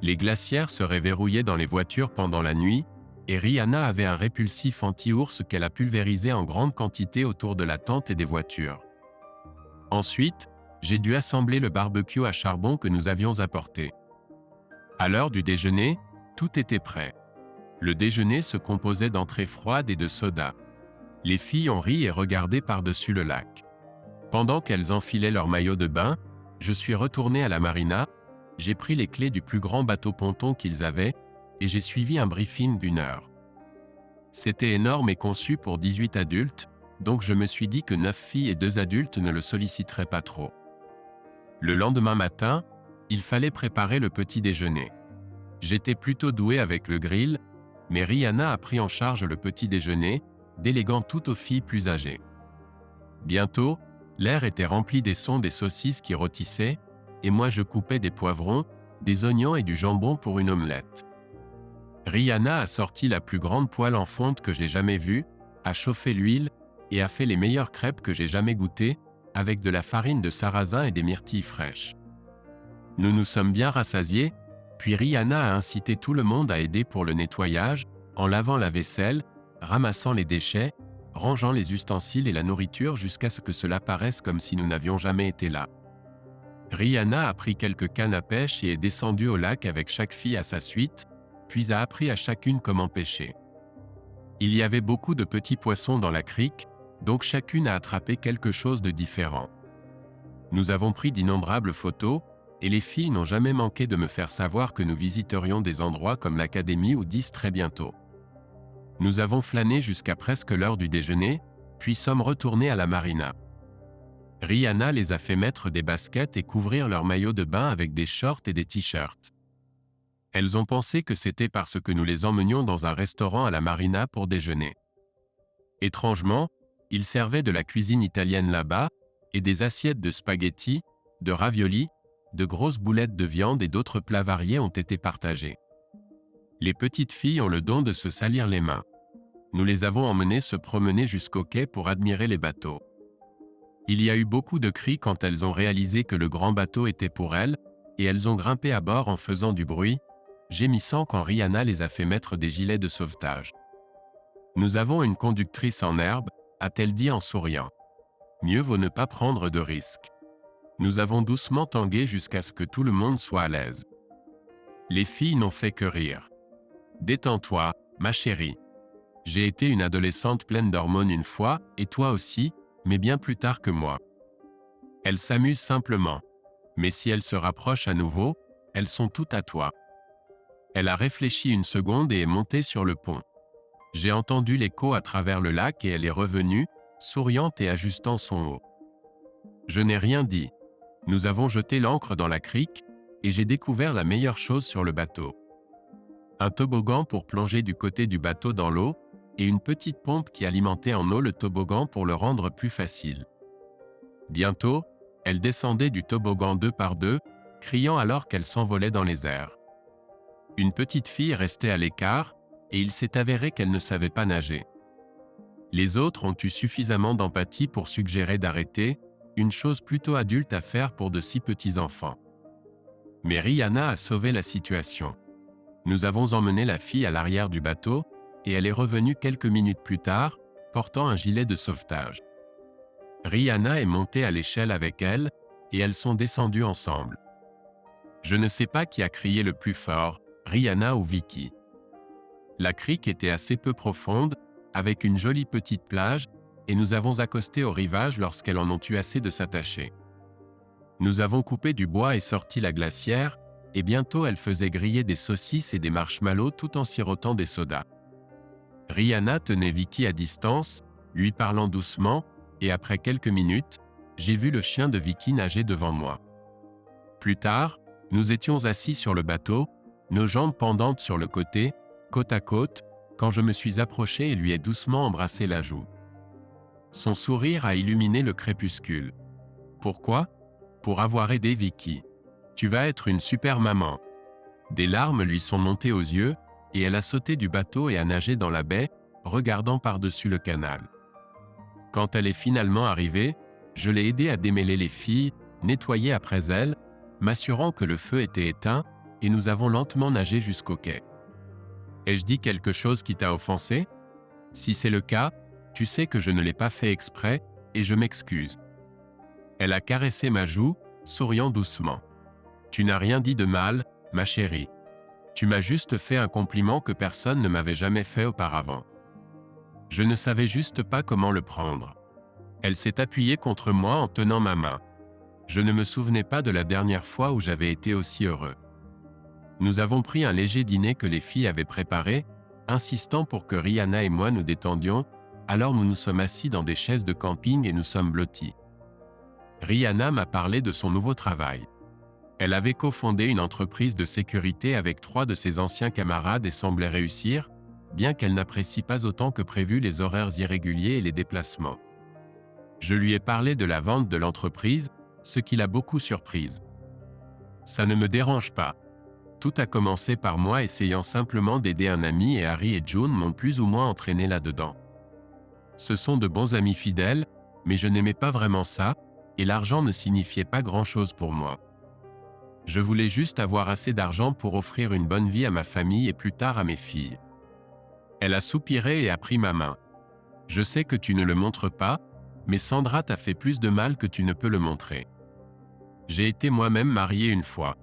Les glacières seraient verrouillées dans les voitures pendant la nuit, et Rihanna avait un répulsif anti-ours qu'elle a pulvérisé en grande quantité autour de la tente et des voitures. Ensuite, j'ai dû assembler le barbecue à charbon que nous avions apporté. À l'heure du déjeuner, tout était prêt. Le déjeuner se composait d'entrées froides et de soda. Les filles ont ri et regardé par-dessus le lac. Pendant qu'elles enfilaient leur maillot de bain, je suis retourné à la marina, j'ai pris les clés du plus grand bateau-ponton qu'ils avaient, et j'ai suivi un briefing d'1 heure. C'était énorme et conçu pour 18 adultes, donc je me suis dit que 9 filles et 2 adultes ne le solliciteraient pas trop. Le lendemain matin, il fallait préparer le petit déjeuner. J'étais plutôt doué avec le grill, mais Rihanna a pris en charge le petit déjeuner, déléguant tout aux filles plus âgées. Bientôt, l'air était rempli des sons des saucisses qui rôtissaient, et moi je coupais des poivrons, des oignons et du jambon pour une omelette. Rihanna a sorti la plus grande poêle en fonte que j'ai jamais vue, a chauffé l'huile et a fait les meilleures crêpes que j'ai jamais goûtées, avec de la farine de sarrasin et des myrtilles fraîches. Nous nous sommes bien rassasiés, puis Rihanna a incité tout le monde à aider pour le nettoyage, en lavant la vaisselle, ramassant les déchets, rangeant les ustensiles et la nourriture jusqu'à ce que cela paraisse comme si nous n'avions jamais été là. Rihanna a pris quelques cannes à pêche et est descendue au lac avec chaque fille à sa suite, puis a appris à chacune comment pêcher. Il y avait beaucoup de petits poissons dans la crique, donc chacune a attrapé quelque chose de différent. Nous avons pris d'innombrables photos, et les filles n'ont jamais manqué de me faire savoir que nous visiterions des endroits comme l'académie ou 10 très bientôt. Nous avons flâné jusqu'à presque l'heure du déjeuner, puis sommes retournés à la marina. Rihanna les a fait mettre des baskets et couvrir leurs maillots de bain avec des shorts et des t-shirts. Elles ont pensé que c'était parce que nous les emmenions dans un restaurant à la marina pour déjeuner. Étrangement, ils servaient de la cuisine italienne là-bas, et des assiettes de spaghettis, de raviolis, de grosses boulettes de viande et d'autres plats variés ont été partagés. Les petites filles ont le don de se salir les mains. Nous les avons emmenées se promener jusqu'au quai pour admirer les bateaux. Il y a eu beaucoup de cris quand elles ont réalisé que le grand bateau était pour elles, et elles ont grimpé à bord en faisant du bruit, gémissant quand Rihanna les a fait mettre des gilets de sauvetage. Nous avons une conductrice en herbe, a-t-elle dit en souriant. Mieux vaut ne pas prendre de risques. Nous avons doucement tangué jusqu'à ce que tout le monde soit à l'aise. Les filles n'ont fait que rire. Détends-toi, ma chérie. J'ai été une adolescente pleine d'hormones une fois, et toi aussi, mais bien plus tard que moi. Elles s'amusent simplement. Mais si elles se rapprochent à nouveau, elles sont toutes à toi. Elle a réfléchi une seconde et est montée sur le pont. J'ai entendu l'écho à travers le lac et elle est revenue, souriante et ajustant son haut. Je n'ai rien dit. Nous avons jeté l'ancre dans la crique, et j'ai découvert la meilleure chose sur le bateau. Un toboggan pour plonger du côté du bateau dans l'eau, et une petite pompe qui alimentait en eau le toboggan pour le rendre plus facile. Bientôt, elle descendait du toboggan 2 par 2, criant alors qu'elle s'envolait dans les airs. Une petite fille restait à l'écart, et il s'est avéré qu'elle ne savait pas nager. Les autres ont eu suffisamment d'empathie pour suggérer d'arrêter, une chose plutôt adulte à faire pour de si petits enfants. Mais Rihanna a sauvé la situation. Nous avons emmené la fille à l'arrière du bateau, et elle est revenue quelques minutes plus tard, portant un gilet de sauvetage. Rihanna est montée à l'échelle avec elle, et elles sont descendues ensemble. Je ne sais pas qui a crié le plus fort, Rihanna ou Vicky. La crique était assez peu profonde, avec une jolie petite plage, et nous avons accosté au rivage lorsqu'elles en ont eu assez de s'attacher. Nous avons coupé du bois et sorti la glacière, et bientôt elle faisait griller des saucisses et des marshmallows tout en sirotant des sodas. Rihanna tenait Vicky à distance, lui parlant doucement, et après quelques minutes, j'ai vu le chien de Vicky nager devant moi. Plus tard, nous étions assis sur le bateau, nos jambes pendantes sur le côté, côte à côte, quand je me suis approché et lui ai doucement embrassé la joue. Son sourire a illuminé le crépuscule. Pourquoi ? Pour avoir aidé Vicky. Tu vas être une super maman. Des larmes lui sont montées aux yeux, et elle a sauté du bateau et a nagé dans la baie, regardant par-dessus le canal. Quand elle est finalement arrivée, je l'ai aidée à démêler les filles, nettoyer après elle, m'assurant que le feu était éteint, et nous avons lentement nagé jusqu'au quai. Ai-je dit quelque chose qui t'a offensé ? Si c'est le cas, tu sais que je ne l'ai pas fait exprès, et je m'excuse. Elle a caressé ma joue, souriant doucement. Tu n'as rien dit de mal, ma chérie. Tu m'as juste fait un compliment que personne ne m'avait jamais fait auparavant. Je ne savais juste pas comment le prendre. Elle s'est appuyée contre moi en tenant ma main. Je ne me souvenais pas de la dernière fois où j'avais été aussi heureux. Nous avons pris un léger dîner que les filles avaient préparé, insistant pour que Rihanna et moi nous détendions, alors nous nous sommes assis dans des chaises de camping et nous sommes blottis. Rihanna m'a parlé de son nouveau travail. Elle avait cofondé une entreprise de sécurité avec 3 de ses anciens camarades et semblait réussir, bien qu'elle n'apprécie pas autant que prévu les horaires irréguliers et les déplacements. Je lui ai parlé de la vente de l'entreprise, ce qui l'a beaucoup surprise. Ça ne me dérange pas. Tout a commencé par moi essayant simplement d'aider un ami et Harry et June m'ont plus ou moins entraîné là-dedans. Ce sont de bons amis fidèles, mais je n'aimais pas vraiment ça, et l'argent ne signifiait pas grand-chose pour moi. Je voulais juste avoir assez d'argent pour offrir une bonne vie à ma famille et plus tard à mes filles. Elle a soupiré et a pris ma main. Je sais que tu ne le montres pas, mais Sandra t'a fait plus de mal que tu ne peux le montrer. J'ai été moi-même marié une fois.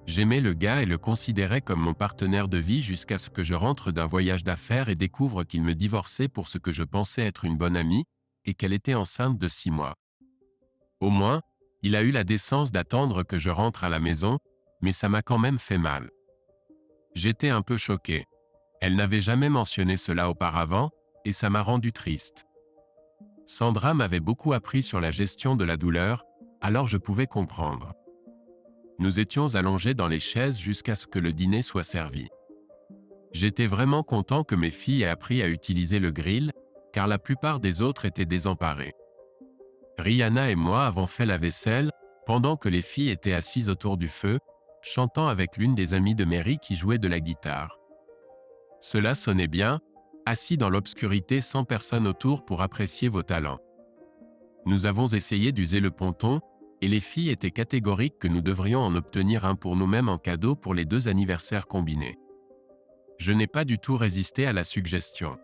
J'aimais le gars et le considérais comme mon partenaire de vie jusqu'à ce que je rentre d'un voyage d'affaires et découvre qu'il me divorçait pour ce que je pensais être une bonne amie, et qu'elle était enceinte de 6 mois. Au moins, il a eu la décence d'attendre que je rentre à la maison, mais ça m'a quand même fait mal. J'étais un peu choqué. Elle n'avait jamais mentionné cela auparavant, et ça m'a rendu triste. Sandra m'avait beaucoup appris sur la gestion de la douleur, alors je pouvais comprendre. Nous étions allongés dans les chaises jusqu'à ce que le dîner soit servi. J'étais vraiment content que mes filles aient appris à utiliser le grill, car la plupart des autres étaient désemparés. Rihanna et moi avons fait la vaisselle, pendant que les filles étaient assises autour du feu, chantant avec l'une des amies de Mary qui jouait de la guitare. Cela sonnait bien, assis dans l'obscurité sans personne autour pour apprécier vos talents. Nous avons essayé d'user le ponton, et les filles étaient catégoriques que nous devrions en obtenir un pour nous-mêmes en cadeau pour les 2 anniversaires combinés. Je n'ai pas du tout résisté à la suggestion.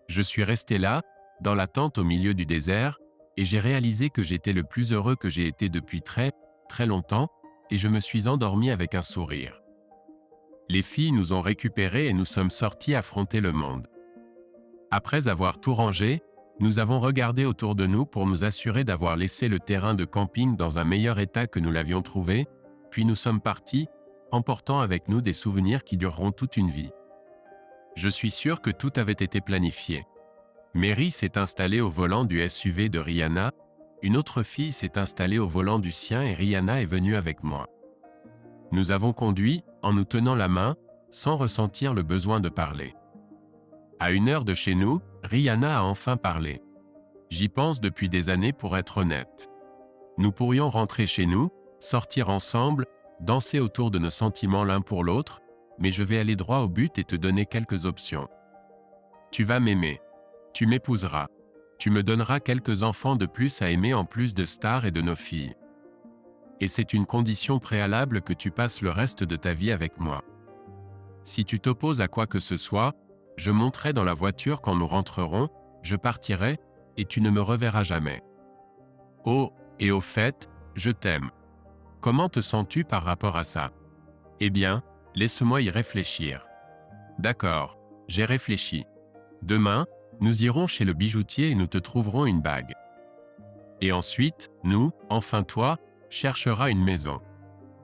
Je suis resté là, dans la tente au milieu du désert, et j'ai réalisé que j'étais le plus heureux que j'ai été depuis très, très longtemps, et je me suis endormi avec un sourire. Les filles nous ont récupérés et nous sommes sortis affronter le monde. Après avoir tout rangé, nous avons regardé autour de nous pour nous assurer d'avoir laissé le terrain de camping dans un meilleur état que nous l'avions trouvé, puis nous sommes partis, emportant avec nous des souvenirs qui dureront toute une vie. Je suis sûr que tout avait été planifié. Mary s'est installée au volant du SUV de Rihanna, une autre fille s'est installée au volant du sien et Rihanna est venue avec moi. Nous avons conduit, en nous tenant la main, sans ressentir le besoin de parler. À 1 heure de chez nous, Rihanna a enfin parlé. J'y pense depuis des années pour être honnête. Nous pourrions rentrer chez nous, sortir ensemble, danser autour de nos sentiments l'un pour l'autre, mais je vais aller droit au but et te donner quelques options. Tu vas m'aimer. Tu m'épouseras. Tu me donneras quelques enfants de plus à aimer en plus de Star et de nos filles. Et c'est une condition préalable que tu passes le reste de ta vie avec moi. Si tu t'opposes à quoi que ce soit, je monterai dans la voiture quand nous rentrerons, je partirai, et tu ne me reverras jamais. Oh, et au fait, je t'aime. Comment te sens-tu par rapport à ça? Eh bien, laisse-moi y réfléchir. D'accord, j'ai réfléchi. Demain, nous irons chez le bijoutier et nous te trouverons une bague. Et ensuite, nous, enfin toi, chercheras une maison.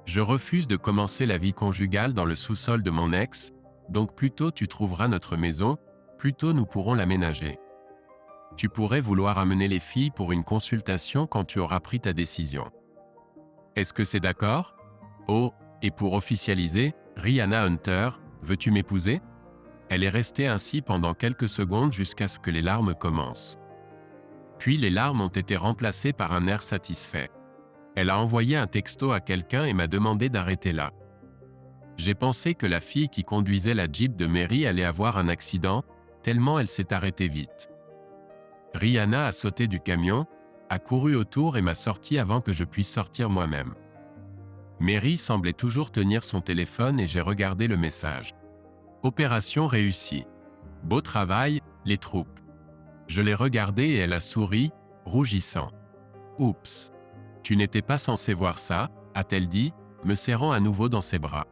Je refuse de commencer la vie conjugale dans le sous-sol de mon ex, donc plus tôt tu trouveras notre maison, plus tôt nous pourrons l'aménager. Tu pourrais vouloir amener les filles pour une consultation quand tu auras pris ta décision. Est-ce que c'est d'accord? Oh, et pour officialiser, Rihanna Hunter, veux-tu m'épouser? Elle est restée ainsi pendant quelques secondes jusqu'à ce que les larmes commencent. Puis les larmes ont été remplacées par un air satisfait. Elle a envoyé un texto à quelqu'un et m'a demandé d'arrêter là. J'ai pensé que la fille qui conduisait la Jeep de Mary allait avoir un accident, tellement elle s'est arrêtée vite. Rihanna a sauté du camion, a couru autour et m'a sorti avant que je puisse sortir moi-même. Mary semblait toujours tenir son téléphone et j'ai regardé le message. Opération réussie. Beau travail, les troupes. Je l'ai regardée et elle a souri, rougissant. Oups. Tu n'étais pas censé voir ça, a-t-elle dit, me serrant à nouveau dans ses bras.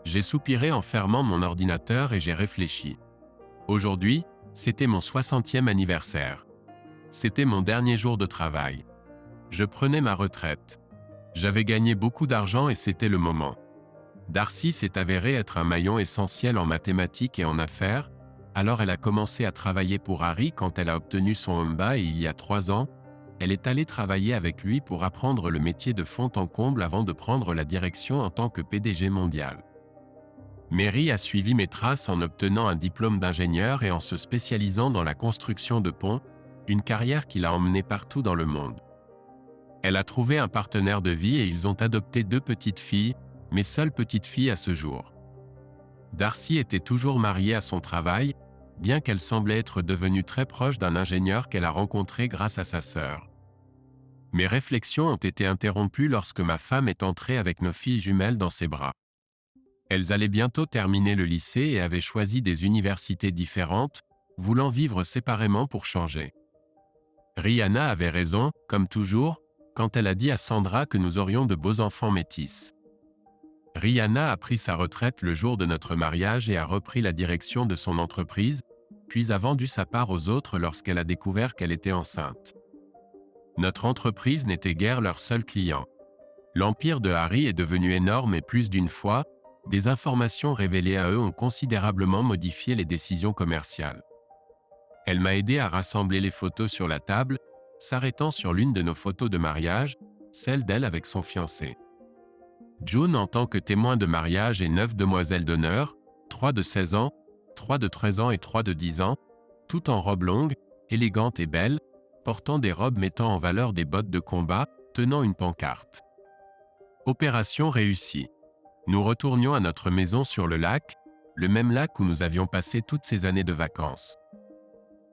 J'ai soupiré en fermant mon ordinateur et j'ai réfléchi. Aujourd'hui, c'était mon 60e anniversaire. C'était mon dernier jour de travail. Je prenais ma retraite. J'avais gagné beaucoup d'argent et c'était le moment. Darcy s'est avérée être un maillon essentiel en mathématiques et en affaires, alors elle a commencé à travailler pour Harry quand elle a obtenu son MBA et il y a 3 ans, elle est allée travailler avec lui pour apprendre le métier de fond en comble avant de prendre la direction en tant que PDG mondial. Mary a suivi mes traces en obtenant un diplôme d'ingénieur et en se spécialisant dans la construction de ponts, une carrière qui l'a emmenée partout dans le monde. Elle a trouvé un partenaire de vie et ils ont adopté 2 petites filles, mes seules petites filles à ce jour. Darcy était toujours mariée à son travail, bien qu'elle semblait être devenue très proche d'un ingénieur qu'elle a rencontré grâce à sa sœur. Mes réflexions ont été interrompues lorsque ma femme est entrée avec nos filles jumelles dans ses bras. Elles allaient bientôt terminer le lycée et avaient choisi des universités différentes, voulant vivre séparément pour changer. Rihanna avait raison, comme toujours, quand elle a dit à Sandra que nous aurions de beaux enfants métis. Rihanna a pris sa retraite le jour de notre mariage et a repris la direction de son entreprise, puis a vendu sa part aux autres lorsqu'elle a découvert qu'elle était enceinte. Notre entreprise n'était guère leur seul client. L'empire de Harry est devenu énorme et plus d'une fois, des informations révélées à eux ont considérablement modifié les décisions commerciales. Elle m'a aidé à rassembler les photos sur la table, s'arrêtant sur l'une de nos photos de mariage, celle d'elle avec son fiancé. June en tant que témoin de mariage et 9 demoiselles d'honneur, 3 de 16 ans, 3 de 13 ans et 3 de 10 ans, toutes en robe longue, élégantes et belles, portant des robes mettant en valeur des bottes de combat, tenant une pancarte. Opération réussie. Nous retournions à notre maison sur le lac, le même lac où nous avions passé toutes ces années de vacances.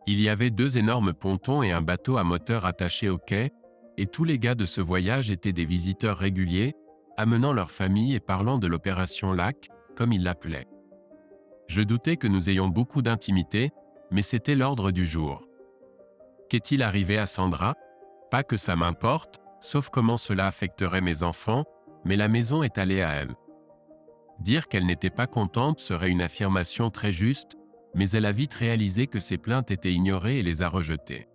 Il y avait 2 énormes pontons et un bateau à moteur attaché au quai, et tous les gars de ce voyage étaient des visiteurs réguliers, amenant leur famille et parlant de l'opération Lac, comme ils l'appelaient. Je doutais que nous ayons beaucoup d'intimité, mais c'était l'ordre du jour. Qu'est-il arrivé à Sandra? Pas que ça m'importe, sauf comment cela affecterait mes enfants, mais la maison est allée à elle. Dire qu'elle n'était pas contente serait une affirmation très juste, mais elle a vite réalisé que ses plaintes étaient ignorées et les a rejetées.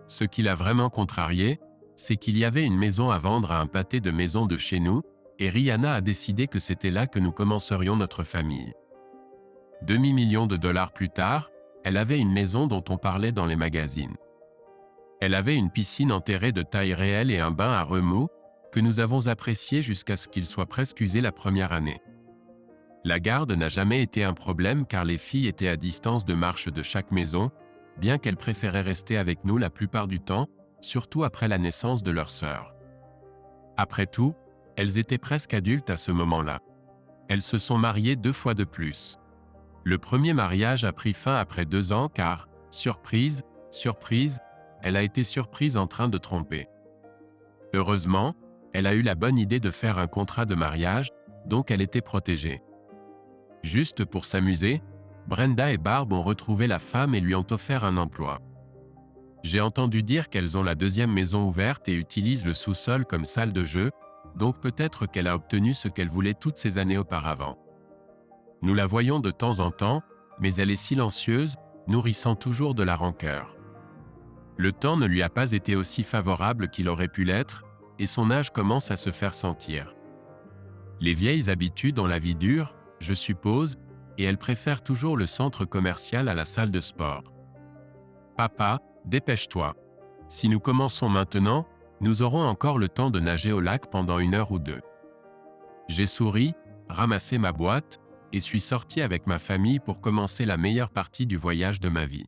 Ce qui l'a vraiment contrariée, c'est qu'il y avait une maison à vendre à un pâté de maison de chez nous, et Rihanna a décidé que c'était là que nous commencerions notre famille. $2 millions plus tard, elle avait une maison dont on parlait dans les magazines. Elle avait une piscine enterrée de taille réelle et un bain à remous, que nous avons apprécié jusqu'à ce qu'il soit presque usé la première année. La garde n'a jamais été un problème car les filles étaient à distance de marche de chaque maison, bien qu'elles préféraient rester avec nous la plupart du temps, surtout après la naissance de leur sœur. Après tout, elles étaient presque adultes à ce moment-là. Elles se sont mariées 2 fois de plus. Le premier mariage a pris fin après 2 ans car, surprise, surprise, elle a été surprise en train de tromper. Heureusement, elle a eu la bonne idée de faire un contrat de mariage, donc elle était protégée. Juste pour s'amuser, Brenda et Barb ont retrouvé la femme et lui ont offert un emploi. J'ai entendu dire qu'elles ont la 2e maison ouverte et utilisent le sous-sol comme salle de jeu, donc peut-être qu'elle a obtenu ce qu'elle voulait toutes ces années auparavant. Nous la voyons de temps en temps, mais elle est silencieuse, nourrissant toujours de la rancœur. Le temps ne lui a pas été aussi favorable qu'il aurait pu l'être, et son âge commence à se faire sentir. Les vieilles habitudes ont la vie dure, je suppose, et elle préfère toujours le centre commercial à la salle de sport. Papa, dépêche-toi. Si nous commençons maintenant, nous aurons encore le temps de nager au lac pendant 1 heure ou 2. J'ai souri, ramassé ma boîte, et suis sorti avec ma famille pour commencer la meilleure partie du voyage de ma vie.